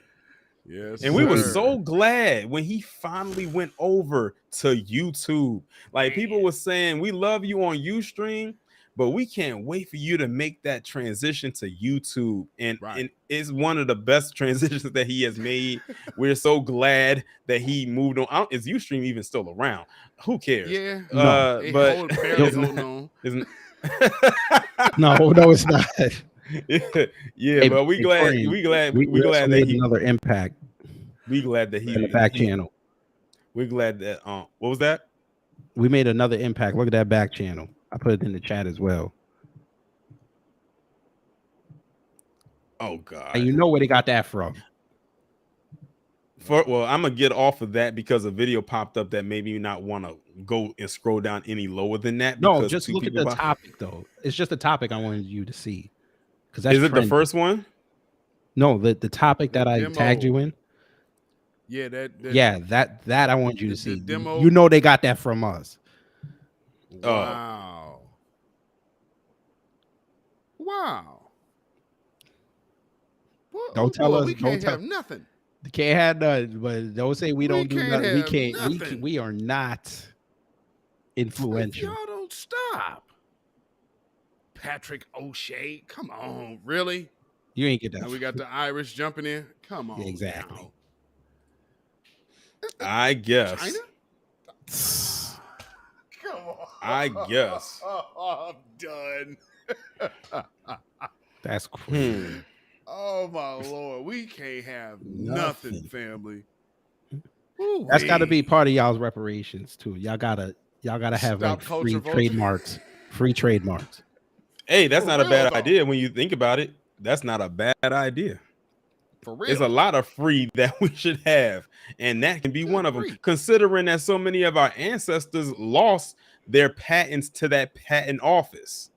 Speaker 2: Yes.
Speaker 1: And we were so glad when he finally went over to YouTube. Like people were saying, we love you on Ustream, but we can't wait for you to make that transition to YouTube. And it's one of the best transitions that he has made. We're so glad that he moved on. Is Ustream even still around? Who cares?
Speaker 2: Yeah.
Speaker 1: But
Speaker 2: barely
Speaker 1: isn't
Speaker 4: no, it's not.
Speaker 1: Yeah, but we glad that he
Speaker 4: another impact.
Speaker 1: We glad that he
Speaker 4: in the back channel.
Speaker 1: We're glad that what was that?
Speaker 4: We made another impact. Look at that back channel. I put it in the chat as well.
Speaker 1: Oh God!
Speaker 4: And you know where they got that from?
Speaker 1: Well, I'm gonna get off of that because a video popped up that made me not want to go and scroll down any lower than that.
Speaker 4: No,
Speaker 1: Because
Speaker 4: just look at the topic though. It's just a topic I wanted you to see because that's
Speaker 1: is it
Speaker 4: trending.
Speaker 1: the first one?
Speaker 4: No, the topic that I
Speaker 2: demo.
Speaker 4: tagged you in.
Speaker 2: Yeah,
Speaker 4: that I want you to see.
Speaker 2: Demo.
Speaker 4: You know they got that from us.
Speaker 2: Wow. Wow.
Speaker 4: Don't tell us.
Speaker 2: We
Speaker 4: Don't
Speaker 2: can't
Speaker 4: tell.
Speaker 2: have nothing.
Speaker 4: They can't have nothing, but don't say we don't do nothing. We can't.
Speaker 2: Nothing.
Speaker 4: We are not influential.
Speaker 2: If y'all don't stop. Patrick O'Shea, come on, really?
Speaker 4: You ain't get that.
Speaker 2: Now we got the Irish jumping in. Come on,
Speaker 4: exactly.
Speaker 2: Now.
Speaker 1: I guess.
Speaker 2: China? Come on.
Speaker 1: I guess.
Speaker 2: I'm done.
Speaker 4: That's crazy.
Speaker 2: Oh my Lord, we can't have nothing, family.
Speaker 4: That's got to be part of y'all's reparations too. Y'all gotta have like free trademarks. Free trademarks.
Speaker 1: Hey, that's not a bad idea when you think about it. That's not a bad idea.
Speaker 2: For real.
Speaker 1: There's a lot of free that we should have, and that can be one of them. Considering that so many of our ancestors lost their patents to that patent office.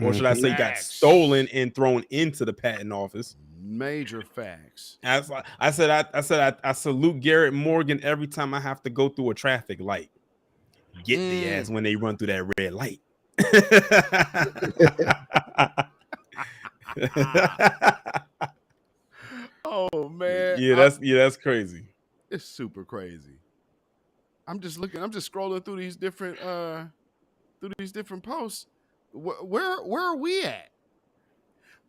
Speaker 1: Or should I say got stolen and thrown into the patent office?
Speaker 2: Major facts.
Speaker 1: I salute Garrett Morgan every time I have to go through a traffic light. Get the ass when they run through that red light.
Speaker 2: Oh man.
Speaker 1: Yeah, that's crazy.
Speaker 2: It's super crazy. I'm just scrolling through these different posts. Where are we at?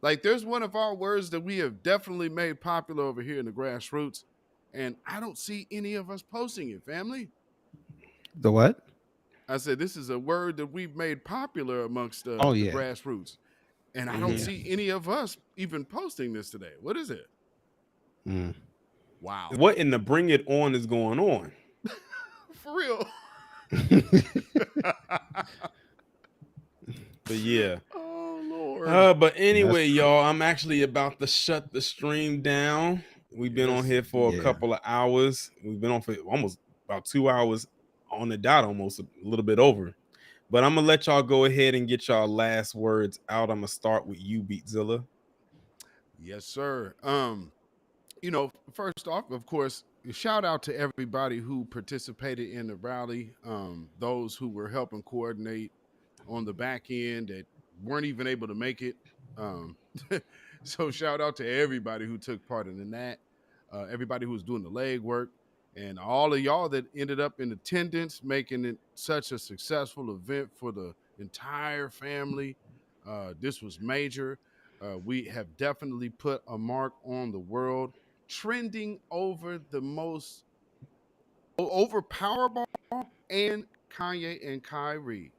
Speaker 2: Like, there's one of our words that we have definitely made popular over here in the grassroots, and I don't see any of us posting it, family.
Speaker 4: The what?
Speaker 2: I said this is a word that we've made popular amongst the grassroots, and I don't see any of us even posting this today. What is it? Wow.
Speaker 1: What in the bring it on is going on?
Speaker 2: For real.
Speaker 1: But yeah.
Speaker 2: Oh Lord.
Speaker 1: But anyway, y'all, I'm actually about to shut the stream down. We've been on here for a couple of hours. We've been on for almost about 2 hours on the dot, almost a little bit over. But I'm gonna let y'all go ahead and get y'all last words out. I'm gonna start with you, Beatzilla.
Speaker 2: Yes, sir. First off, of course, shout out to everybody who participated in the rally. Those who were helping coordinate on the back end that weren't even able to make it. So shout out to everybody who took part in that, everybody who was doing the legwork, and all of y'all that ended up in attendance, making it such a successful event for the entire family. This was major. We have definitely put a mark on the world, trending over Powerball and Kanye and Kyrie.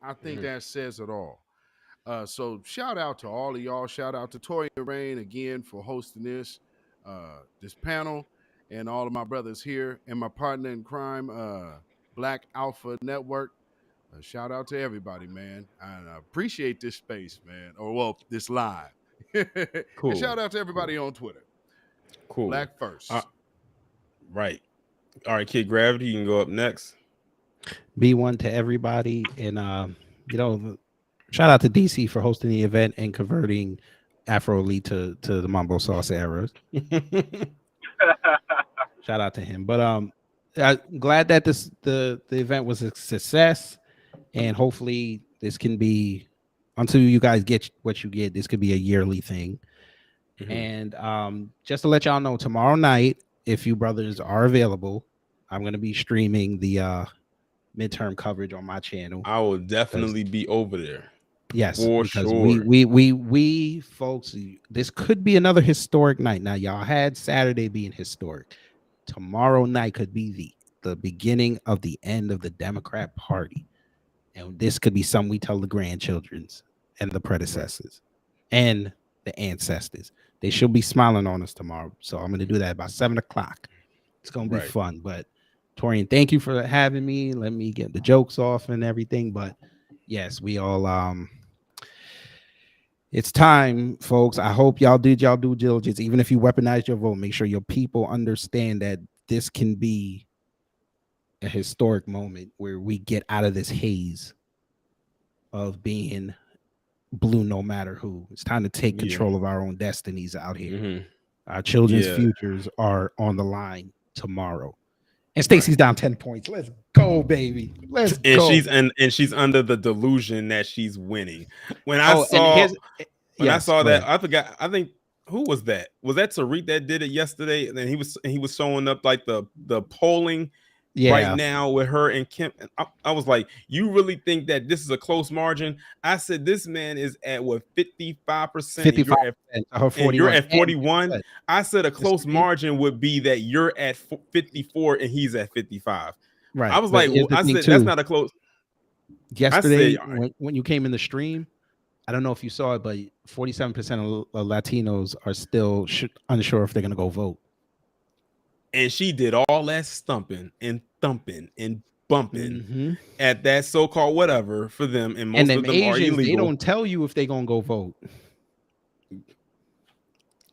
Speaker 2: I think that says it all. So shout out to all of y'all. Shout out to Tori and Rain again for hosting this panel, and all of my brothers here and my partner in crime, Black Alpha Network. Shout out to everybody, man. And I appreciate this space, man. This live. Cool. And shout out to everybody on Twitter.
Speaker 1: Cool.
Speaker 2: Black first.
Speaker 1: Right. All right, Kid Gravity, you can go up next.
Speaker 4: B1 to everybody, and shout out to DC for hosting the event and converting Afro Elite to the Mambo Salsa era. Shout out to him. But I'm glad that the event was a success, and hopefully this can be, until you guys get what you get, this could be a yearly thing. And just to let y'all know, tomorrow night, if you brothers are available, I'm going to be streaming the midterm coverage on my channel.
Speaker 1: I will definitely be over there.
Speaker 4: Yes,
Speaker 1: for
Speaker 4: because
Speaker 1: sure.
Speaker 4: We folks, this could be another historic night. Now, y'all had Saturday being historic. Tomorrow night could be the beginning of the end of the Democrat Party, and this could be something we tell the grandchildrens and the predecessors and the ancestors. They should be smiling on us tomorrow. So I'm going to do that about 7 o'clock. It's going to be fun. But Torian, thank you for having me. Let me get the jokes off and everything. But yes, we all It's time, folks. I hope y'all did y'all due diligence. Even if you weaponized your vote, make sure your people understand that this can be a historic moment where we get out of this haze of being blue no matter who. It's time to take control of our own destinies out here. Our children's futures are on the line tomorrow. And Stacey's down 10 points. Let's go, baby. Let's go.
Speaker 1: She's under the delusion that she's winning. When I saw that, I forgot. I think who was that? Was that Tariq that did it yesterday? And then he was showing up like the polling right now with her and Kim. I was like, you really think that this is a close margin? I said this man is at what 55%.
Speaker 4: 55%.
Speaker 1: And you're at 41. I said a close margin would be that you're at 54 and he's at 55.
Speaker 4: Right.
Speaker 1: I was like, I said that's not a close.
Speaker 4: Yesterday, when you came in the stream, I don't know if you saw it, but 47% of Latinos are still unsure if they're going to go vote.
Speaker 1: And she did all that stumping and thumping and bumping at that so-called whatever for them. And most of them
Speaker 4: Asians,
Speaker 1: are illegal.
Speaker 4: They don't tell you if they're going to go vote.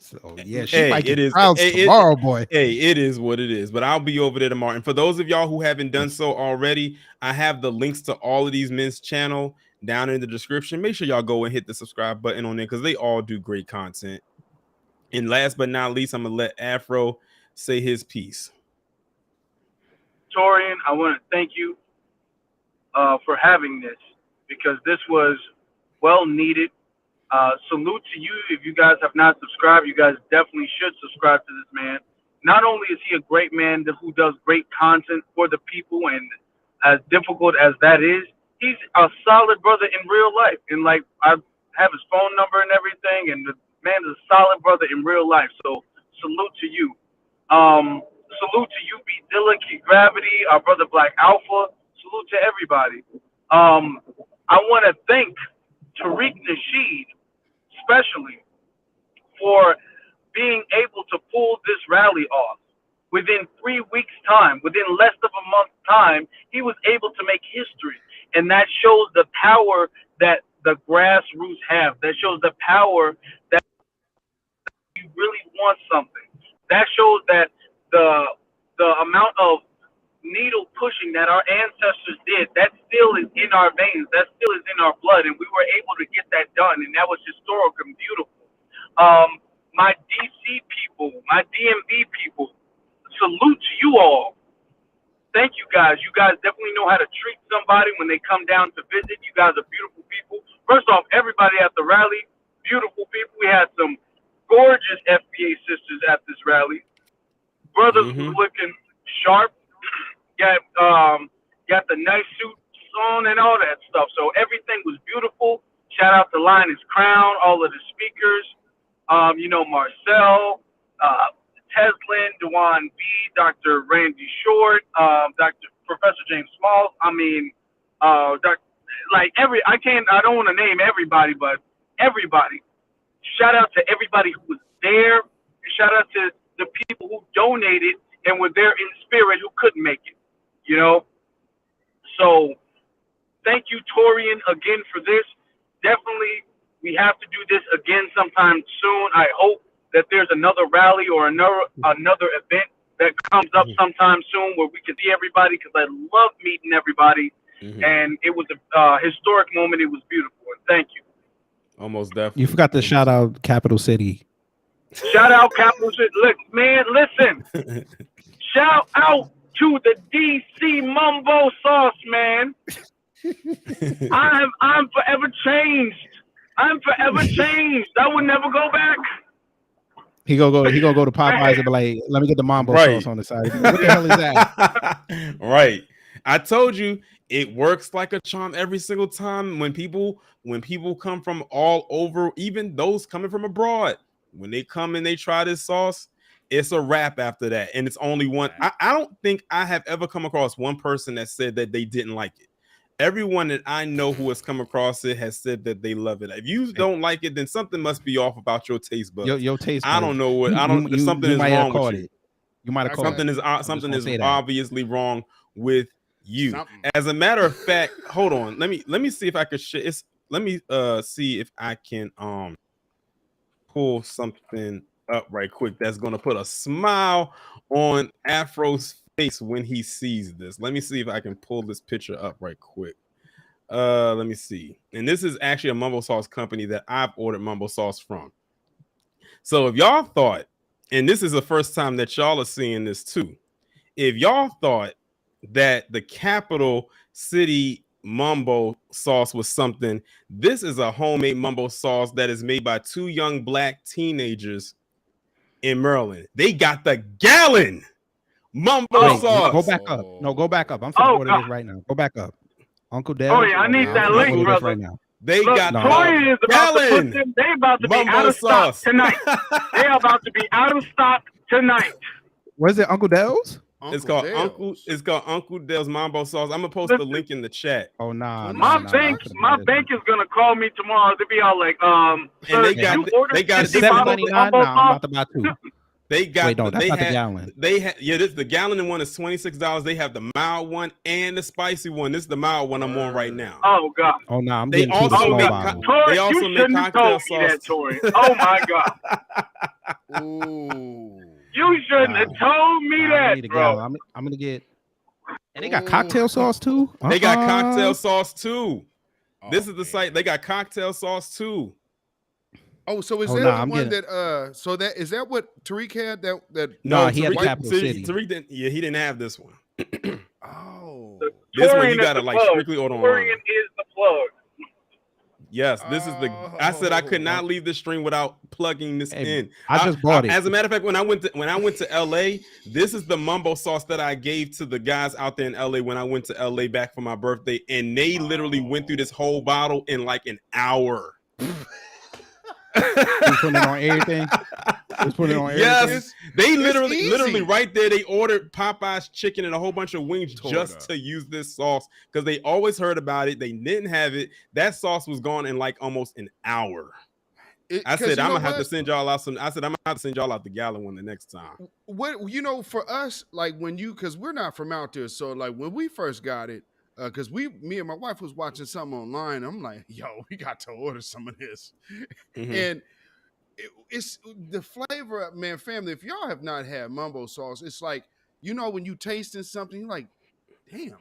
Speaker 4: So, yeah, she might get crowds tomorrow, boy.
Speaker 1: Hey, it is what it is. But I'll be over there tomorrow. And for those of y'all who haven't done so already, I have the links to all of these men's channel down in the description. Make sure y'all go and hit the subscribe button on there because they all do great content. And last but not least, I'm going to let Afro say his piece.
Speaker 3: Torian, I want to thank you for having this because this was well needed. Salute to you. If you guys have not subscribed, you guys definitely should subscribe to this man. Not only is he a great man who does great content for the people, and as difficult as that is, he's a solid brother in real life. And like, I have his phone number and everything, and the man is a solid brother in real life. So salute to you. Salute to you, BeatZilla, Key Gravity, our brother Black Alpha. Salute to everybody. I want to thank Tariq Nasheed, especially, for being able to pull this rally off. Within 3 weeks' time, within less of a month's time, he was able to make history. And that shows the power that the grassroots have. That shows the power that you really want something. That shows that the amount of needle pushing that our ancestors did, that still is in our veins, that still is in our blood, and we were able to get that done, and that was historic and beautiful. My DC people, my DMV people, salute to you all. Thank you guys. You guys definitely know how to treat somebody when they come down to visit. You guys are beautiful people. First off, everybody at the rally, beautiful people. We had some gorgeous FBA sisters at this rally. Brothers were looking sharp. Got the nice suits on and all that stuff. So everything was beautiful. Shout out to Linus Crown, all of the speakers. Marcel, Teslin, Dewan B, Dr. Randy Short, Professor James Small. I don't want to name everybody, but everybody. Shout out to everybody who was there. Shout out to the people who donated and were there in spirit who couldn't make it, So thank you, Torian, again for this. Definitely, we have to do this again sometime soon. I hope that there's another rally or another event that comes up sometime soon where we can see everybody because I love meeting everybody. And it was a historic moment. It was beautiful. And thank you.
Speaker 1: Almost definitely.
Speaker 4: You forgot to shout out Capital City.
Speaker 3: Shout out Capital City. Look, man, listen. Shout out to the DC Mumbo Sauce, man. I'm forever changed. I'm forever changed. I would never go back.
Speaker 4: He gonna go to Popeyes and be like, let me get the Mambo sauce on the side. What the hell is that?
Speaker 1: Right. I told you it works like a charm every single time when people come from all over, even those coming from abroad. When they come and they try this sauce, it's a wrap after that. And it's only one. I don't think I have ever come across one person that said that they didn't like it. Everyone that I know who has come across it has said that they love it. If you don't like it, then something must be off about your taste buds.
Speaker 4: Your taste buds.
Speaker 1: I don't know what. Something is wrong with you.
Speaker 4: You might have caught
Speaker 1: something
Speaker 4: it.
Speaker 1: Something is obviously wrong with you. As a matter of fact, hold on. Let me see if I could share. let me see if I can pull something up right quick that's gonna put a smile on Afro's face when he sees this. Let me see if I can pull this picture up right quick. Let me see. And this is actually a mumbo sauce company that I've ordered mumbo sauce from. So if y'all thought, and this is the first time that y'all are seeing this too, if y'all thought that the capital city mumbo sauce was something, this is a homemade mumbo sauce that is made by 2 young black teenagers in Maryland. They got the gallon mumbo sauce.
Speaker 4: Go back up. No, go back up. I'm finna order this right now. Go back up. Uncle Dale.
Speaker 3: Oh yeah, I need that link, brother.
Speaker 4: Right now.
Speaker 1: They
Speaker 3: Look,
Speaker 1: got
Speaker 3: Torian is about to put them. They about to be
Speaker 1: mumbo
Speaker 3: out of stock
Speaker 1: sauce.
Speaker 3: tonight. They are about to be out of stock tonight.
Speaker 4: What is it, Uncle Dale's?
Speaker 1: It's called Uncle Dale's Mambo Sauce. I'm gonna post the link in the chat.
Speaker 4: Oh nah.
Speaker 3: My bank is gonna call me tomorrow. They'll be all like,
Speaker 1: and they got
Speaker 4: $7.99. Nah, I'm about to buy 2.
Speaker 1: They got
Speaker 4: Wait, no, that's not the gallon.
Speaker 1: They had the gallon one is $26. They have the mild one and the spicy one. This is the mild one I'm on right now.
Speaker 3: Oh god.
Speaker 4: Oh no, I'm
Speaker 1: they
Speaker 4: getting
Speaker 1: also make
Speaker 3: Tori,
Speaker 1: they also
Speaker 3: you
Speaker 1: make
Speaker 3: shouldn't have
Speaker 1: cocktail
Speaker 3: told me
Speaker 1: sauce.
Speaker 3: that, Tori. Oh my god.
Speaker 2: Ooh.
Speaker 3: You shouldn't have told me
Speaker 4: I need
Speaker 3: that,
Speaker 4: a
Speaker 3: bro.
Speaker 4: gallon. I'm gonna get. And they got cocktail sauce too.
Speaker 1: They got cocktail sauce too. This is the site. They got cocktail sauce too.
Speaker 2: Oh, so is that the one that so that is that what Tariq had that
Speaker 1: No,
Speaker 4: he had Capital City.
Speaker 1: Tariq didn't, he didn't have this one.
Speaker 2: Oh.
Speaker 1: This one you gotta like strictly order online.
Speaker 3: Torian is the plug.
Speaker 1: Yes, this is the. I said I could not leave this stream without plugging this in.
Speaker 4: I just bought it.
Speaker 1: As a matter of fact, when I went to LA, this is the mumbo sauce that I gave to the guys out there in LA when I went to LA back for my birthday, and they literally went through this whole bottle in like an hour.
Speaker 4: Putting it on everything. Just put it on everything.
Speaker 1: Yes, they literally right there. They ordered Popeye's chicken and a whole bunch of wings just to use this sauce because they always heard about it. They didn't have it. That sauce was gone in like almost an hour. I said I'm gonna have to send y'all out some. I said I'm gonna have to send y'all out the gallon one the next time.
Speaker 2: What for us, like when because we're not from out there, so like when we first got it, because me and my wife was watching something online. I'm like, yo, we got to order some of this, and it's the flavor, man, family. If y'all have not had mumbo sauce, it's like when you tasting something, you're like, damn,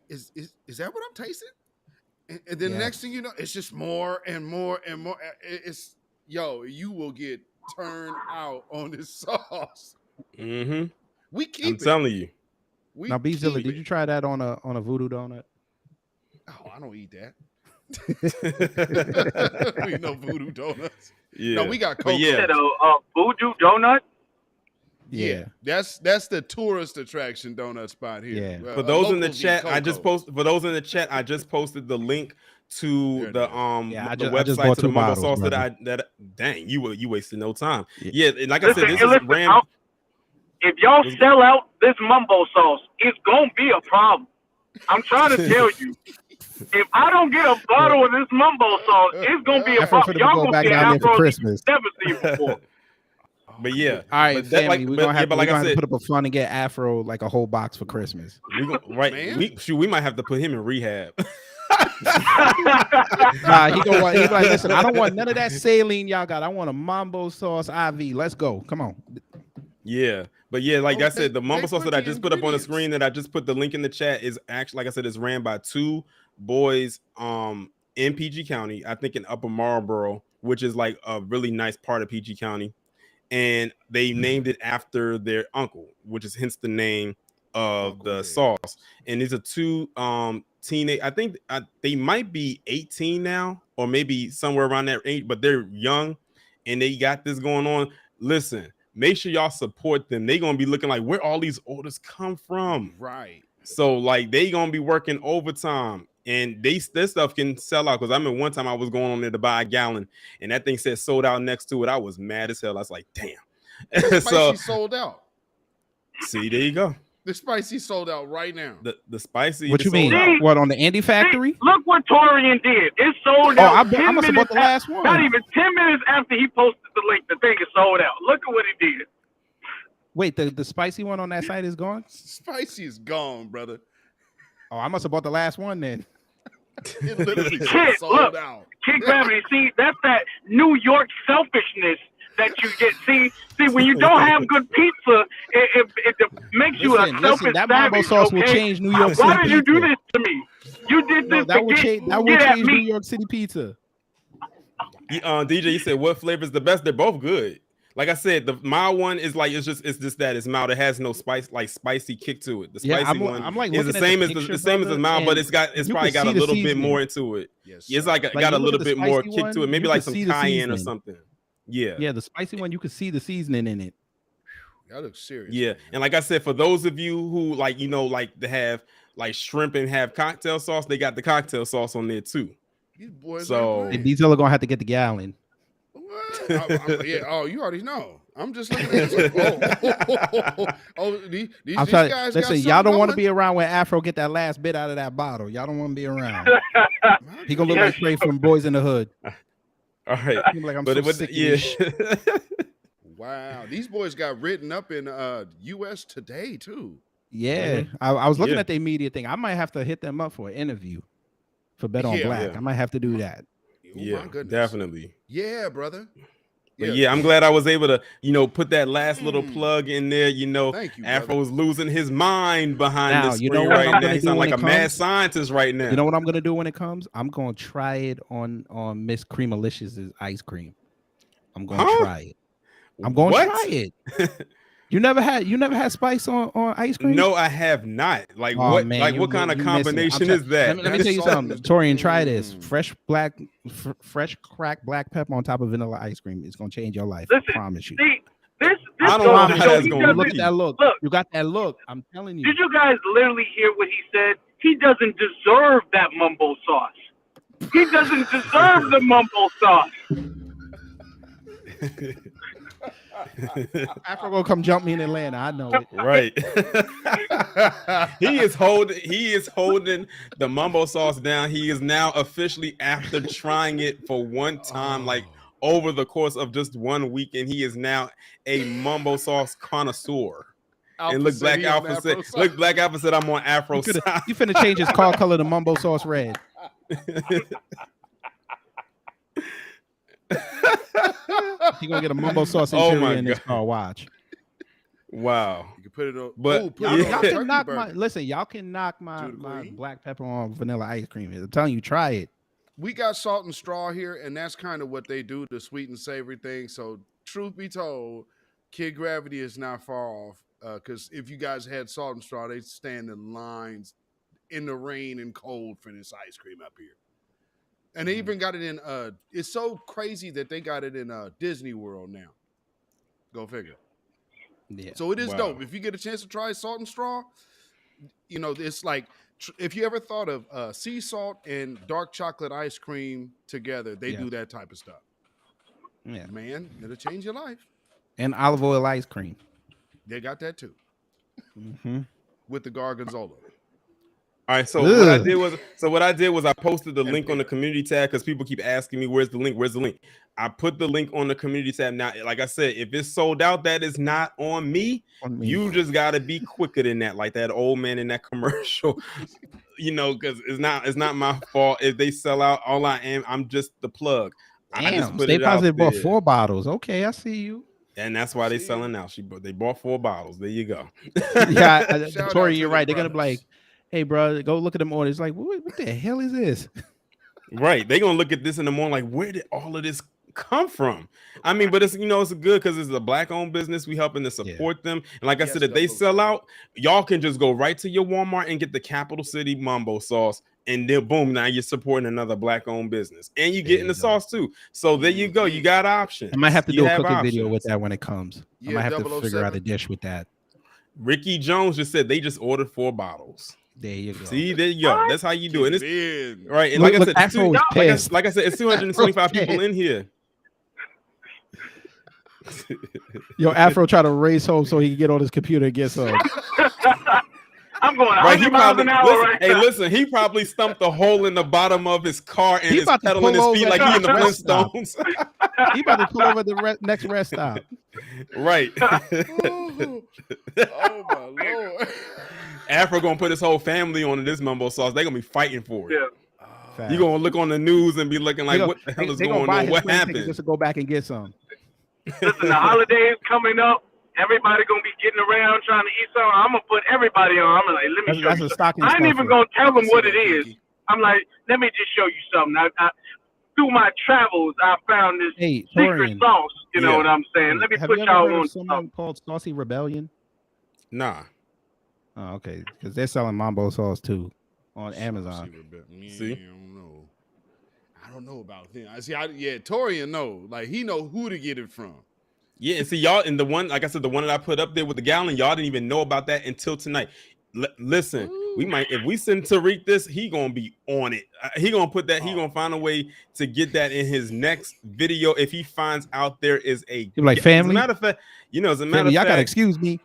Speaker 2: is that what I'm tasting? And then the next thing you know, it's just more and more and more. It's you will get turned out on this sauce. We keep
Speaker 1: I'm telling you.
Speaker 4: Now, Beatzilla, did you try that on a voodoo donut?
Speaker 2: Oh, I don't eat that. We know voodoo donuts.
Speaker 1: Yeah.
Speaker 2: No, we got cocoa.
Speaker 3: Yeah, a voodoo donut.
Speaker 2: Yeah, that's the tourist attraction donut spot here.
Speaker 4: Yeah.
Speaker 1: For those in the chat, I just posted the link to the website to the mumbo sauce that dang, you wasted no time. Yeah, and like I said, this is random.
Speaker 3: If y'all sell out this mumbo sauce, it's gonna be a problem. I'm trying to tell you. If I don't get a bottle of this mumbo sauce, it's gonna be a problem. Y'all gonna get Afro
Speaker 4: Christmas.
Speaker 3: Never seen before.
Speaker 1: But yeah,
Speaker 4: all right, family, we're gonna have to put up a fund and get Afro like a whole box for Christmas.
Speaker 1: We might have to put him in rehab.
Speaker 4: Nah, he like, listen, I don't want none of that saline y'all got. I want a mumbo sauce IV. Let's go. Come on.
Speaker 1: Yeah. But yeah, like I said, the mumbo sauce that I just put up on the screen that I just put the link in the chat is actually, like I said, it's ran by 2 boys in PG County, I think in Upper Marlboro, which is like a really nice part of PG County. And they named it after their uncle, which is hence the name of the sauce. And these are 2 teenage, I think they might be 18 now, or maybe somewhere around that age, but they're young and they got this going on. Listen, make sure y'all support them. They gonna be looking like where all these orders come from.
Speaker 2: Right.
Speaker 1: So like they gonna be working overtime, and this stuff can sell out. Because I remember one time I was going on there to buy a gallon, and that thing said sold out next to it. I was mad as hell. I was like, damn.
Speaker 2: The spicy sold out.
Speaker 1: See, there you go.
Speaker 2: The spicy sold out right now.
Speaker 1: The spicy.
Speaker 4: What you mean?
Speaker 1: Out.
Speaker 4: What, on the Andy Factory?
Speaker 3: Look what Torian did. It sold out.
Speaker 4: I must have bought the last one.
Speaker 3: Not even 10 minutes after he posted the link, the thing is sold out. Look at what he did.
Speaker 4: Wait, the spicy one on that site is gone?
Speaker 2: Spicy is gone, brother.
Speaker 4: Oh, I must have bought the last one then.
Speaker 2: It literally
Speaker 3: Kid,
Speaker 2: sold
Speaker 3: look,
Speaker 2: out.
Speaker 3: Kid Gravity. See, that's that New York selfishness that you get. See, when you don't have good pizza, it makes you a selfish
Speaker 4: that mambo
Speaker 3: savage.
Speaker 4: sauce will
Speaker 3: Okay,
Speaker 4: change New York
Speaker 3: why
Speaker 4: City
Speaker 3: did you do
Speaker 4: pizza.
Speaker 3: this to me? You did
Speaker 4: No,
Speaker 3: this
Speaker 4: that
Speaker 3: to
Speaker 4: will
Speaker 3: get at
Speaker 4: change
Speaker 3: me.
Speaker 4: New York City pizza.
Speaker 1: DJ, you said what flavor is the best? They're both good. Like I said, the mild one is like it's just that it's mild. It has no spice, like spicy kick to it. The spicy one
Speaker 4: I'm like
Speaker 1: is the same as the same as the mild, but it's probably got a little bit more into it.
Speaker 2: Yes,
Speaker 1: It's
Speaker 2: sir.
Speaker 1: like got a little bit more kick to it. Maybe like some
Speaker 4: see the
Speaker 1: cayenne or
Speaker 4: seasoning.
Speaker 1: something. Yeah.
Speaker 4: Yeah, the spicy one, you can see the seasoning in it.
Speaker 2: That looks serious.
Speaker 1: Yeah,
Speaker 2: man.
Speaker 1: and like I said, for those of you who like like to have like shrimp and have cocktail sauce, they got the cocktail sauce on there too.
Speaker 2: These boys
Speaker 1: So-
Speaker 2: ain't
Speaker 4: And
Speaker 2: playing.
Speaker 4: Beatzilla gonna have to get the gallon.
Speaker 2: What? Yeah. Oh, you already know. I'm just looking at this. These
Speaker 4: I'm
Speaker 2: guys
Speaker 4: trying.
Speaker 2: got
Speaker 4: Listen, y'all
Speaker 2: something
Speaker 4: don't want to
Speaker 2: going.
Speaker 4: be around when Afro get that last bit out of that bottle. Y'all don't want to be around. He gonna look
Speaker 3: Yes,
Speaker 4: like Trey from Boys in the Hood.
Speaker 1: All right,
Speaker 4: He be like, I'm
Speaker 1: but
Speaker 4: so sick of
Speaker 1: yeah.
Speaker 4: this shit.
Speaker 2: Wow, these boys got written up in U.S. Today too.
Speaker 4: Yeah, I was looking
Speaker 1: Yeah.
Speaker 4: at their media thing. I might have to hit them up for an interview for Bet on
Speaker 2: Yeah.
Speaker 4: Black.
Speaker 1: Yeah.
Speaker 4: I might have to do that.
Speaker 2: Oh,
Speaker 1: Yeah,
Speaker 2: my goodness.
Speaker 1: definitely.
Speaker 2: Yeah, brother.
Speaker 1: But yeah, I'm glad I was able to, put that last little
Speaker 2: Mm.
Speaker 1: plug in there.
Speaker 2: Thank you,
Speaker 1: Afro
Speaker 2: brother.
Speaker 1: was losing his mind behind
Speaker 4: Now,
Speaker 1: this
Speaker 4: you know
Speaker 1: screen
Speaker 4: what I'm
Speaker 1: right
Speaker 4: gonna
Speaker 1: now. He
Speaker 4: do
Speaker 1: sounds
Speaker 4: when
Speaker 1: like
Speaker 4: it
Speaker 1: a mad
Speaker 4: comes?
Speaker 1: scientist right now.
Speaker 4: You know what I'm gonna do when it comes? I'm gonna try it on Miss Creamalicious' ice cream. I'm gonna
Speaker 1: Huh?
Speaker 4: try it. I'm gonna
Speaker 1: What?
Speaker 4: try it. You never had spice on ice cream?
Speaker 1: No, I have not. Like
Speaker 4: Oh,
Speaker 1: what?
Speaker 4: man,
Speaker 1: Like
Speaker 4: you
Speaker 1: what kind of
Speaker 4: missing it.
Speaker 1: combination
Speaker 4: I'm
Speaker 1: is that?
Speaker 4: Let me
Speaker 2: That's
Speaker 4: tell you
Speaker 2: salt.
Speaker 4: something, Torian. Try this
Speaker 2: Mm.
Speaker 4: fresh cracked black pepper on top of vanilla ice cream. It's gonna change your life.
Speaker 3: Listen,
Speaker 4: I promise you.
Speaker 3: See, this
Speaker 1: I don't
Speaker 3: goes
Speaker 1: know
Speaker 3: to
Speaker 1: how
Speaker 3: show
Speaker 1: that's
Speaker 3: he
Speaker 1: gonna
Speaker 3: doesn't-
Speaker 4: Look at that look.
Speaker 3: Look,
Speaker 4: You got that look. I'm telling you.
Speaker 3: did you guys literally hear what he said? He doesn't deserve that mumbo sauce. He doesn't deserve the mumbo sauce.
Speaker 4: Afro gonna come jump me in Atlanta. I know it.
Speaker 1: Right. He is holding the mumbo sauce down. He is now officially, after trying it for one time, like over the course of just 1 week, and he is now a mumbo sauce connoisseur. And look, Black Alpha said, I'm on Afro side.
Speaker 4: You finna change his car color to mumbo sauce red. He gonna get a mumbo sauce
Speaker 1: Oh
Speaker 4: interior
Speaker 1: my
Speaker 4: in his
Speaker 1: God.
Speaker 4: car. Watch.
Speaker 1: Wow.
Speaker 2: You can put it on.
Speaker 1: But
Speaker 2: put
Speaker 4: Y'all,
Speaker 2: it on
Speaker 4: y'all
Speaker 2: turkey
Speaker 4: can knock
Speaker 2: burger.
Speaker 4: y'all can knock my
Speaker 2: To the queen.
Speaker 4: black pepper on vanilla ice cream. I'm telling you, try it.
Speaker 2: We got salt and straw here, and that's kind of what they do, the sweet and savory thing. So, truth be told, Kid Gravity is not far off. Because if you guys had salt and straw, they'd stand in lines in the rain and cold for this ice cream up here. And they even got it in. It's so crazy that they got it in Disney World now. Go figure.
Speaker 4: Yeah.
Speaker 2: So it is
Speaker 1: Wow.
Speaker 2: dope. If you get a chance to try salt and straw, it's like if you ever thought of sea salt and dark chocolate ice cream together, they
Speaker 4: Yeah.
Speaker 2: do that type of stuff.
Speaker 4: Yeah.
Speaker 2: Man, it'll change your life.
Speaker 4: And olive oil ice cream.
Speaker 2: They got that too
Speaker 4: Mm-hmm.
Speaker 2: with the gorgonzola.
Speaker 1: All right, so what I
Speaker 4: Ugh.
Speaker 1: did was I posted the link on the community tab because people keep asking me where's the link. I put the link on the community tab. Now, like I said, if it's sold out, that is not on me. You just got to be quicker than that, like that old man in that commercial. Because it's not my fault if they sell out. All I'm just the plug. I just
Speaker 4: Damn,
Speaker 1: put
Speaker 4: Stay
Speaker 1: it out
Speaker 4: Positive bought
Speaker 1: there.
Speaker 4: 4 bottles. Okay, I see you.
Speaker 1: And that's why they selling out. They bought 4 bottles. There you go.
Speaker 4: Yeah,
Speaker 2: Shout out
Speaker 4: Tori,
Speaker 2: to
Speaker 4: you're
Speaker 2: the
Speaker 4: right. They're gonna be
Speaker 2: brothers.
Speaker 4: like, "Hey, bro, go look at them orders." Like, what the hell is this?
Speaker 1: Right. They're gonna look at this in the morning like, where did all of this come from? I mean, but it's it's good because it's a black-owned business. We helping to support them. And like I
Speaker 2: Yes,
Speaker 1: said, if they
Speaker 2: double
Speaker 1: sell
Speaker 2: support.
Speaker 1: out, y'all can just go right to your Walmart and get the Capital City Mumbo sauce. And then boom, now you're supporting another black-owned business. And you're getting
Speaker 4: you
Speaker 1: the
Speaker 4: go.
Speaker 1: sauce too. So there you go. You got options.
Speaker 4: I might have to
Speaker 1: You
Speaker 4: do a
Speaker 1: have
Speaker 4: cooking video
Speaker 1: options.
Speaker 4: with that when it comes. I
Speaker 2: Yeah,
Speaker 4: might have to figure out
Speaker 2: 007.
Speaker 4: a dish with that.
Speaker 1: Ricky Jones just said they just ordered 4 bottles.
Speaker 4: There you go.
Speaker 1: See, there you go. That's how you do it. And it's,
Speaker 2: Man.
Speaker 1: right. And
Speaker 4: Look,
Speaker 1: like
Speaker 4: look,
Speaker 1: I said,
Speaker 4: Afro was pissed.
Speaker 1: like I said, it's 225 people in here.
Speaker 4: Yo, Afro tried to race home so he can get on his computer and get some.
Speaker 3: I'm going
Speaker 1: Right,
Speaker 3: 100 miles an hour
Speaker 1: listen,
Speaker 3: right
Speaker 1: hey,
Speaker 3: now.
Speaker 1: listen, he probably stumped a hole in the bottom of his car and
Speaker 4: He
Speaker 1: is
Speaker 4: about to
Speaker 1: pedaling his
Speaker 4: pull
Speaker 1: feet
Speaker 4: over
Speaker 1: like
Speaker 4: at
Speaker 1: he in the
Speaker 4: the rest stop.
Speaker 1: Flintstones.
Speaker 4: He about to pull over at the next rest stop.
Speaker 1: Right.
Speaker 2: Oh my Lord.
Speaker 1: Afro gonna put his whole family on this mumbo sauce. They're gonna be fighting for it.
Speaker 3: Yeah.
Speaker 4: Facts.
Speaker 1: You gonna look on the news and be looking like, what the hell is
Speaker 4: They gonna
Speaker 1: going
Speaker 4: buy
Speaker 1: on?
Speaker 4: his
Speaker 1: What
Speaker 4: plane ticket
Speaker 1: happened?
Speaker 4: just to go back and get some.
Speaker 3: Listen, the holidays coming up. Everybody gonna be getting around trying to eat something. I'm gonna put everybody on. I'm like, let me show
Speaker 4: That's
Speaker 3: you
Speaker 4: a
Speaker 3: something.
Speaker 4: stocking
Speaker 3: I ain't even
Speaker 4: stuffer.
Speaker 3: gonna tell them
Speaker 2: See
Speaker 3: what
Speaker 2: that,
Speaker 3: it is.
Speaker 2: Pinky.
Speaker 3: I'm like, let me just show you something. Through my travels, I found this
Speaker 4: Hey,
Speaker 3: secret
Speaker 4: Torian.
Speaker 3: sauce. You know
Speaker 1: Yeah.
Speaker 3: what I'm saying? Let me
Speaker 4: Have
Speaker 3: put
Speaker 4: you ever
Speaker 3: y'all
Speaker 4: heard
Speaker 3: on
Speaker 4: of someone
Speaker 3: something.
Speaker 4: called Saucy Rebellion?
Speaker 1: Nah.
Speaker 4: Oh, okay, because they're selling Mambo sauce too on Amazon.
Speaker 1: See?
Speaker 2: I don't know about them. Torian know. Like he know who to get it from.
Speaker 1: Yeah, and see y'all, and the one, like I said, the one that I put up there with the gallon, y'all didn't even know about that until tonight. Listen, we might, if we send Tariq this, he gonna be on it. He gonna put that. He gonna find a way to get that in his next video if he finds out there is a.
Speaker 4: You're like,
Speaker 1: As a
Speaker 4: family.
Speaker 1: matter of fact, as a matter
Speaker 4: Family,
Speaker 1: of
Speaker 4: y'all gotta
Speaker 1: fact,
Speaker 4: excuse me.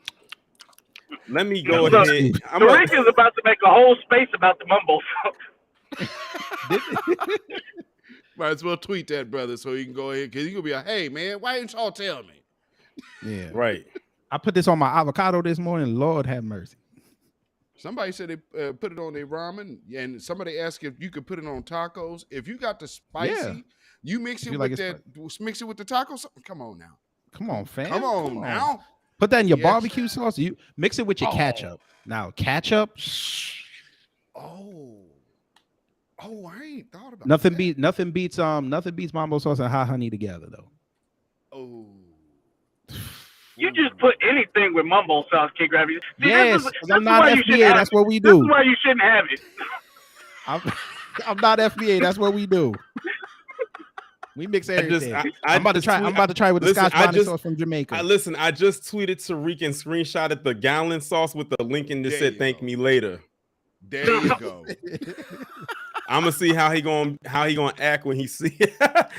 Speaker 1: let me go
Speaker 3: Look,
Speaker 1: ahead.
Speaker 3: Tariq is about to make a whole space about the mumbo sauce.
Speaker 2: Might as well tweet that, brother, so he can go ahead because he gonna be like, "Hey, man, why didn't y'all tell me?"
Speaker 4: Yeah,
Speaker 1: right.
Speaker 4: I put this on my avocado this morning. Lord have mercy.
Speaker 2: Somebody said they put it on their ramen, and somebody asked if you could put it on tacos. If you got the spicy, you mix it with mix it with the tacos. Come on now.
Speaker 4: Come on, fam.
Speaker 2: Come on now.
Speaker 4: Put that in your
Speaker 2: Yes.
Speaker 4: barbecue sauce. You mix it with your ketchup. Now, ketchup.
Speaker 2: Oh, I ain't thought about
Speaker 4: Nothing
Speaker 2: that.
Speaker 4: nothing beats Mambo sauce and hot honey together though.
Speaker 2: Oh.
Speaker 3: You just put anything with mumbo sauce, Kid Gravity. See,
Speaker 4: Yes,
Speaker 3: this
Speaker 4: I'm
Speaker 3: is
Speaker 4: not
Speaker 3: why you
Speaker 4: FBA.
Speaker 3: shouldn't have
Speaker 4: That's
Speaker 3: it.
Speaker 4: what we
Speaker 3: This
Speaker 4: do.
Speaker 3: is why you shouldn't have it.
Speaker 4: I'm not FBA. That's what we do. We mix everything. I'm about to try with the Scotch bonnet sauce from Jamaica.
Speaker 1: I just tweeted Tariq and screenshotted the gallon sauce with the link and just said "Thank me later."
Speaker 2: There you go.
Speaker 1: I'm gonna see how he gonna act when he see that.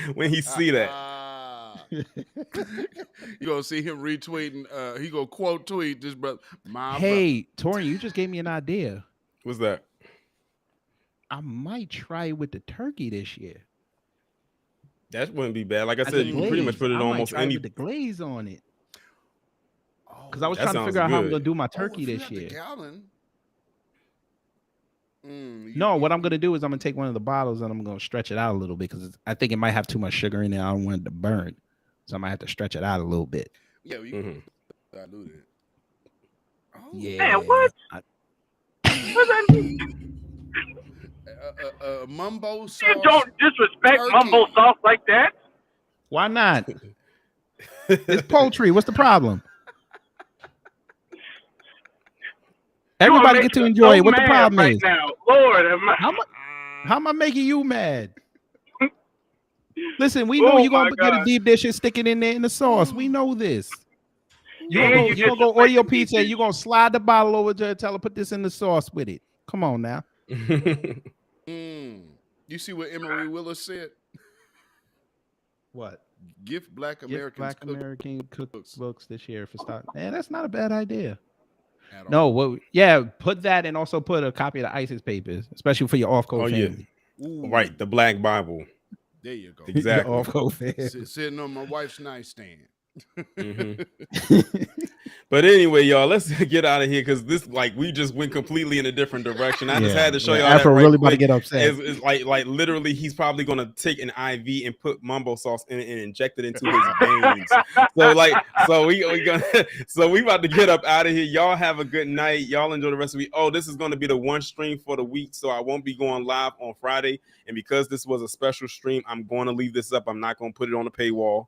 Speaker 2: You gonna see him retweeting. He gonna quote tweet this brother.
Speaker 4: Hey, Torian, you just gave me an idea.
Speaker 1: What's that?
Speaker 4: I might try with the turkey this year.
Speaker 1: That wouldn't be bad. Like I said, you can pretty much put it on almost any.
Speaker 4: With the glaze on it. Because I was trying to figure out how I'm gonna do my turkey this year. No, what I'm gonna do is I'm gonna take one of the bottles and I'm gonna stretch it out a little bit because I think it might have too much sugar in it. I don't want it to burn, so I might have to stretch it out a little bit.
Speaker 2: Yeah, you can dilute it.
Speaker 4: Yeah.
Speaker 3: Man, what? What's that mean?
Speaker 2: Mumbo sauce.
Speaker 3: You don't disrespect
Speaker 2: turkey.
Speaker 3: mumbo sauce like that.
Speaker 4: Why not? It's poultry. What's the problem? Everybody get to enjoy it. What the problem
Speaker 3: right
Speaker 4: is?
Speaker 3: now. Lord,
Speaker 4: how am I making you mad? Listen, we know you're gonna get a deep dish and stick it in there in the sauce. We know this. You're gonna go order your pizza and you're gonna slide the bottle over to her, tell her put this in the sauce with it. Come on now.
Speaker 2: You see what Emery Willis said?
Speaker 4: What?
Speaker 2: Gift Black American
Speaker 4: cookbooks this year for stock. Man, that's not a bad idea. No, put that and also put a copy of the ISIS papers, especially for your off-code family.
Speaker 1: Yeah. Right, the Black Bible.
Speaker 2: There you go.
Speaker 1: Exactly.
Speaker 4: Off-code family.
Speaker 2: Sitting on my wife's nightstand.
Speaker 1: But anyway, y'all, let's get out of here because this, we just went completely in a different direction. I just had to show y'all
Speaker 4: Afro
Speaker 1: that
Speaker 4: really about to get upset.
Speaker 1: It's like literally, he's probably gonna take an IV and put mumbo sauce in it and inject it into his veins. So we about to get up out of here. Y'all have a good night. Y'all enjoy the rest of the week. Oh, this is gonna be the one stream for the week, so I won't be going live on Friday. And because this was a special stream, I'm going to leave this up. I'm not gonna put it on the paywall.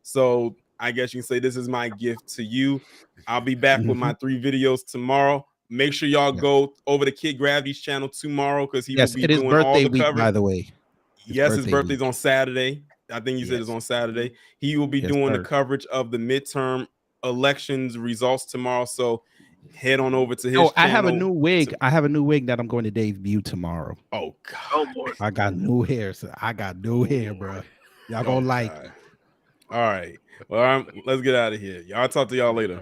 Speaker 1: So I guess you can say this is my gift to you. I'll be back with my 3 videos tomorrow. Make sure y'all go over to Kid Gravity's channel tomorrow because he will be doing all the
Speaker 4: week,
Speaker 1: coverage.
Speaker 4: by the way.
Speaker 1: His birthday's on Saturday. I think you said it's on Saturday. He will be doing the coverage of the midterm elections results tomorrow. So head on over to his channel.
Speaker 4: I have a new wig. I have a new wig that I'm going to debut tomorrow.
Speaker 1: Oh God.
Speaker 3: Oh Lord.
Speaker 4: I got new hair. So I got new hair, bro. Y'all gonna like it.
Speaker 1: All right. Well, let's get out of here. Y'all talk to y'all later.